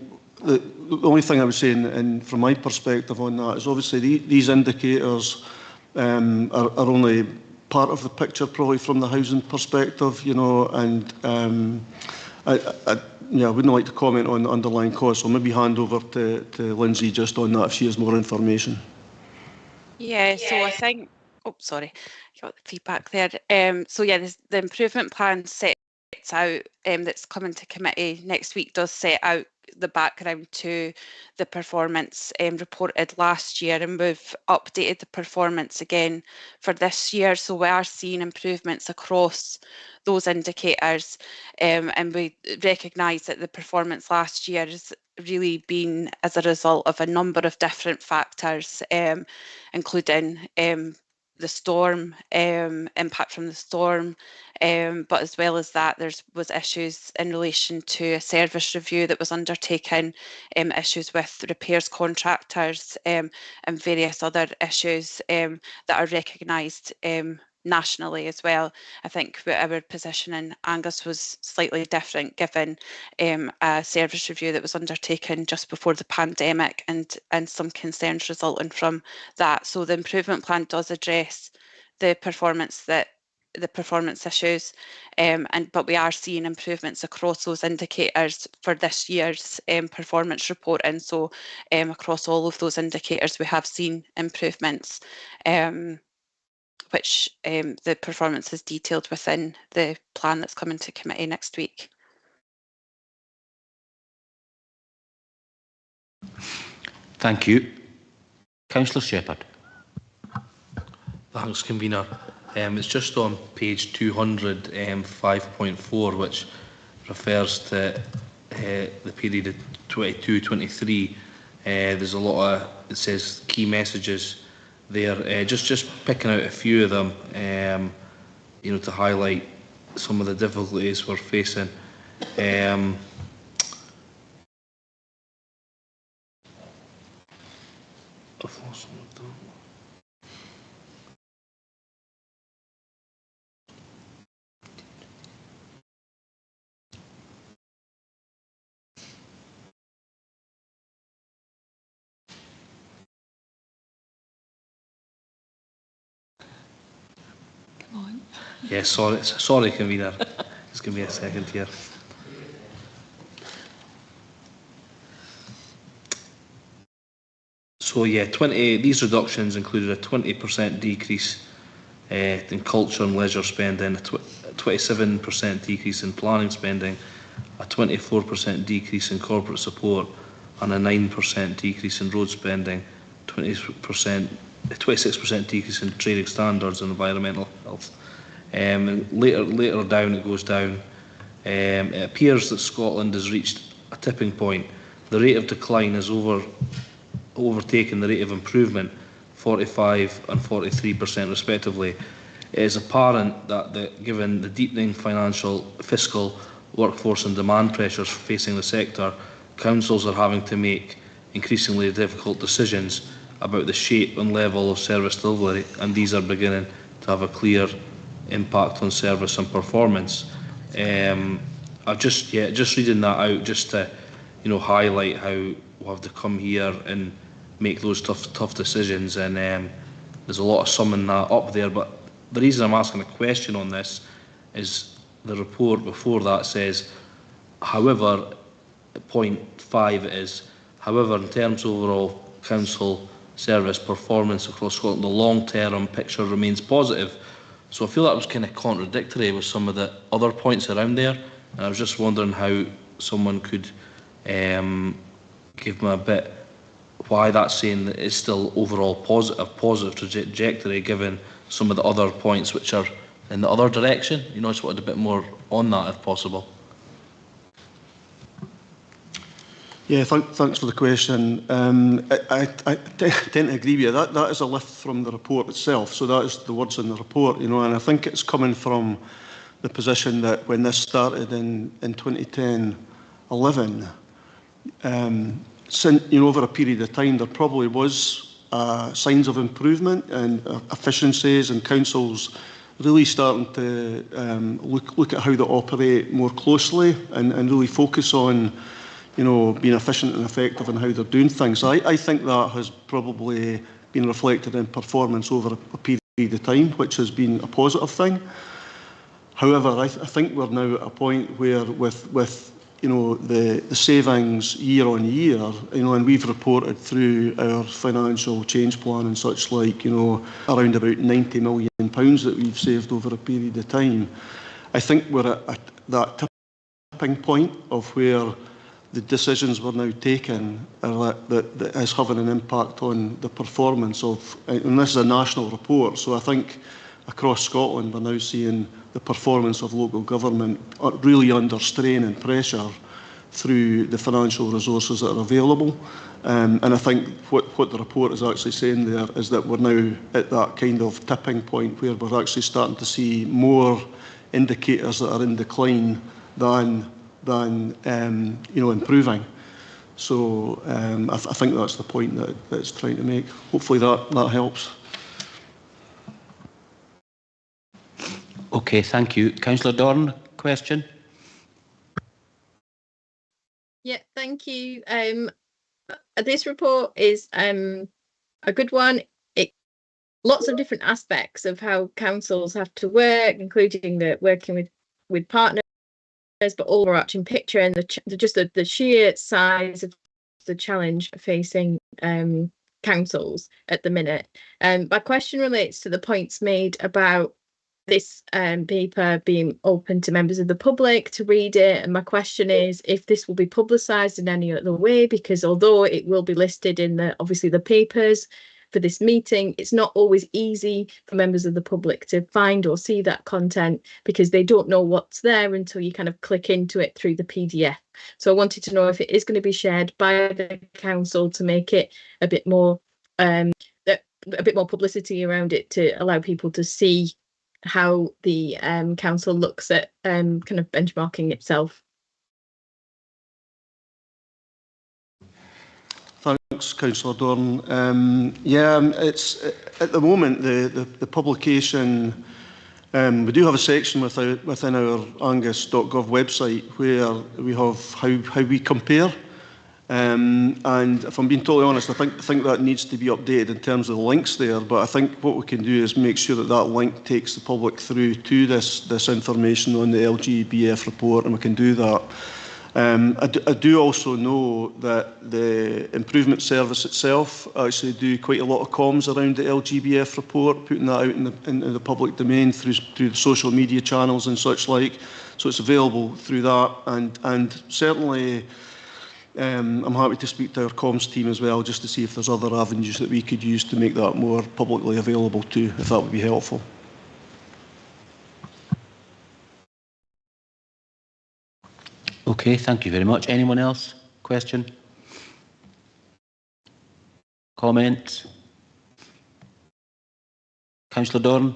only thing I would say, from my perspective on that, is obviously these indicators are only part of the picture, probably from the housing perspective, and I wouldn't like to comment on the underlying cause, so maybe hand over to Lindsay just on that if she has more information. Yeah, so I think, got the feedback there. So yeah, the improvement plan sets sets out, that's coming to committee next week, does set out the background to the performance reported last year, and we've updated the performance again for this year, so we are seeing improvements across those indicators, and we recognise that the performance last year has really been as a result of a number of different factors, including the storm, impact from the storm, but as well as that, there was issues in relation to a service review that was undertaken, issues with repairs contractors, and various other issues that are recognised nationally as well. I think our position in Angus was slightly different, given a service review that was undertaken just before the pandemic, and some concerns resulting from that. So the improvement plan does address the performance issues, but we are seeing improvements across those indicators for this year's performance report, and so across all of those indicators we have seen improvements, which the performance is detailed within the plan that's coming to committee next week. Thank you. Councillor Shepherd. Thanks, Convener. It's just on page 200, 5.4, which refers to the period of 22-23. There's a lot of, it says key messages there. Just picking out a few of them, you know, to highlight some of the difficulties we're facing. Yeah, sorry, Convener. Just give me a second here. So yeah, these reductions included a 20% decrease in culture and leisure spending, a 27% decrease in planning spending, a 24% decrease in corporate support, and a 9% decrease in road spending, 26% decrease in training standards and environmental health. And later down it goes down. It appears that Scotland has reached a tipping point. The rate of decline has overtaken the rate of improvement, 45% and 43% respectively. It is apparent that given the deepening financial, fiscal, workforce and demand pressures facing the sector, councils are having to make increasingly difficult decisions about the shape and level of service delivery, and these are beginning to have a clear impact on service and performance. I've just reading that out just to, you know, highlight how we'll have to come here and make those tough decisions, and there's a lot of summing that up there. But the reason I'm asking a question on this is the report before that says, however, point 5 is, however, in terms of overall council service performance across Scotland, the long-term picture remains positive. So I feel that was kind of contradictory with some of the other points around there, and I was just wondering how someone could give me a bit why that's saying that it's still overall positive trajectory, given some of the other points which are in the other direction. You know, I just wanted a bit more on that if possible. Yeah, thanks for the question. I tend to agree with you. That is a lift from the report itself. So that is the words in the report, you know, and I think it's coming from the position that when this started in 2010-11, since, you know, over a period of time, there probably was signs of improvement and efficiencies, and councils really starting to look at how they operate more closely and really focus on, you know, being efficient and effective in how they're doing things. So I think that has probably been reflected in performance over a period of time, which has been a positive thing. However, I think we're now at a point where with you know, the savings year on year, you know, and we've reported through our financial change plan and such like, you know, around about £90 million that we've saved over a period of time. I think we're that tipping point of where the decisions we're now taking are that is having an impact on the performance of, and this is a national report, so I think across Scotland we're now seeing the performance of local government really under strain and pressure through the financial resources that are available. And I think what the report is actually saying there is that we're now at that kind of tipping point where we're actually starting to see more indicators that are in decline than improving. So I think that's the point that it's trying to make. Hopefully that helps. Okay, thank you. Councillor Dorn, question? Yeah, thank you. This report is a good one. Lots of different aspects of how councils have to work, including the working with partners, but overarching picture and the sheer size of the challenge facing councils at the minute. My question relates to the points made about this paper being open to members of the public to read it, and my question is if this will be publicised in any other way, because although it will be listed in obviously the papers for this meeting, it's not always easy for members of the public to find or see that content because they don't know what's there until you kind of click into it through the PDF. So I wanted to know if it is going to be shared by the council to make it a bit more publicity around it to allow people to see how the council looks at kind of benchmarking itself. Thanks, Councillor Dorn. It's at the moment the publication. We do have a section within our angus.gov website where we have how we compare. And if I'm being totally honest, I think that needs to be updated in terms of the links there. But I think what we can do is make sure that link takes the public through to this information on the LGBF report, and we can do that. I do also know that the improvement service itself actually do quite a lot of comms around the LGBF report, putting that out in the public domain through the social media channels and such like. So it's available through that, and certainly. I'm happy to speak to our comms team as well, just to see if there's other avenues that we could use to make that more publicly available too, if that would be helpful. Okay, thank you very much. Anyone else? Question? Comment? Councillor Dorn?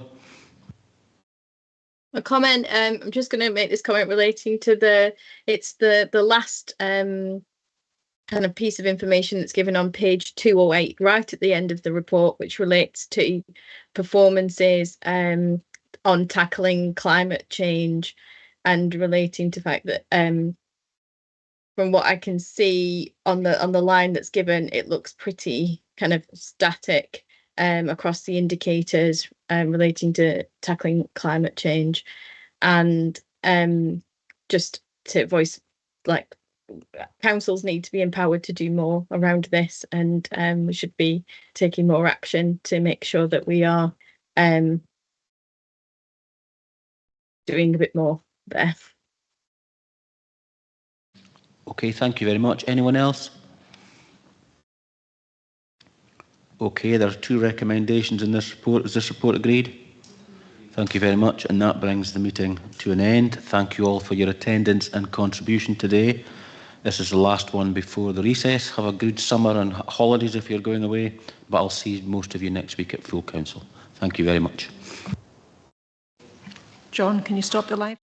A comment. I'm just going to make this comment relating to the last kind of piece of information that's given on page 208, right at the end of the report, which relates to performances on tackling climate change, and relating to the fact that from what I can see on the line that's given, it looks pretty kind of static across the indicators relating to tackling climate change, and just to voice like councils need to be empowered to do more around this, and we should be taking more action to make sure that we are doing a bit more there. Okay, thank you very much. Anyone else? Okay, there are 2 recommendations in this report. Is this report agreed? Thank you very much, and that brings the meeting to an end. Thank you all for your attendance and contribution today. This is the last one before the recess. Have a good summer and holidays if you're going away, but I'll see most of you next week at full council. Thank you very much. John, can you stop the live?